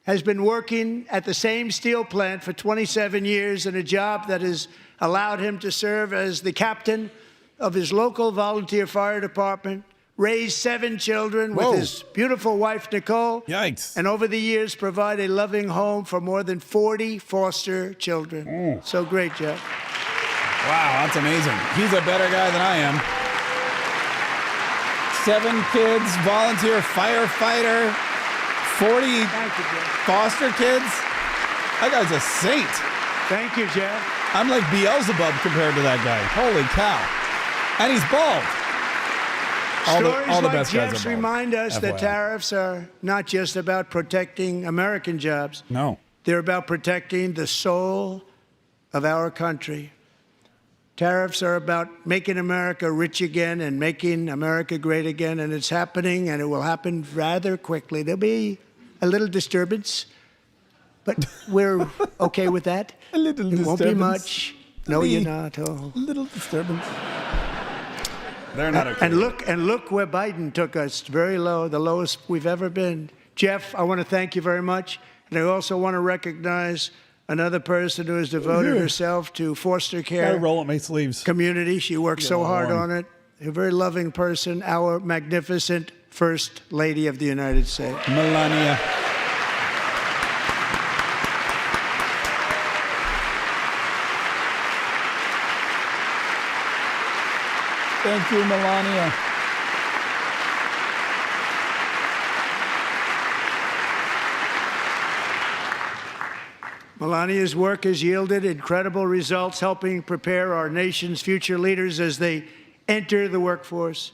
Has been working at the same steel plant for 27 years in a job that has allowed him to serve as the captain of his local volunteer fire department, raise 7 children with his beautiful wife, Nicole. Yikes. And over the years, provide a loving home for more than 40 foster children. So great, Jeff. Wow, that's amazing. He's a better guy than I am. 7 kids, volunteer firefighter, 40 foster kids. That guy's a saint. Thank you, Jeff. I'm like Beelzebub compared to that guy. Holy cow. And he's bald. All the best guys Jeff's are bald. remind us FYI. that tariffs are not just about protecting American jobs. No. They're about protecting the soul of our country. Tariffs are about making America rich again and making America great again, and it's happening, and it will happen rather quickly. There'll be a little disturbance, but we're okay with that. A little disturbance. It won't be much. No, you're not. Oh. A little disturbance. They're not okay. And look where Biden took us. Very low, the lowest we've ever been. Jeff, I want to thank you very much, and I also want to recognize another person who has devoted herself to foster care. Gotta roll up my sleeves. Community. She worked so hard on it. A very loving person, our magnificent First Lady of the United States. Melania. Thank you, Melania. Melania's work has yielded incredible results, helping prepare our nation's future leaders as they enter the workforce.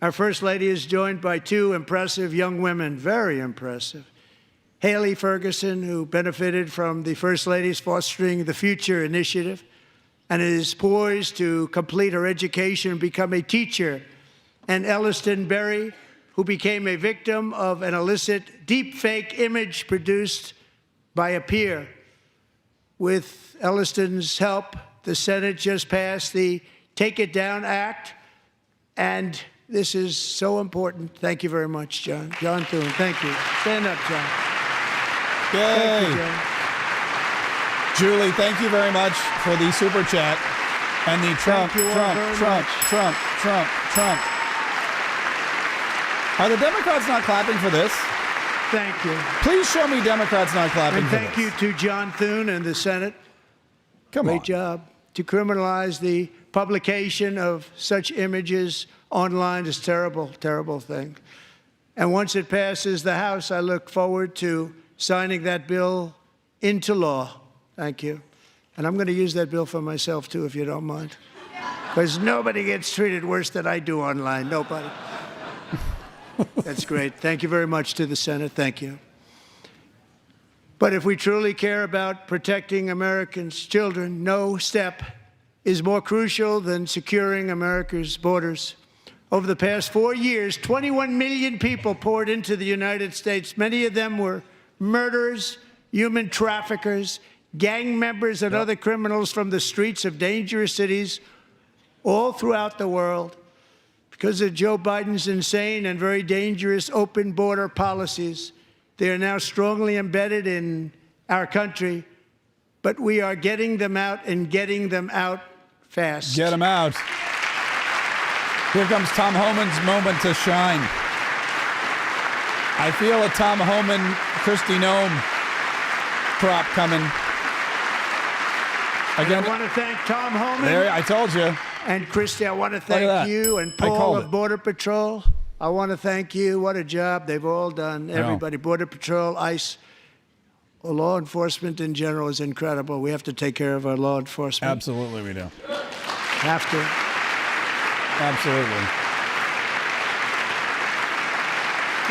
Our First Lady is joined by 2 impressive young women, very impressive. Haley Ferguson, who benefited from the First Lady's Fostering the Future initiative and is poised to complete her education and become a teacher. And Elliston Berry, who became a victim of an illicit deepfake image produced by a peer. With Elliston's help, the Senate just passed the Take It Down Act, and this is so important. Thank you very much, John. John Thune, thank you. Stand up, John. Yay. Thank you, John. Julie, thank you very much for the super chat and the Trump. Are the Democrats not clapping for this? Thank you. Please show me Democrats not clapping And for thank this. you to John Thune and the Senate. Come on. Great job. To criminalize the publication of such images online is terrible, terrible thing. And once it passes the House, I look forward to signing that bill into law. Thank you. And I'm going to use that bill for myself, too, if you don't mind. Because nobody gets treated worse than I do online. Nobody. That's great. Thank you very much to the Senate. Thank you. But if we truly care about protecting Americans' children, no step is more crucial than securing America's borders. Over the past 4 years, 21 million people poured into the United States. Many of them were murderers, human traffickers, gang members, and other criminals from the streets of dangerous cities all throughout the world. Because of Joe Biden's insane and very dangerous open border policies, they are now strongly embedded in our country, but we are getting them out and getting them out fast. Get them out. Here comes Tom Homan's moment to shine. I feel a Tom Homan, Kristi Noem prop coming. Again, I want to thank Tom Homan. There, I told you. And Kristi, I want to thank you and Paul of Border Patrol. I want to thank you. What a job they've all done. Everybody, Border Patrol, ICE, law enforcement in general is incredible. We have to take care of our law enforcement. Absolutely, we do. Have to. Absolutely.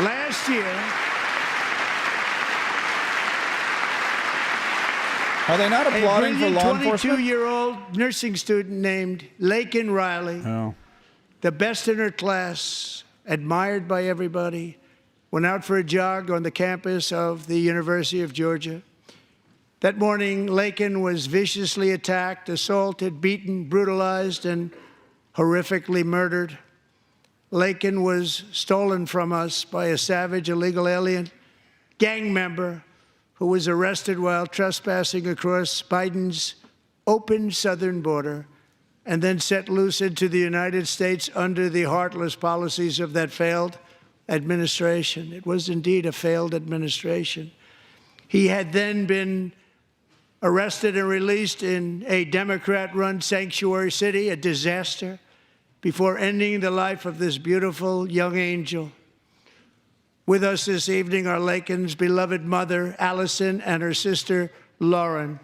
Last year, are they not applauding for law enforcement? A 22-year-old nursing student named Laken Riley, the best in her class, admired by everybody, went out for a jog on the campus of the University of Georgia. That morning, Laken was viciously attacked, assaulted, beaten, brutalized, and horrifically murdered. Laken was stolen from us by a savage illegal alien gang member who was arrested while trespassing across Biden's open southern border and then set loose into the United States under the heartless policies of that failed administration. It was indeed a failed administration. He had then been arrested and released in a Democrat-run sanctuary city, a disaster, before ending the life of this beautiful young angel. With us this evening are Laken's beloved mother, Allison, and her sister, Lauren.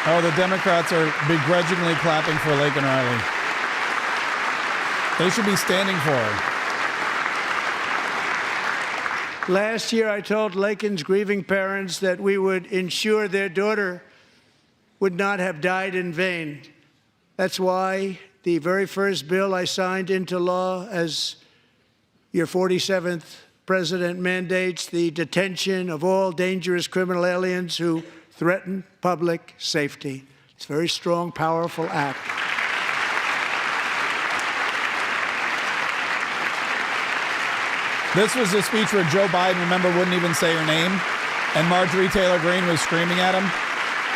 Oh, the Democrats are begrudgingly clapping for Laken Riley. They should be standing for her. Last year, I told Laken's grieving parents that we would ensure their daughter would not have died in vain. That's why the very first bill I signed into law as your 47th president mandates the detention of all dangerous criminal aliens who threaten public safety. It's a very strong, powerful act. This was a speech where Joe Biden, remember, wouldn't even say her name, and Marjorie Taylor Greene was screaming at him,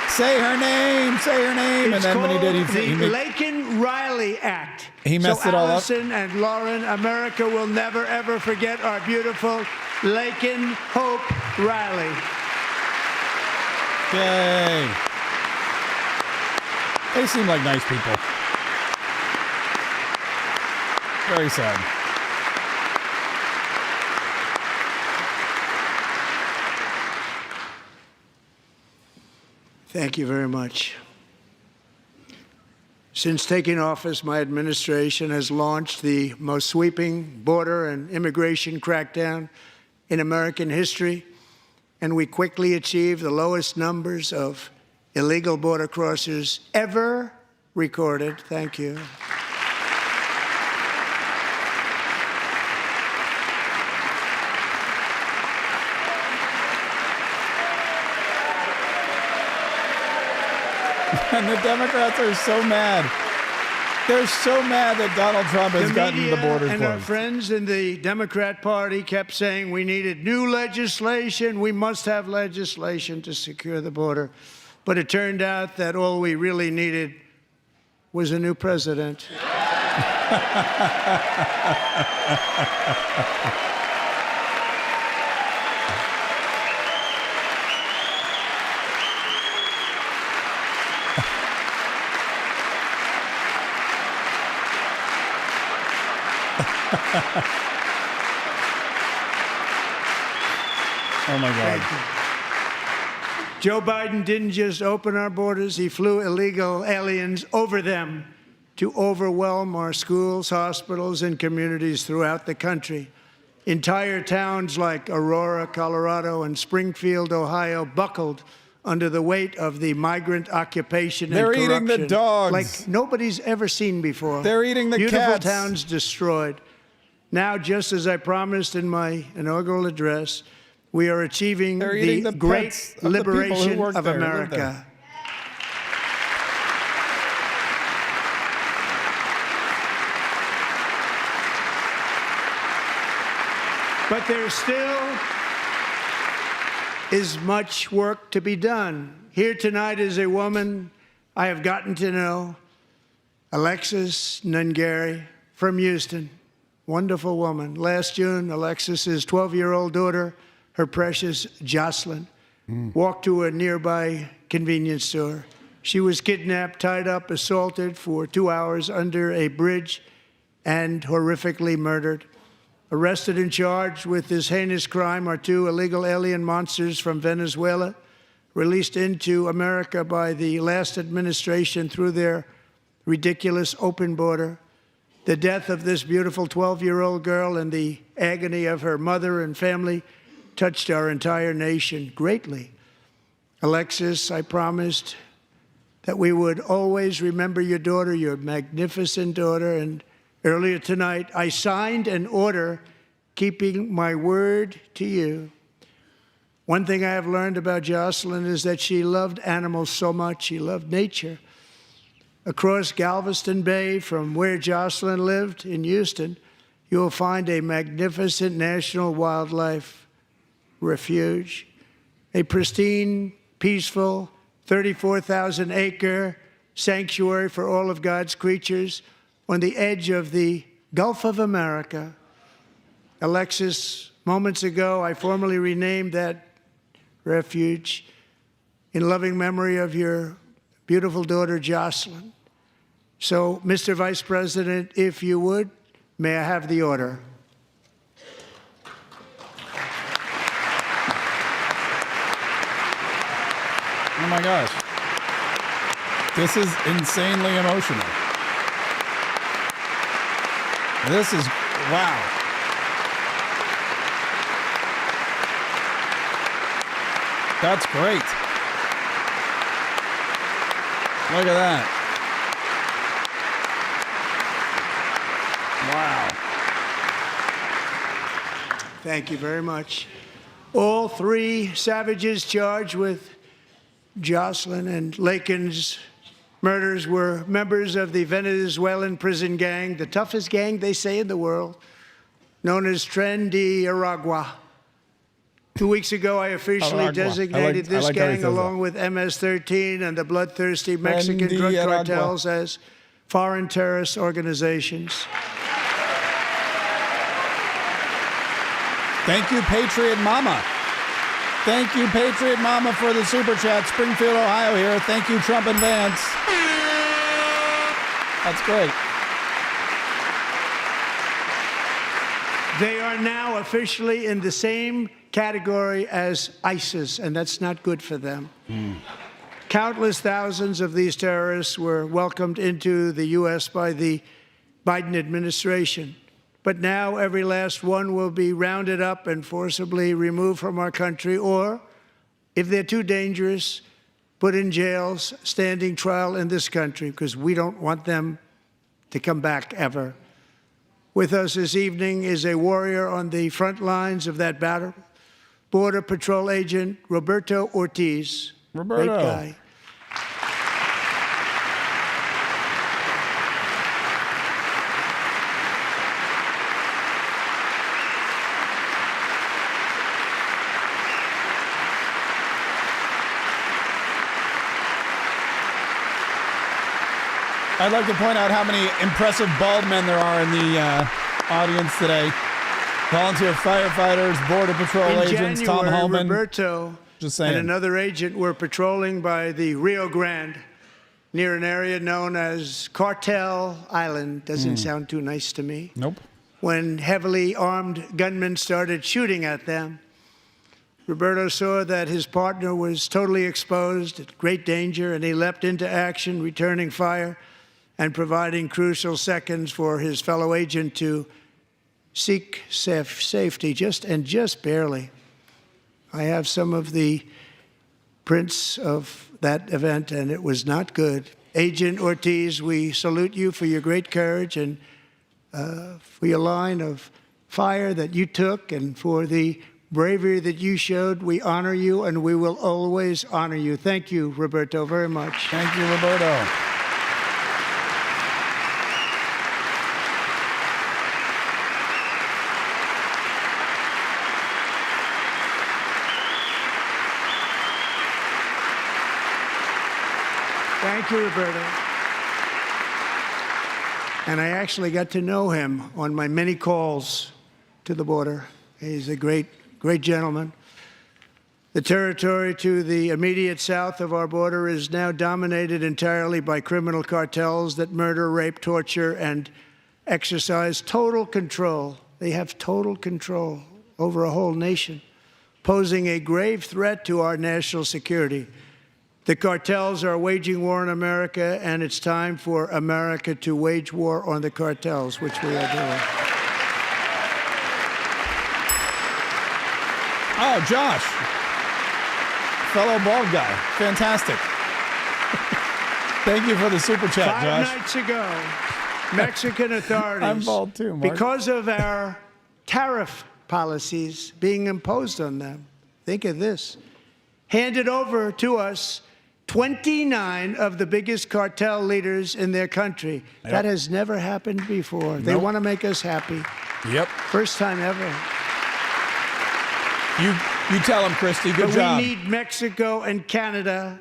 "Say her name, say her name!" It's and then when he did, the Laken Riley Act. He messed it all up. Allison and Lauren, America will never ever forget our beautiful Laken Hope Riley. Yay! They seem like nice people. Very sad. Thank you very much. Since taking office, my administration has launched the most sweeping border and immigration crackdown in American history, and we quickly achieved the lowest numbers of illegal border crossers ever recorded. Thank you. And the Democrats are so mad. They're so mad that Donald Trump has gotten the border closed. And our friends in the Democrat Party kept saying we needed new legislation. We must have legislation to secure the border. But it turned out that all we really needed was a new president. Oh, my God. Joe Biden didn't just open our borders. He flew illegal aliens over them to overwhelm our schools, hospitals, and communities throughout the country. Entire towns like Aurora, Colorado, and Springfield, Ohio, buckled under the weight of the migrant occupation and corruption. They're eating the dogs. Like nobody's ever seen before. They're eating the Beautiful cats. towns destroyed. Now, just as I promised in my inaugural address, we are achieving the great liberation of America. But there still is much work to be done. Here tonight is a woman I have gotten to know, Alexis Nungari from Houston. Wonderful woman. Last June, Alexis's 12-year-old daughter, her precious Jocelyn, walked to a nearby convenience store. She was kidnapped, tied up, assaulted for 2 hours under a bridge, and horrifically murdered. Arrested and charged with this heinous crime are 2 illegal alien monsters from Venezuela, released into America by the last administration through their ridiculous open border. The death of this beautiful 12-year-old girl and the agony of her mother and family touched our entire nation greatly. Alexis, I promised that we would always remember your daughter, your magnificent daughter, and earlier tonight I signed an order keeping my word to you. One thing I have learned about Jocelyn is that she loved animals so much. She loved nature. Across Galveston Bay, from where Jocelyn lived in Houston, you will find a magnificent national wildlife refuge, a pristine, peaceful, 34,000-acre sanctuary for all of God's creatures on the edge of the Gulf of America. Alexis, moments ago, I formally renamed that refuge in loving memory of your beautiful daughter, Jocelyn. So, Mr. Vice President, if you would, may I have the order? Oh my gosh. This is insanely emotional. This is, wow. That's great. Look at that. Wow. Thank you very much. All 3 savages charged with Jocelyn and Lakin's murders were members of the Venezuelan prison gang, the toughest gang, they say, in the world, known as Tren de Aragua. 2 weeks ago, I officially designated this gang, along with MS-13 and the bloodthirsty Mexican drug cartels, as foreign terrorist organizations. Thank you, Patriot Mama. Thank you, Patriot Mama, for the super chat. Springfield, Ohio here. Thank you, Trump and Vance. That's great. They are now officially in the same category as ISIS, and that's not good for them. Countless thousands of these terrorists were welcomed into the U.S. by the Biden administration. But now every last one will be rounded up and forcibly removed from our country, or, if they're too dangerous, put in jails, standing trial in this country, because we don't want them to come back ever. With us this evening is a warrior on the front lines of that battle, Border Patrol Agent Roberto Ortiz. Roberto. Great guy. I'd like to point out how many impressive bald men there are in the audience today. Volunteer firefighters, Border Patrol agents, Tom January, Holman. Roberto Just saying. and another agent were patrolling by the Rio Grande near an area known as Cartel Island. Doesn't sound too nice to me. Nope. When heavily armed gunmen started shooting at them, Roberto saw that his partner was totally exposed, at great danger, and he leapt into action, returning fire and providing crucial seconds for his fellow agent to seek safety, just barely. I have some of the prints of that event, and it was not good. Agent Ortiz, we salute you for your great courage and for your line of fire that you took and for the bravery that you showed. We honor you, and we will always honor you. Thank you, Roberto, very much. Thank you, Roberto. Thank you, Roberto. And I actually got to know him on my many calls to the border. He's a great gentleman. The territory to the immediate south of our border is now dominated entirely by criminal cartels that murder, rape, torture, and exercise total control. They have total control over a whole nation, posing a grave threat to our national security. The cartels are waging war on America, and it's time for America to wage war on the cartels, which we are doing. Oh, Josh. Fellow bald guy. Fantastic. Thank you for the super chat, Josh. 5 nights ago, Mexican authorities, I'm bald too, Mark. because of our tariff policies being imposed on them, think of this, handed over to us 29 of the biggest cartel leaders in their country. Yep. That has never happened before. They want to make us happy. Yep. First time ever. You tell them, Christy. Good job. We need Mexico and Canada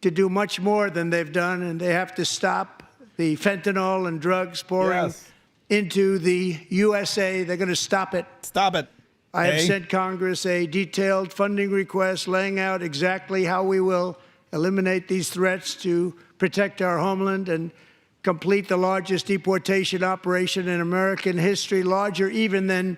to do much more than they've done, and they have to stop the fentanyl and drugs pouring into the USA. They're going to stop it. Stop it. I have sent Congress a detailed funding request laying out exactly how we will eliminate these threats to protect our homeland and complete the largest deportation operation in American history, larger even than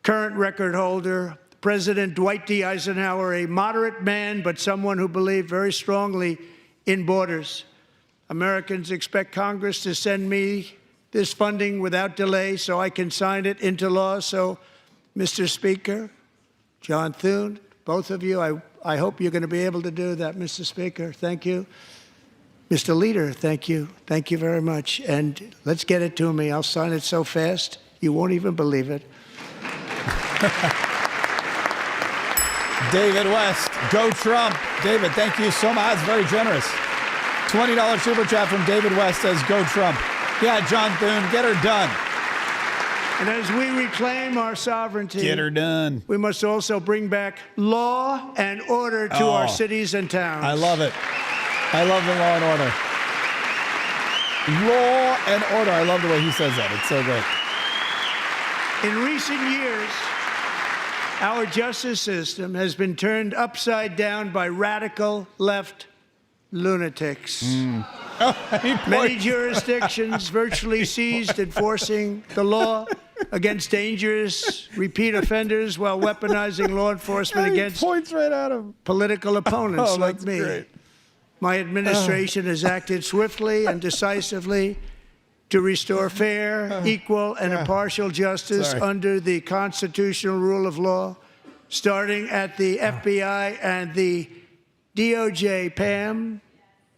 current record holder President Dwight D. Eisenhower, a moderate man, but someone who believed very strongly in borders. Americans expect Congress to send me this funding without delay so I can sign it into law. So, Mr. Speaker, John Thune, both of you, I hope you're going to be able to do that, Mr. Speaker. Thank you. Mr. Leader, thank you. Thank you very much. And let's get it to me. I'll sign it so fast, you won't even believe it. David West, go Trump. David, thank you so much. That's very generous. $20 super chat from David West says, go Trump. Yeah, John Thune, get her done. And as we reclaim our sovereignty, get her done. We must also bring back law and order to our cities and towns. I love it. I love the law and order. Law and order. I love the way he says that. It's so great. In recent years, our justice system has been turned upside down by radical left lunatics. Many jurisdictions virtually ceased enforcing the law against dangerous repeat offenders while weaponizing law enforcement against points right at him. Political opponents like me. Great. My administration has acted swiftly and decisively to restore fair, equal, and impartial justice under the constitutional rule of law, starting at the FBI and the DOJ. Pam,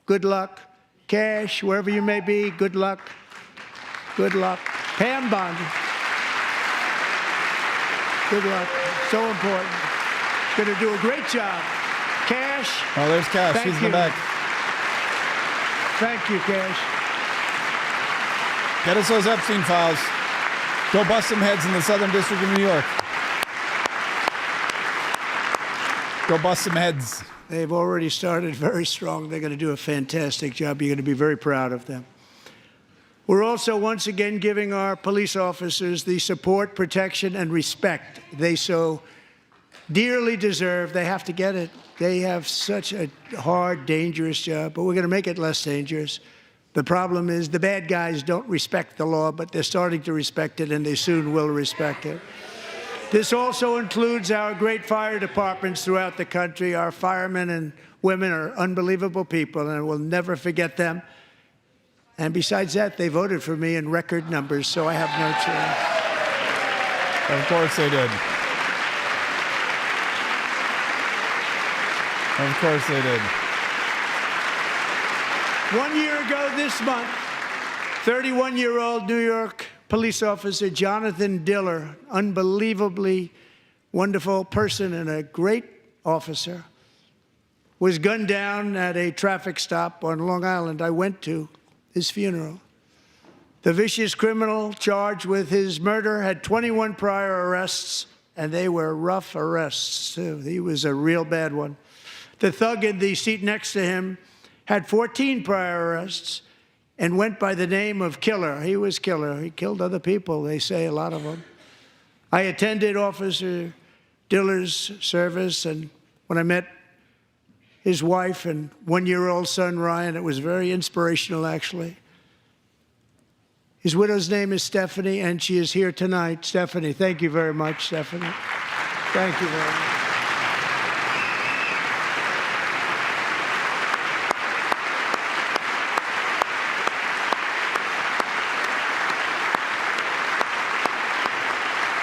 good luck. Cash, wherever you may be, good luck. Good luck. Pam Bondi. Good luck. So important. Going to do a great job. Cash. Oh, there's Cash. She's in the back. Thank you, Cash. Get us those Epstein files. Go bust some heads in the Southern District of New York. Go bust some heads. They've already started very strong. They're going to do a fantastic job. You're going to be very proud of them. We're also once again giving our police officers the support, protection, and respect they so dearly deserve. They have to get it. They have such a hard, dangerous job, but we're going to make it less dangerous. The problem is the bad guys don't respect the law, but they're starting to respect it, and they soon will respect it. This also includes our great fire departments throughout the country. Our firemen and women are unbelievable people, and we'll never forget them. And besides that, they voted for me in record numbers, so I have no choice. Of course they did. Of course they did. 1 year ago this month, 31-year-old New York police officer Jonathan Diller, unbelievably wonderful person and a great officer, was gunned down at a traffic stop on Long Island. I went to his funeral. The vicious criminal charged with his murder had 21 prior arrests, and they were rough arrests, too. He was a real bad one. The thug in the seat next to him had 14 prior arrests and went by the name of Killer. He was Killer. He killed other people, they say, a lot of them. I attended Officer Diller's service, and when I met his wife and one-year-old son, Ryan, it was very inspirational, actually. His widow's name is Stephanie, and she is here tonight. Stephanie, thank you very much, Stephanie. Thank you very much.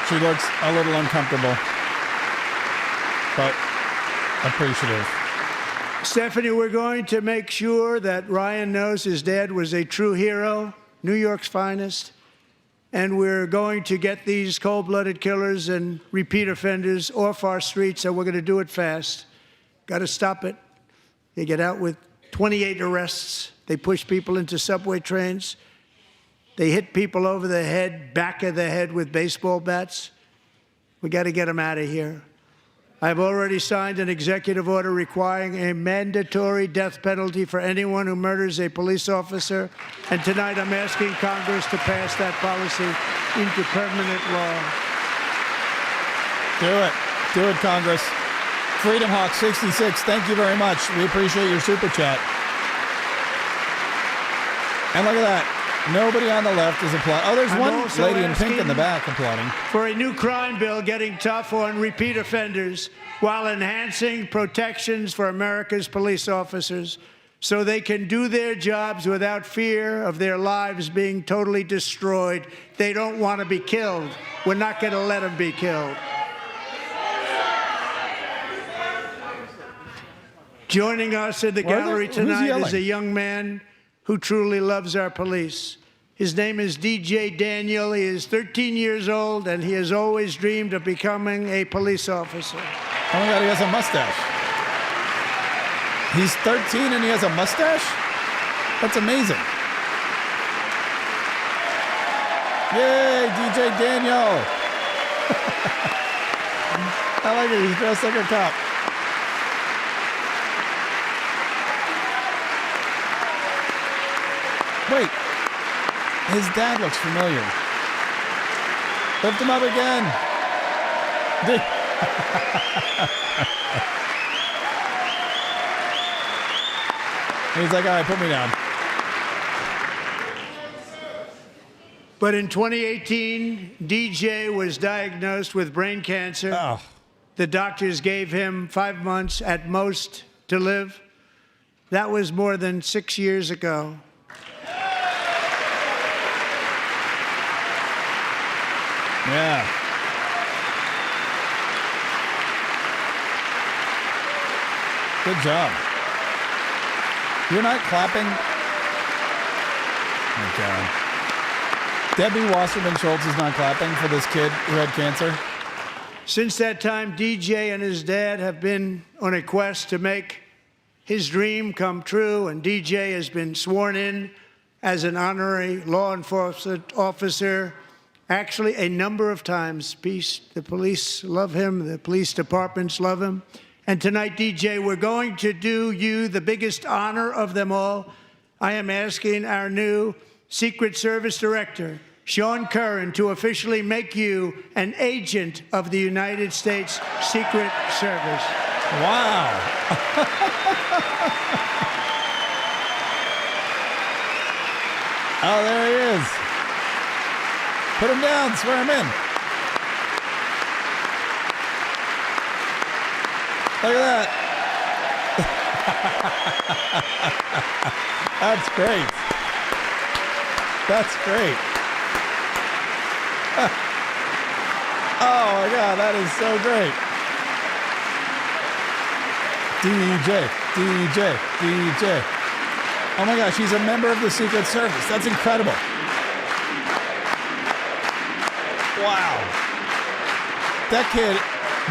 She looks a little uncomfortable, but appreciative. Stephanie, we're going to make sure that Ryan knows his dad was a true hero, New York's finest, and we're going to get these cold-blooded killers and repeat offenders off our streets, and we're going to do it fast. Got to stop it. They get out with 28 arrests. They push people into subway trains. They hit people over the head, back of the head with baseball bats. We got to get them out of here. I've already signed an executive order requiring a mandatory death penalty for anyone who murders a police officer. And tonight I'm asking Congress to pass that policy into permanent law. Do it. Do it, Congress. Freedom Hawk 66, thank you very much. We appreciate your super chat. And look at that. Nobody on the left is applauding. Oh, there's one lady in pink in the back applauding. For a new crime bill getting tough on repeat offenders while enhancing protections for America's police officers so they can do their jobs without fear of their lives being totally destroyed. They don't want to be killed. We're not going to let them be killed. Joining us in the gallery tonight is a young man who truly loves our police. His name is DJ Daniel. He is 13 years old, and he has always dreamed of becoming a police officer. Oh my God, he has a mustache. He's 13 and he has a mustache? That's amazing. Yay, DJ Daniel. I like it. He's dressed like a cop. Wait, his dad looks familiar. Lift him up again. He's like, all right, put me down. But in 2018, DJ was diagnosed with brain cancer. Oh. The doctors gave him 5 months at most to live. That was more than 6 years ago. Yeah. Good job. You're not clapping? Okay. Debbie Wasserman Schultz is not clapping for this kid who had cancer? Since that time, DJ and his dad have been on a quest to make his dream come true, and DJ has been sworn in as an honorary law enforcement officer, actually a number of times. The police love him, the police departments love him. And tonight, DJ, we're going to do you the biggest honor of them all. I am asking our new Secret Service Director, Sean Curran, to officially make you an agent of the United States Secret Service. Wow. Oh, there he is. Put him down, swear him in. Look at that. That's great. That's great. Oh my God, that is so great. DJ. Oh my gosh, he's a member of the Secret Service. That's incredible. Wow. That kid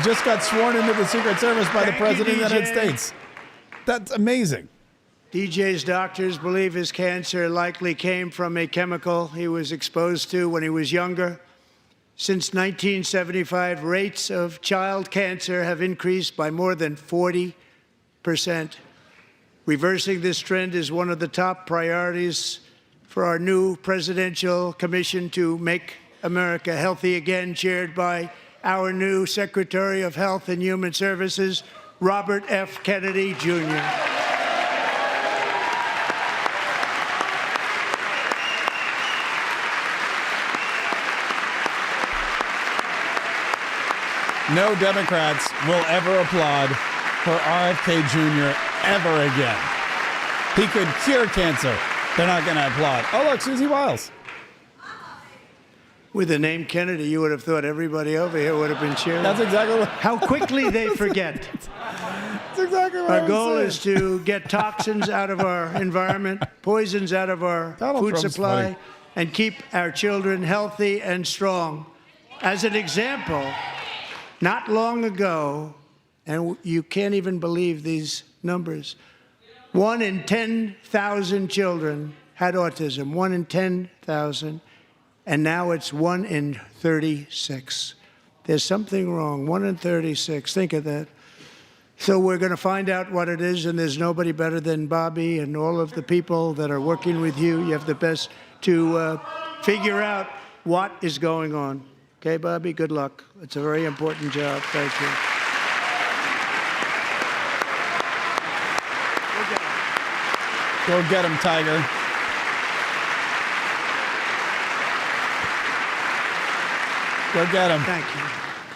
just got sworn into the Secret Service by the President of the United States. That's amazing. DJ's doctors believe his cancer likely came from a chemical he was exposed to when he was younger. Since 1975, rates of child cancer have increased by more than 40%. Reversing this trend is one of the top priorities for our new presidential commission to make America healthy again, chaired by our new Secretary of Health and Human Services, Robert F. Kennedy, Jr. No Democrats will ever applaud for RFK Jr. ever again. He could cure cancer. They're not going to applaud. Oh, look, Susie Wiles. With the name Kennedy, you would have thought everybody over here would have been cheering. That's exactly what. How quickly they forget. That's exactly what Our goal is to get toxins out of our environment, poisons out of our food supply, and keep our children healthy and strong. As an example, not long ago, and you can't even believe these numbers, 1 in 10,000 children had autism, 1 in 10,000. And now it's 1 in 36. There's something wrong. 1 in 36. Think of that. So we're going to find out what it is, and there's nobody better than Bobby and all of the people that are working with you. You have the best to figure out what is going on. Okay, Bobby? Good luck. It's a very important job. Thank you. Go get him, Tiger. Go get him. Thank you.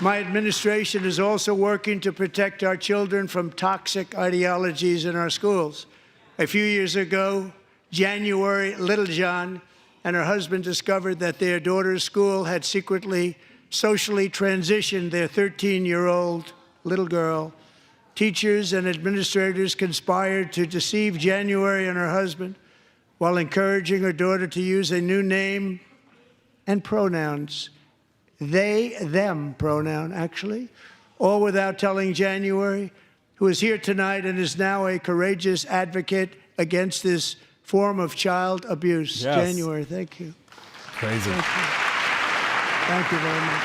My administration is also working to protect our children from toxic ideologies in our schools. A few years ago, January Littlejohn and her husband discovered that their daughter's school had secretly socially transitioned their 13-year-old little girl. Teachers and administrators conspired to deceive January and her husband while encouraging her daughter to use a new name and pronouns. They, them pronoun, actually, all without telling January, who is here tonight and is now a courageous advocate against this form of child abuse. Yes. January, thank you. Crazy. Thank you. Thank you very much.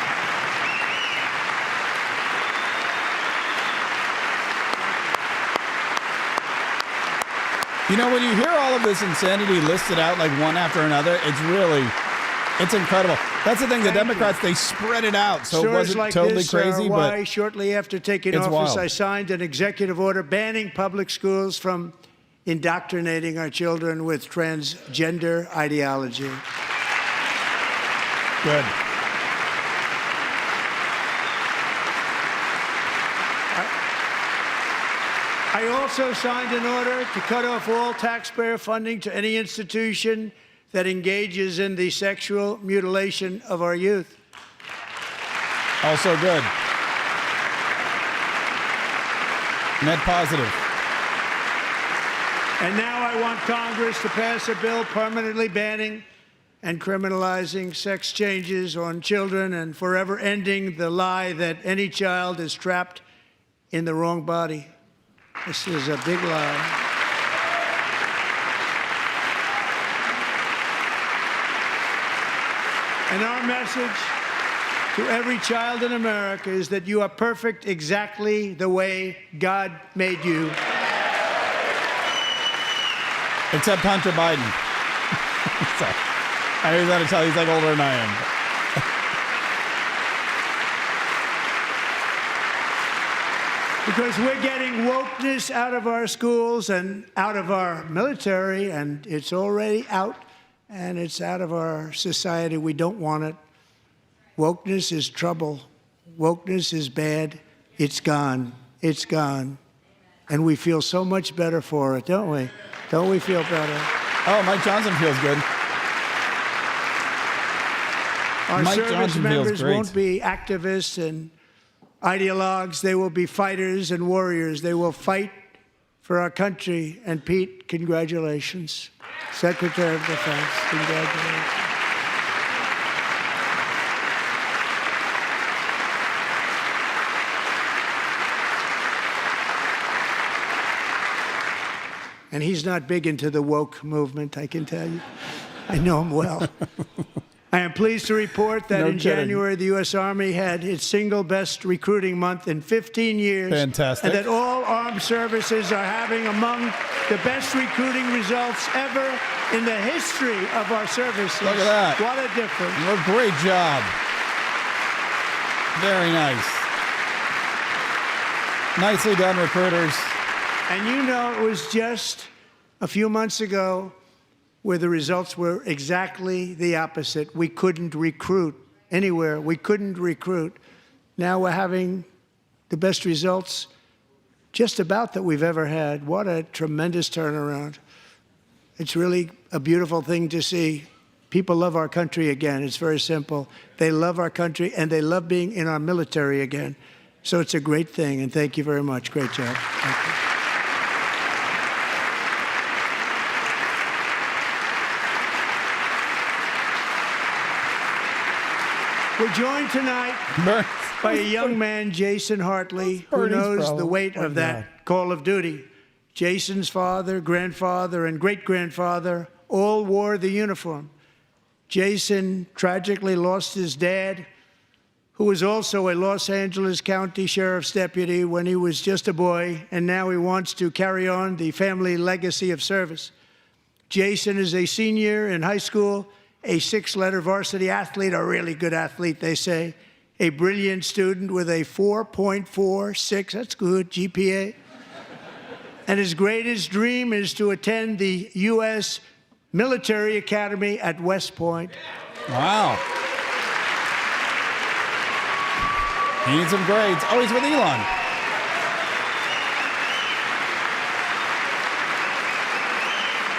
You know, when you hear all of this insanity listed out like one after another, it's incredible. That's the thing. The Democrats, they spread it out, so it wasn't like totally this crazy. Why, but shortly after taking it's office, wild. I signed an executive order banning public schools from indoctrinating our children with transgender ideology. Good. I also signed an order to cut off all taxpayer funding to any institution that engages in the sexual mutilation of our youth. Also good. Net positive. And now I want Congress to pass a bill permanently banning and criminalizing sex changes on children and forever ending the lie that any child is trapped in the wrong body. This is a big lie. And our message to every child in America is that you are perfect exactly the way God made you. Except Hunter Biden. Sorry. I was going to tell you, he's like older than I am. Because we're getting wokeness out of our schools and out of our military, and it's already out, and it's out of our society. We don't want it. Wokeness is trouble. Wokeness is bad. It's gone. It's gone. And we feel so much better for it, don't we? Don't we feel better? Oh, Mike Johnson feels good. Our service members won't be activists and ideologues. They will be fighters and warriors. They will fight for our country. And Pete, congratulations. Secretary of Defense, congratulations. And he's not big into the woke movement, I can tell you. I know him well. I am pleased to report that in January, the U.S. Army had its single best recruiting month in 15 years. Fantastic. And that all armed services are having among the best recruiting results ever in the history of our services. Look at that. What a difference. Well, great job. Very nice. Nicely done, recruiters. And you know, it was just a few months ago where the results were exactly the opposite. We couldn't recruit anywhere. We couldn't recruit. Now we're having the best results just about that we've ever had. What a tremendous turnaround. It's really a beautiful thing to see. People love our country again. It's very simple. They love our country, and they love being in our military again. So it's a great thing, and thank you very much. Great job. Thank you. We're joined tonight by a young man, Jason Hartley, who knows the weight of that call of duty. Jason's father, grandfather, and great-grandfather all wore the uniform. Jason tragically lost his dad, who was also a Los Angeles County Sheriff's deputy when he was just a boy, and now he wants to carry on the family legacy of service. Jason is a senior in high school, a 6-letter varsity athlete, a really good athlete, they say, a brilliant student with a 4.46, that's good, GPA. And his greatest dream is to attend the U.S. Military Academy at West Point. Wow. He needs some grades. Oh, he's with Elon.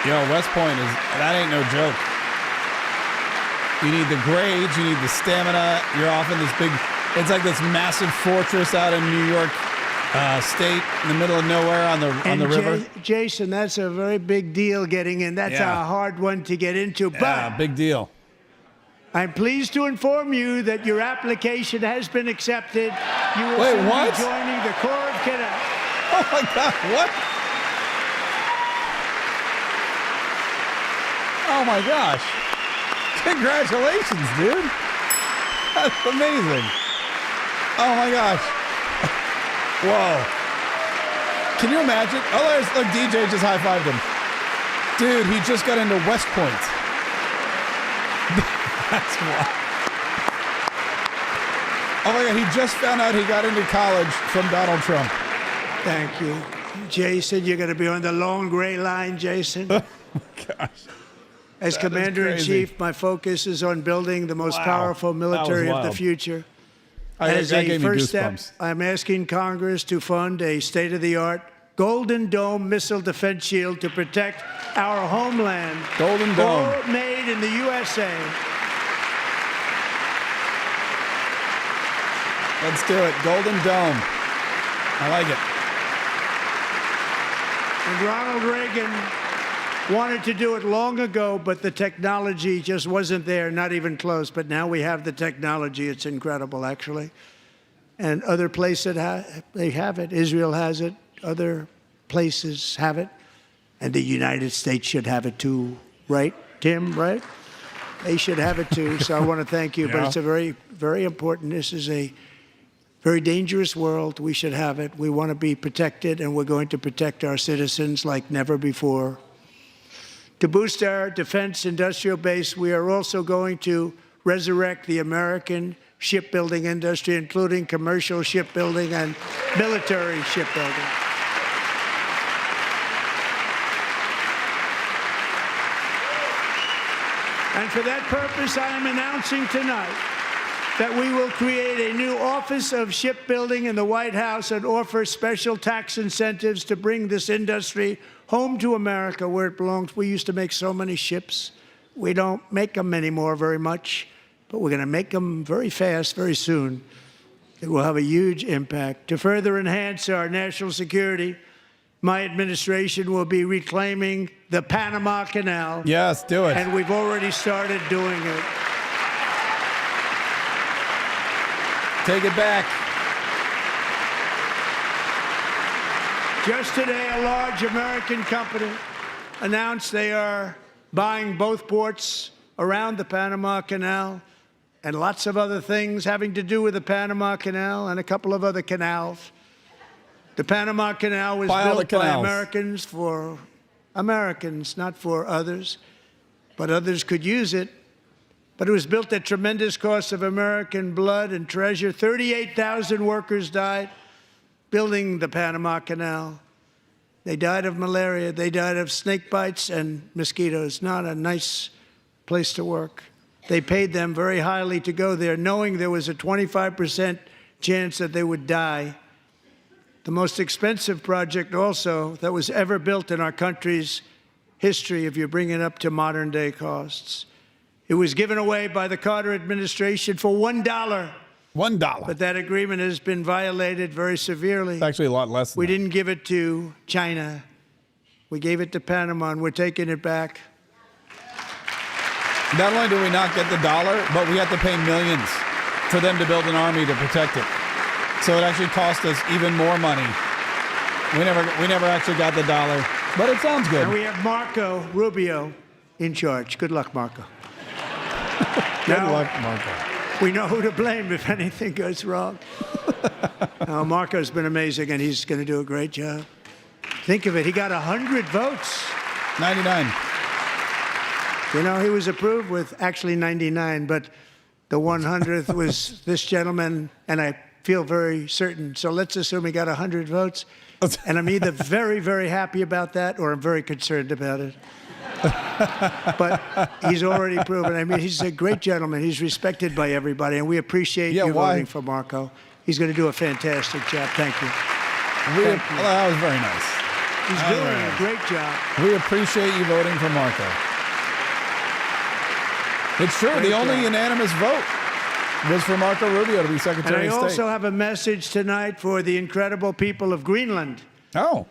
Yo, West Point that ain't no joke. You need the grades, you need the stamina. You're off in this big, it's like this massive fortress out in New York State, in the middle of nowhere on the river. Jason, that's a very big deal getting in. That's a hard one to get into. Yeah, but big deal. I'm pleased to inform you that your application has been accepted. You will Wait, soon what? be joining the Corps of Cadets. Oh my God, what? Oh my gosh. Congratulations, dude. That's amazing. Oh my gosh. Whoa. Can you imagine? Oh, look, DJ just high-fived him. Dude, he just got into West Point. That's wild. Oh my God, he just found out he got into college from Donald Trump. Thank you. Jason, you're going to be on the long gray line, Jason. Oh my gosh. As Commander-in-Chief, my focus is on building the most powerful military of the future. As a first step, I'm asking Congress to fund a state-of-the-art Golden Dome missile defense shield to protect our homeland. Golden Dome. All made in the USA. Let's do it. Golden Dome. I like it. And Ronald Reagan wanted to do it long ago, but the technology just wasn't there, not even close. But now we have the technology. It's incredible, actually. And other places, they have it. Israel has it. Other places have it. And the United States should have it too, right, Tim, right? They should have it too. So I want to thank you. Yeah. But it's a very, very important. This is a very dangerous world. We should have it. We want to be protected, and we're going to protect our citizens like never before. To boost our defense industrial base, we are also going to resurrect the American shipbuilding industry, including commercial shipbuilding and military shipbuilding. And for that purpose, I am announcing tonight that we will create a new Office of Shipbuilding in the White House and offer special tax incentives to bring this industry home to America where it belongs. We used to make so many ships. We don't make them anymore very much, but we're going to make them very fast, very soon. It will have a huge impact. To further enhance our national security, my administration will be reclaiming the Panama Canal. Yes, do it. And we've already started doing it. Take it back. Just today, a large American company announced they are buying both ports around the Panama Canal and lots of other things having to do with the Panama Canal and a couple of other canals. The Panama Canal was built by Americans for Americans, not for others, but others could use it. But it was built at tremendous cost of American blood and treasure. 38,000 workers died building the Panama Canal. They died of malaria. They died of snake bites and mosquitoes. Not a nice place to work. They paid them very highly to go there, knowing there was a 25% chance that they would die. The most expensive project also that was ever built in our country's history, if you bring it up to modern day costs. It was given away by the Carter administration for $1. $1. But that agreement has been violated very severely. It's actually a lot less than We didn't give it to China. We gave it to Panama, and we're taking it back. Not only do we not get the dollar, but we have to pay millions for them to build an army to protect it. So it actually cost us even more money. We never actually got the dollar, but it sounds good. And we have Marco Rubio in charge. Good luck, Marco. Good luck, Marco. We know who to blame if anything goes wrong. Marco's been amazing, and he's going to do a great job. Think of it. He got 100 votes. 99. You know, he was approved with actually 99, but the 100th was this gentleman, and I feel very certain. So let's assume he got 100 votes. And I'm either very, very happy about that or I'm very concerned about it. But he's already proven. I mean, he's a great gentleman. He's respected by everybody, and we appreciate you voting for Marco. He's going to do a fantastic job. Thank you. Well, that was very nice. He's doing a great job. We appreciate you voting for Marco. It's true. The only unanimous vote was for Marco Rubio to be Secretary of State. And I also have a message tonight for the incredible people of Greenland. Oh.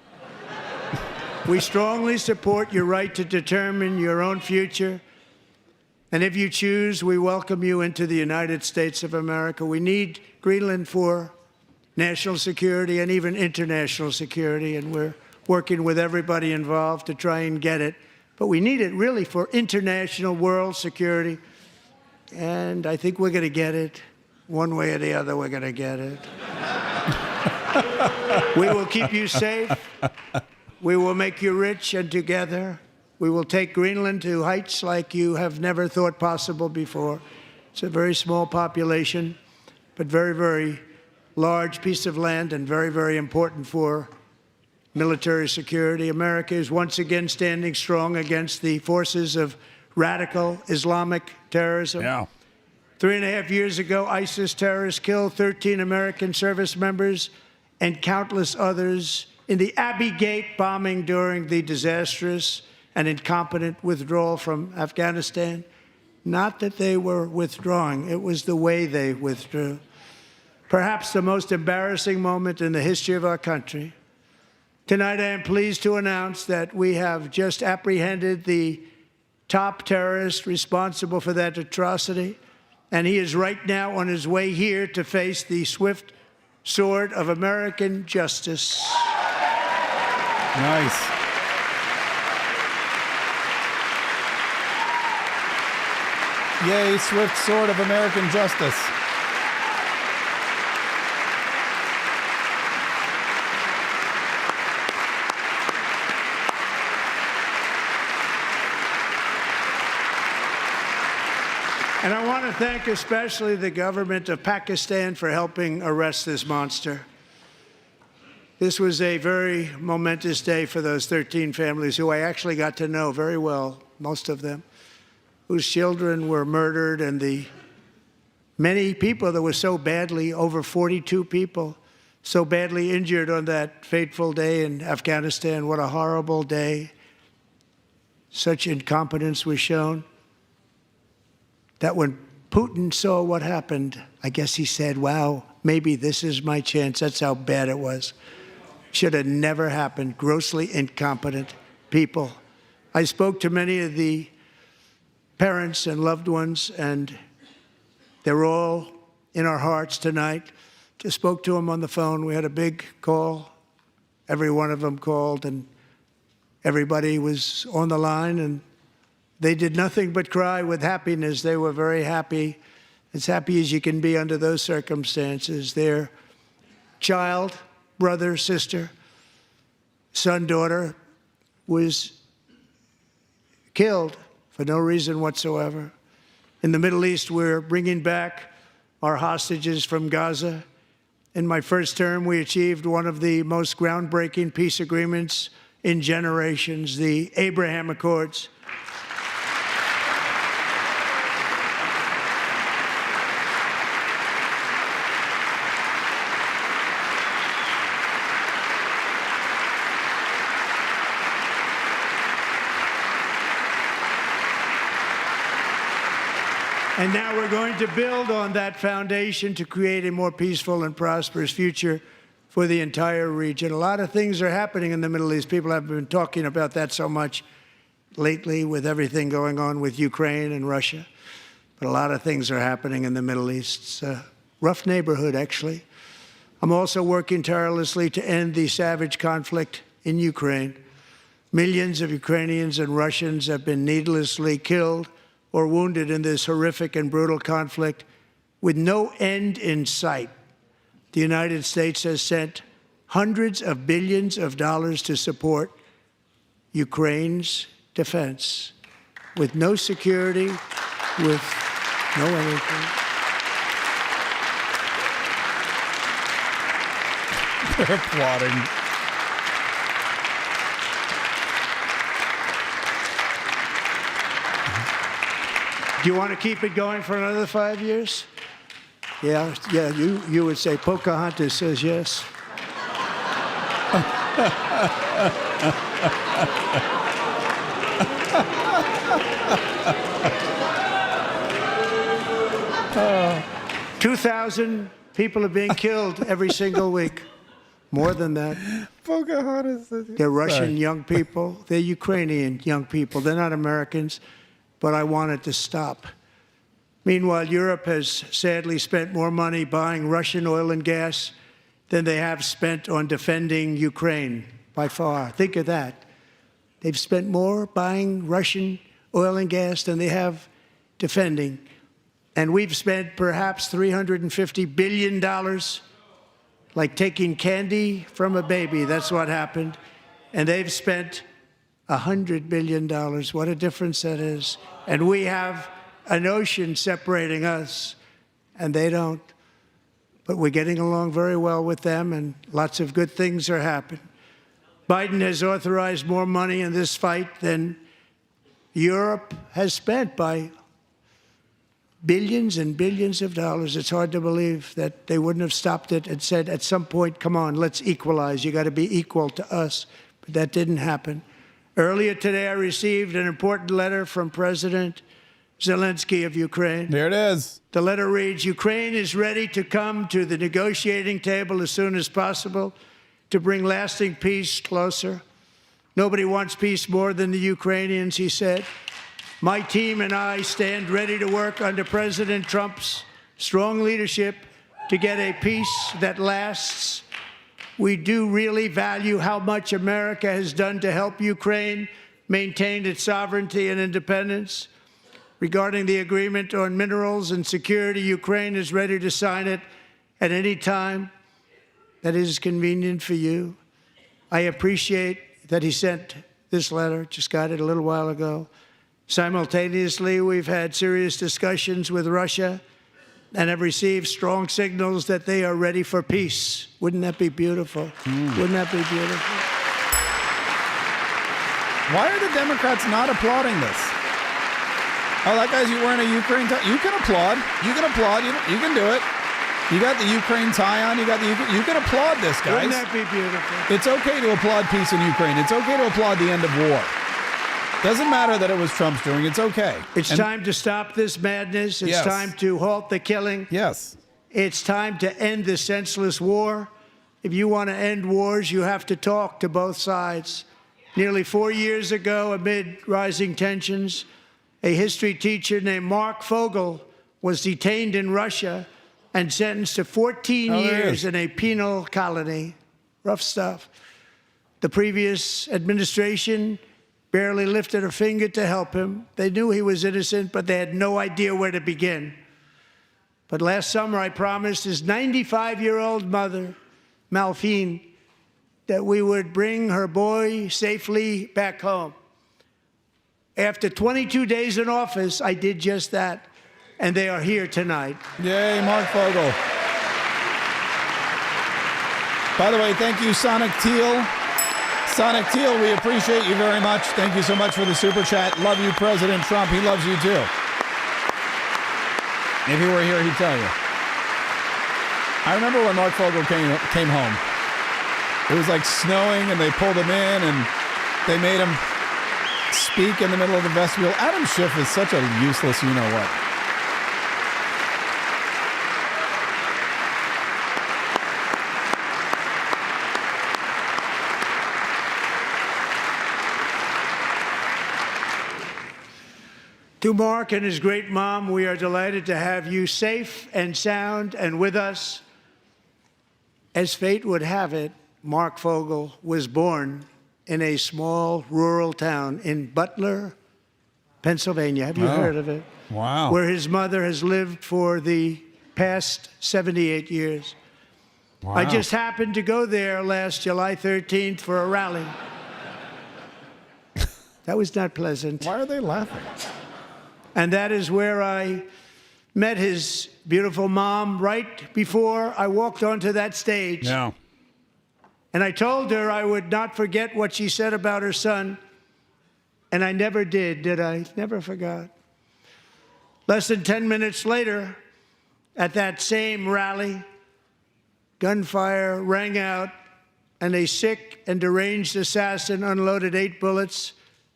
We strongly support your right to determine your own future. And if you choose, we welcome you into the United States of America. We need Greenland for national security and even international security, and we're working with everybody involved to try and get it. But we need it really for international world security. And I think we're going to get it. One way or the other, we're going to get it. We will keep you safe. We will make you rich, and together we will take Greenland to heights like you have never thought possible before. It's a very small population, but very, very large piece of land and very, very important for military security. America is once again standing strong against the forces of radical Islamic terrorism. Yeah. 3.5 years ago, ISIS terrorists killed 13 American service members and countless others in the Abbey Gate bombing during the disastrous and incompetent withdrawal from Afghanistan. Not that they were withdrawing, it was the way they withdrew. Perhaps the most embarrassing moment in the history of our country. Tonight, I am pleased to announce that we have just apprehended the top terrorist responsible for that atrocity, and he is right now on his way here to face the swift sword of American justice. Nice. Yay, swift sword of American justice. And I want to thank especially the government of Pakistan for helping arrest this monster. This was a very momentous day for those 13 families who I actually got to know very well, most of them, whose children were murdered, and the many people that were so badly, over 42 people, so badly injured on that fateful day in Afghanistan. What a horrible day. Such incompetence was shown that when Putin saw what happened, I guess he said, wow, maybe this is my chance. That's how bad it was. Should have never happened. Grossly incompetent people. I spoke to many of the parents and loved ones, and they're all in our hearts tonight. Just spoke to them on the phone. We had a big call. Every one of them called, and everybody was on the line, and they did nothing but cry with happiness. They were very happy, as happy as you can be under those circumstances. Their child, brother, sister, son, daughter was killed for no reason whatsoever. In the Middle East, we're bringing back our hostages from Gaza. In my first term, we achieved one of the most groundbreaking peace agreements in generations, the Abraham Accords. And now we're going to build on that foundation to create a more peaceful and prosperous future for the entire region. A lot of things are happening in the Middle East. People have been talking about that so much lately with everything going on with Ukraine and Russia. But a lot of things are happening in the Middle East. It's a rough neighborhood, actually. I'm also working tirelessly to end the savage conflict in Ukraine. Millions of Ukrainians and Russians have been needlessly killed or wounded in this horrific and brutal conflict with no end in sight. The United States has sent hundreds of billions of dollars to support Ukraine's defense with no security, with no anything. They're applauding. Do you want to keep it going for another 5 years? Yeah, you would say Pocahontas says yes. uh, 2,000 people are being killed every single week. More than that. Pocahontas. They're Russian young people. They're Ukrainian young people. They're not Americans. But I want it to stop. Meanwhile, Europe has sadly spent more money buying Russian oil and gas than they have spent on defending Ukraine, by far. Think of that. They've spent more buying Russian oil and gas than they have defending. And we've spent perhaps $350 billion, like taking candy from a baby. That's what happened. And they've spent $100 billion. What a difference that is. And we have an ocean separating us, and they don't. But we're getting along very well with them, and lots of good things are happening. Biden has authorized more money in this fight than Europe has spent by billions and billions of dollars. It's hard to believe that they wouldn't have stopped it and said at some point, come on, let's equalize. You got to be equal to us. But that didn't happen. Earlier today, I received an important letter from President Zelensky of Ukraine. There it is. The letter reads, Ukraine is ready to come to the negotiating table as soon as possible to bring lasting peace closer. Nobody wants peace more than the Ukrainians, he said. My team and I stand ready to work under President Trump's strong leadership to get a peace that lasts. We do really value how much America has done to help Ukraine maintain its sovereignty and independence. Regarding the agreement on minerals and security, Ukraine is ready to sign it at any time that is convenient for you. I appreciate that he sent this letter, just got it a little while ago. Simultaneously, we've had serious discussions with Russia and have received strong signals that they are ready for peace. Wouldn't that be beautiful? Wouldn't that be beautiful? Why are the Democrats not applauding this? Oh, that guy's wearing a Ukraine tie. You can applaud. You can applaud. You can do it. You got the Ukraine tie on. You can applaud this, guys. Wouldn't that be beautiful? It's okay to applaud peace in Ukraine. It's okay to applaud the end of war. Doesn't matter that it was Trump's doing. It's okay. It's time to stop this madness. It's time to halt the killing. Yes. It's time to end this senseless war. If you want to end wars, you have to talk to both sides. Nearly 4 years ago, amid rising tensions, a history teacher named Mark Fogel was detained in Russia and sentenced to 14 years in a penal colony. Rough stuff. The previous administration barely lifted a finger to help him. They knew he was innocent, but they had no idea where to begin. But last summer, I promised his 95-year-old mother, Malphine, that we would bring her boy safely back home. After 22 days in office, I did just that, and they are here tonight. Yay, Mark Fogel. By the way, thank you, Sonic Teal. Sonic Teal, we appreciate you very much. Thank you so much for the super chat. Love you, President Trump. He loves you, too. If he were here, he'd tell you. I remember when Mark Fogel came home. It was like snowing, and they pulled him in, and they made him speak in the middle of the vestibule. Adam Schiff is such a useless you-know-what. To Mark and his great mom, we are delighted to have you safe and sound and with us. As fate would have it, Mark Fogel was born in a small rural town in Butler, Pennsylvania. Have you heard of it? Wow. Where his mother has lived for the past 78 years. Wow. I just happened to go there last July 13th for a rally. That was not pleasant. Why are they laughing? And that is where I met his beautiful mom right before I walked onto that stage. Yeah. And I told her I would not forget what she said about her son. And I never did I? Never forgot. Less than 10 minutes later, at that same rally, gunfire rang out, and a sick and deranged assassin unloaded 8 bullets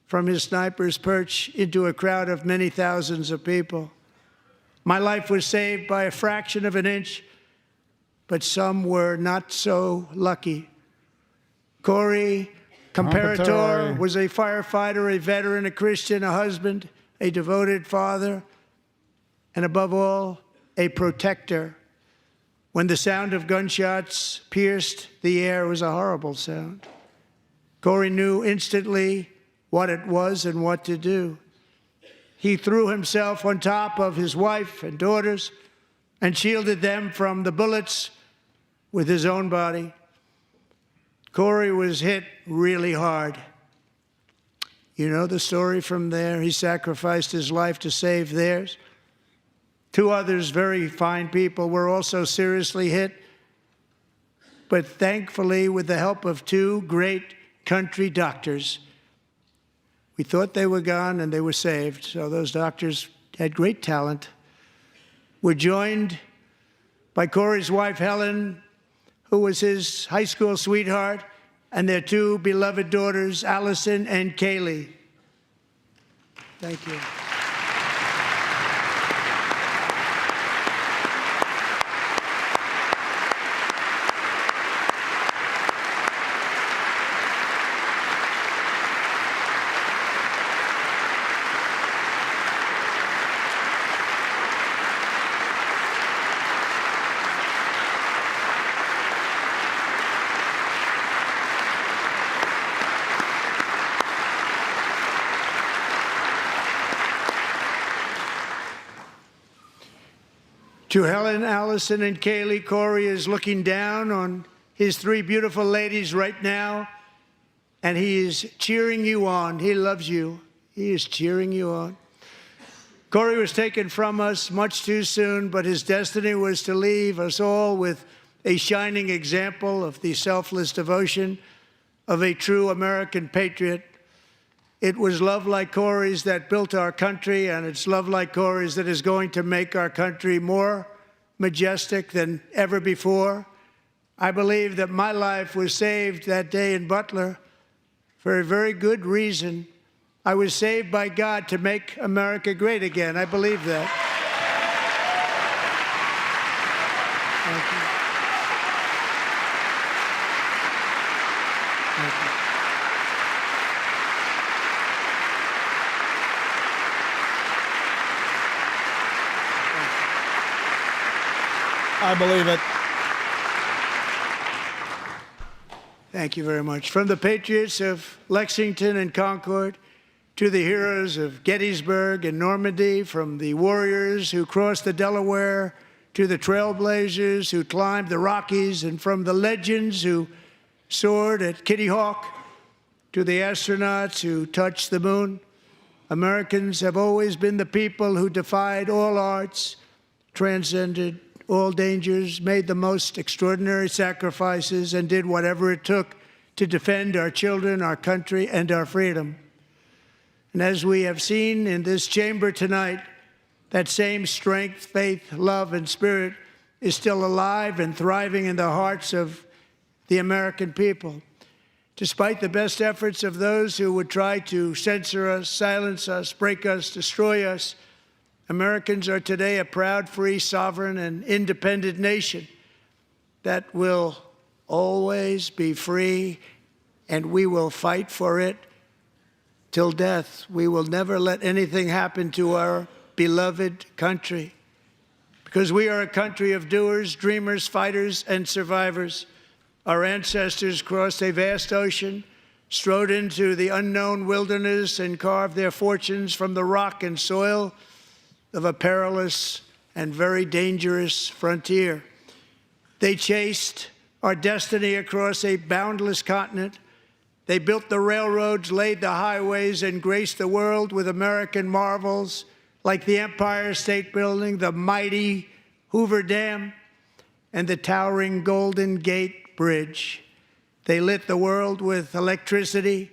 from his sniper's perch into a crowd of many thousands of people. My life was saved by a fraction of an inch, but some were not so lucky. Corey Comparator was a firefighter, a veteran, a Christian, a husband, a devoted father, and above all, a protector. When the sound of gunshots pierced the air, it was a horrible sound. Corey knew instantly what it was and what to do. He threw himself on top of his wife and daughters and shielded them from the bullets with his own body. Corey was hit really hard. You know the story from there. He sacrificed his life to save theirs. 2 others, very fine people, were also seriously hit. But thankfully, with the help of 2 great country doctors, we thought they were gone and they were saved. So those doctors had great talent. We're joined by Corey's wife, Helen, who was his high school sweetheart, and their two beloved daughters, Allison and Kaye. Thank you. To Helen, Allison, and Kaye, Corey is looking down on his three beautiful ladies right now, and he is cheering you on. He loves you. He is cheering you on. Corey was taken from us much too soon, but his destiny was to leave us all with a shining example of the selfless devotion of a true American patriot. It was love like Corey's that built our country, and it's love like Corey's that is going to make our country more majestic than ever before. I believe that my life was saved that day in Butler for a very good reason. I was saved by God to make America great again. I believe that. Thank you. Thank you. I believe it. Thank you very much. From the patriots of Lexington and Concord to the heroes of Gettysburg and Normandy, from the warriors who crossed the Delaware to the trailblazers who climbed the Rockies, and from the legends who soared at Kitty Hawk to the astronauts who touched the moon, Americans have always been the people who defied all odds, transcended all dangers, made the most extraordinary sacrifices, and did whatever it took to defend our children, our country, and our freedom. And as we have seen in this chamber tonight, that same strength, faith, love, and spirit is still alive and thriving in the hearts of the American people. Despite the best efforts of those who would try to censor us, silence us, break us, destroy us, Americans are today a proud, free, sovereign, and independent nation that will always be free, and we will fight for it till death. We will never let anything happen to our beloved country, because we are a country of doers, dreamers, fighters, and survivors. Our ancestors crossed a vast ocean, strode into the unknown wilderness, and carved their fortunes from the rock and soil of a perilous and very dangerous frontier. They chased our destiny across a boundless continent. They built the railroads, laid the highways, and graced the world with American marvels like the Empire State Building, the mighty Hoover Dam, and the towering Golden Gate Bridge. They lit the world with electricity,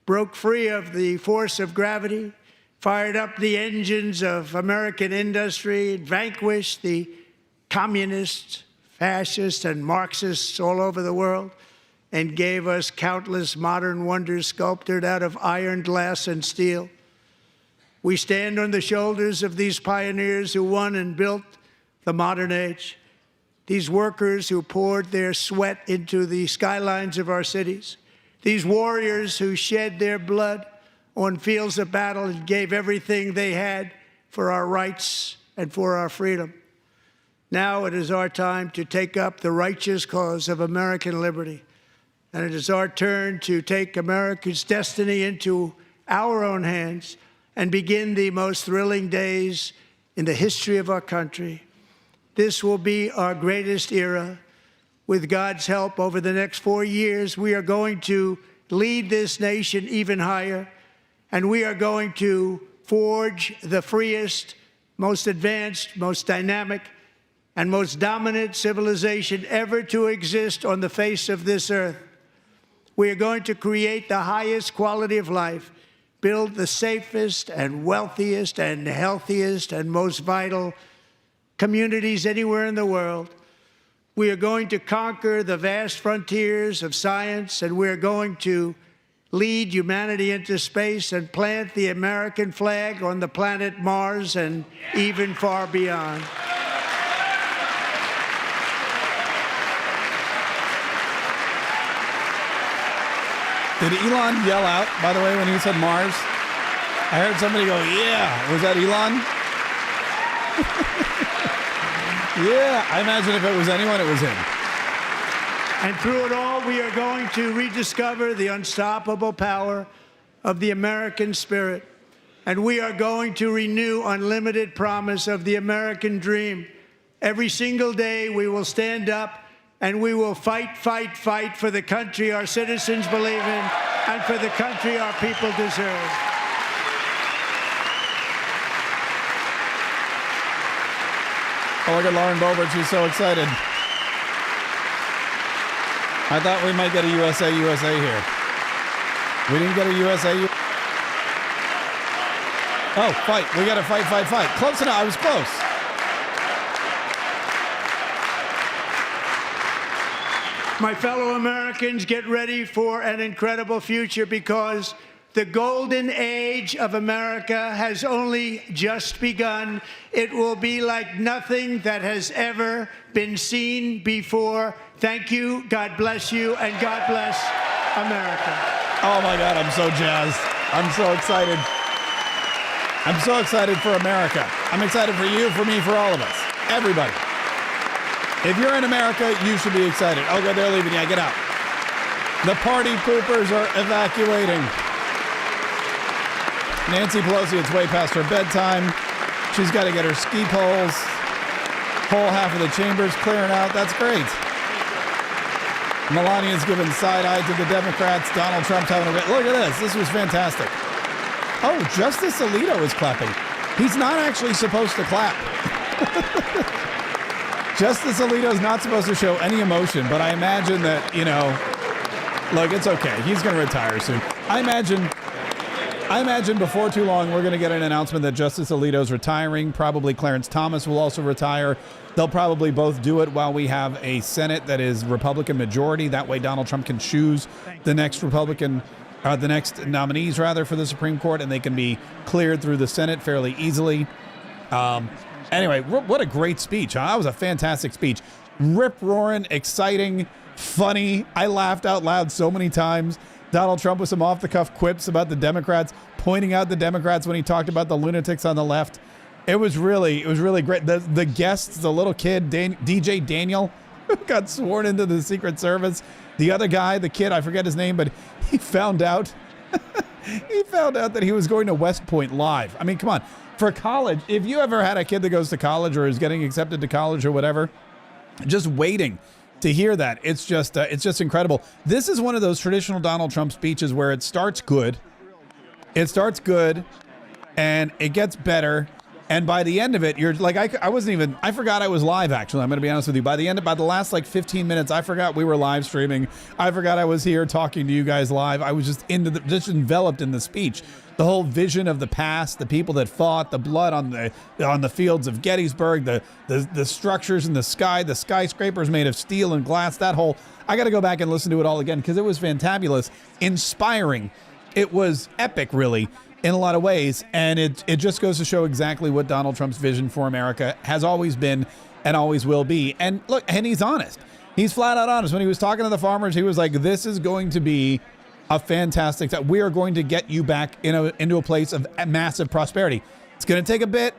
broke free of the force of gravity, fired up the engines of American industry, vanquished the communists, fascists, and Marxists all over the world, and gave us countless modern wonders sculptured out of iron, glass, and steel. We stand on the shoulders of these pioneers who won and built the modern age, these workers who poured their sweat into the skylines of our cities, these warriors who shed their blood on fields of battle and gave everything they had for our rights and for our freedom. Now it is our time to take up the righteous cause of American liberty. And it is our turn to take America's destiny into our own hands and begin the most thrilling days in the history of our country. This will be our greatest era. With God's help, over the next 4 years, we are going to lead this nation even higher, and we are going to forge the freest, most advanced, most dynamic, and most dominant civilization ever to exist on the face of this earth. We are going to create the highest quality of life, build the safest and wealthiest and healthiest and most vital communities anywhere in the world. We are going to conquer the vast frontiers of science, and we're going to lead humanity into space and plant the American flag on the planet Mars and even far beyond. Did Elon yell out, by the way, when he said Mars? I heard somebody go, yeah. Was that Elon? Yeah, I imagine if it was anyone, it was him. And through it all, we are going to rediscover the unstoppable power of the American spirit. And we are going to renew unlimited promise of the American dream. Every single day, we will stand up and we will fight, fight, fight for the country our citizens believe in and for the country our people deserve. Oh, look at Lauren Boebert. She's so excited. I thought we might get a USA here. We didn't get a USA. Oh, fight. We got to fight, fight, fight. Close enough. I was close. My fellow Americans, get ready for an incredible future, because the golden age of America has only just begun. It will be like nothing that has ever been seen before. Thank you, God bless you, and God bless America. Oh my God, I'm so jazzed. I'm so excited. I'm so excited for America. I'm excited for you, for me, for all of us. Everybody. If you're in America, you should be excited. Oh, God, they're leaving. Yeah, get out. The party poopers are evacuating. Nancy Pelosi, it's way past her bedtime. She's got to get her ski poles. Whole half of the chamber's clearing out. That's great. Melania's giving side-eye to the Democrats. Donald Trump's having a... Look at this. This was fantastic. Oh, Justice Alito is clapping. He's not actually supposed to clap. Justice Alito is not supposed to show any emotion, but I imagine that, you know, look, it's okay. He's going to retire soon. I imagine before too long we're going to get an announcement that Justice Alito's retiring. Probably Clarence Thomas will also retire. They'll probably both do it while we have a Senate that is Republican majority. That way Donald Trump can choose the next the next nominees rather for the Supreme Court, and they can be cleared through the Senate fairly easily. Anyway, what a great speech. Huh? That was a fantastic speech. Rip-roaring, exciting, funny. I laughed out loud so many times. Donald Trump with some off-the-cuff quips about the Democrats, pointing out the Democrats when he talked about the lunatics on the left. It was really great. The guests, the little kid, DJ Daniel, who got sworn into the Secret Service. The other guy, the kid, I forget his name, but he found out that he was going to West Point live. I mean, come on. For college, if you ever had a kid that goes to college or is getting accepted to college or whatever, just waiting to hear that, it's just incredible. This is one of those traditional Donald Trump speeches where it starts good, and it gets better, and by the end of it, you're like, I forgot I was live, actually. I'm going to be honest with you. By the last like 15 minutes, I forgot we were live streaming. I forgot I was here talking to you guys live. I was just enveloped in the speech. The whole vision of the past, the people that fought, the blood on the fields of Gettysburg, the structures in the sky, the skyscrapers made of steel and glass, that whole... I got to go back and listen to it all again because it was fantabulous, inspiring. It was epic, really, in a lot of ways, and it just goes to show exactly what Donald Trump's vision for America has always been and always will be. And look, and he's honest. He's flat out honest. When he was talking to the farmers, he was like, this is going to be a fantastic time. We are going to get you back into a place of massive prosperity. It's going to take a bit.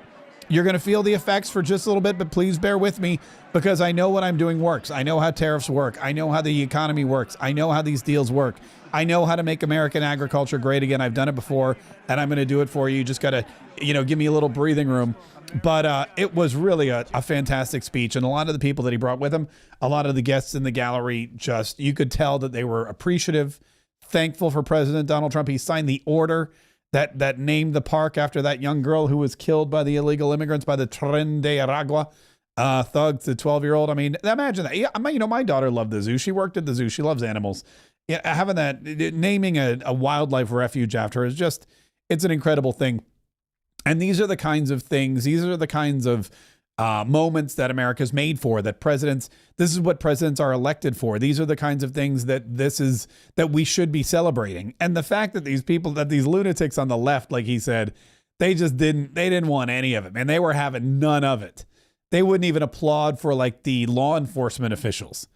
You're going to feel the effects for just a little bit, but please bear with me because I know what I'm doing works. I know how tariffs work. I know how the economy works. I know how these deals work. I know how to make American agriculture great again. I've done it before, and I'm going to do it for you. You just got to, give me a little breathing room. But it was really a fantastic speech, and a lot of the people that he brought with him, a lot of the guests in the gallery, you could tell that they were appreciative, thankful for President Donald Trump. He signed the order that named the park after that young girl who was killed by the illegal immigrants, by the Tren de Aragua thugs, the 12-year-old. I mean, imagine that. Yeah, my daughter loved the zoo. She worked at the zoo. She loves animals. Yeah, having that, naming a wildlife refuge after her is just, it's an incredible thing. And these are the kinds of things, these are the kinds of moments that America's made for, that presidents, this is what presidents are elected for. These are the kinds of things that we should be celebrating. And the fact that these people, that these lunatics on the left, like he said, they didn't want any of it, man. They were having none of it. They wouldn't even applaud for like the law enforcement officials.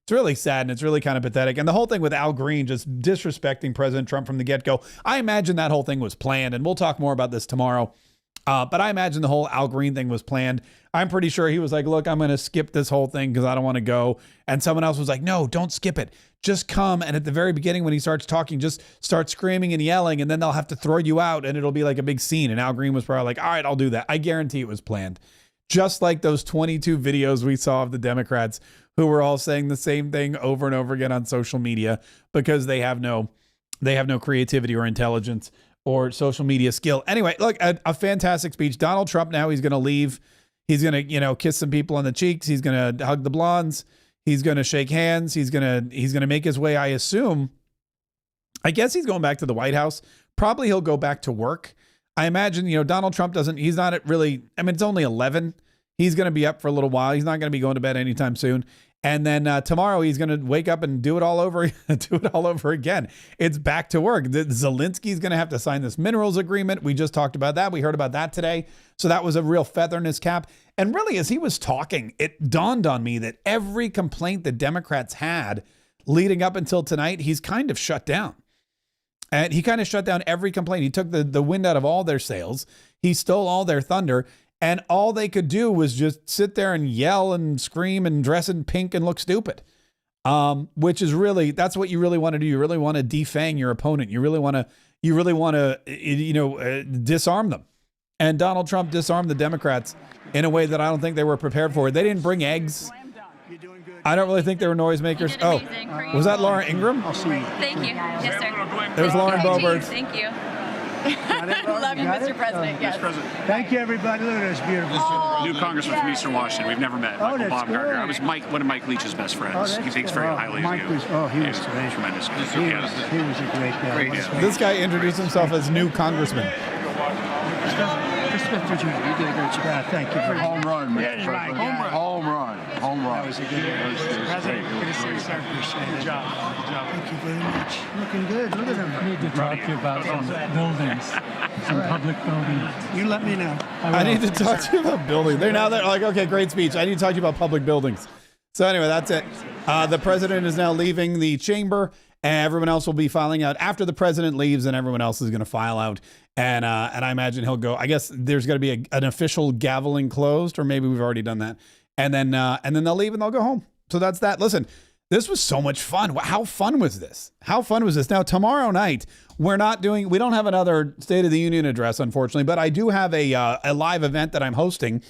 It's really sad, and it's really kind of pathetic. And the whole thing with Al Green just disrespecting President Trump from the get-go, I imagine that whole thing was planned, and we'll talk more about this tomorrow. But I imagine the whole Al Green thing was planned. I'm pretty sure he was like, look, I'm going to skip this whole thing because I don't want to go. And someone else was like, no, don't skip it. Just come. And at the very beginning, when he starts talking, just start screaming and yelling, and then they'll have to throw you out, and it'll be like a big scene. And Al Green was probably like, all right, I'll do that. I guarantee it was planned. Just like those 22 videos we saw of the Democrats who were all saying the same thing over and over again on social media because they have no creativity or intelligence or social media skill. Anyway, look, a fantastic speech. Donald Trump now, he's going to leave. He's going to, kiss some people on the cheeks. He's going to hug the blondes. He's going to shake hands. He's going to make his way, I assume. I guess he's going back to the White House. Probably he'll go back to work. I imagine, Donald Trump he's not really, it's only 11. He's going to be up for a little while. He's not going to be going to bed anytime soon. And then tomorrow he's going to wake up and do it all over again. It's back to work. Zelensky's going to have to sign this minerals agreement. We just talked about that. We heard about that today. So that was a real feather in his cap. And really, as he was talking, it dawned on me that every complaint the Democrats had leading up until tonight, he's kind of shut down. And he kind of shut down every complaint. He took the wind out of all their sails. He stole all their thunder. And all they could do was just sit there and yell and scream and dress in pink and look stupid, which is really, that's what you really want to do. You really want to defang your opponent. You really want to, disarm them. And Donald Trump disarmed the Democrats in a way that I don't think they were prepared for. They didn't bring eggs. I don't really think they were noisemakers. Oh, was that Laura Ingraham? Thank you. Yes, sir. There's Lauren Boebert. Thank you. Love you, Mr. President. Yes. Mr. President. Thank you, everybody. Look at this beautiful. New congressman from Eastern Washington. We've never met. Michael Baumgartner. I was one of Mike Leach's best friends. He thinks very highly of you. He was tremendous. He was a great guy. This guy introduced himself as new congressman. Mr. Jr., you did a great job. Yeah, thank you. Home run, Mr. President. Home run. That was a good one. President, good to see you, sir. Appreciate it. Good job. Thank you very much. Looking good. Look at him. I need to talk to you about some buildings, some public buildings. You let me know. I need to talk to you about buildings. They're like, okay, great speech. I need to talk to you about public buildings. So anyway, that's it. The president is now leaving the chamber, and everyone else will be filing out after the president leaves, and everyone else is going to file out. And I imagine he'll go. I guess there's going to be an official gaveling closed, or maybe we've already done that. And then they'll leave and they'll go home. So that's that. Listen, this was so much fun. How fun was this? Now, tomorrow night, we don't have another State of the Union address, unfortunately, but I do have a live event that I'm hosting,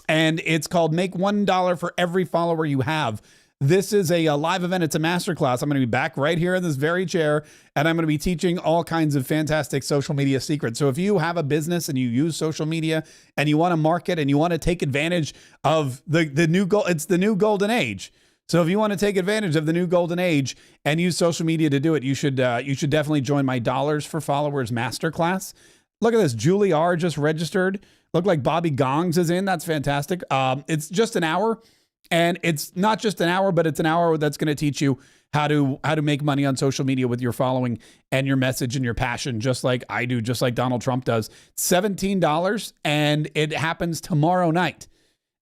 and it's called Make $1 for Every Follower You Have. This is a live event. It's a masterclass. I'm going to be back right here in this very chair, and I'm going to be teaching all kinds of fantastic social media secrets. So if you have a business and you use social media and you want to market and you want to take advantage of the new it's the new golden age. So if you want to take advantage of the new golden age and use social media to do it, you should definitely join my Dollars for Followers masterclass. Look at this. Julie R just registered. Look like Bobby Gongs is in. That's fantastic. It's just an hour. And it's not just an hour, but it's an hour that's going to teach you how to make money on social media with your following and your message and your passion, just like I do, just like Donald Trump does. $17, and it happens tomorrow night.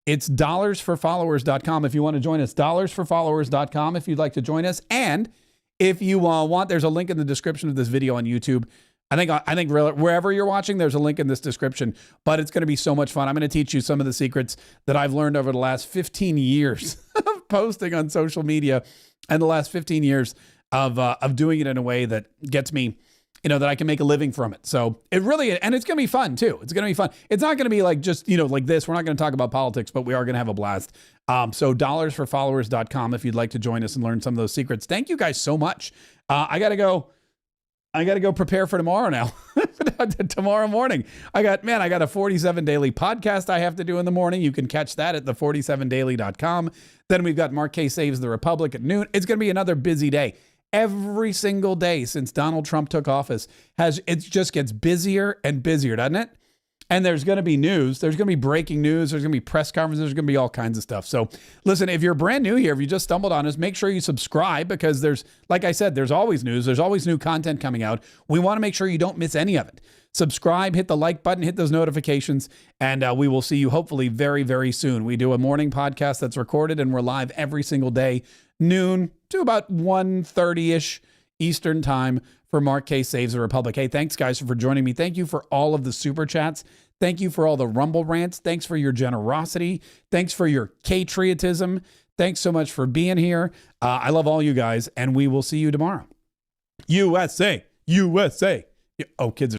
It's dollarsforfollowers.com if you want to join us. Dollarsforfollowers.com if you'd like to join us. And if you want, there's a link in the description of this video on YouTube. I think wherever you're watching, there's a link in this description, but it's going to be so much fun. I'm going to teach you some of the secrets that I've learned over the last 15 years of posting on social media and the last 15 years of doing it in a way that gets me, that I can make a living from it. So it really, and it's going to be fun too. It's going to be fun. It's not going to be like just, like this. We're not going to talk about politics, but we are going to have a blast. So dollarsforfollowers.com if you'd like to join us and learn some of those secrets. Thank you guys so much. I got to go prepare for tomorrow now. Tomorrow morning. I got a 47 Daily podcast I have to do in the morning. You can catch that at the47daily.com. Then we've got Mark Kaye Saves the Republic at noon. It's going to be another busy day. Every single day since Donald Trump took office it just gets busier and busier, doesn't it? And there's going to be news. There's going to be breaking news. There's going to be press conferences. There's going to be all kinds of stuff. So listen, if you're brand new here, if you just stumbled on us, make sure you subscribe because there's, like I said, there's always news. There's always new content coming out. We want to make sure you don't miss any of it. Subscribe, hit the like button, hit those notifications, and we will see you hopefully very, very soon. We do a morning podcast that's recorded, and we're live every single day, noon to about 1:30-ish Eastern time for Mark Kaye Saves the Republic. Hey, thanks, guys, for joining me. Thank you for all of the super chats. Thank you for all the Rumble rants. Thanks for your generosity. Thanks for your patriotism. Thanks so much for being here. I love all you guys, and we will see you tomorrow. USA, USA. Oh, kids are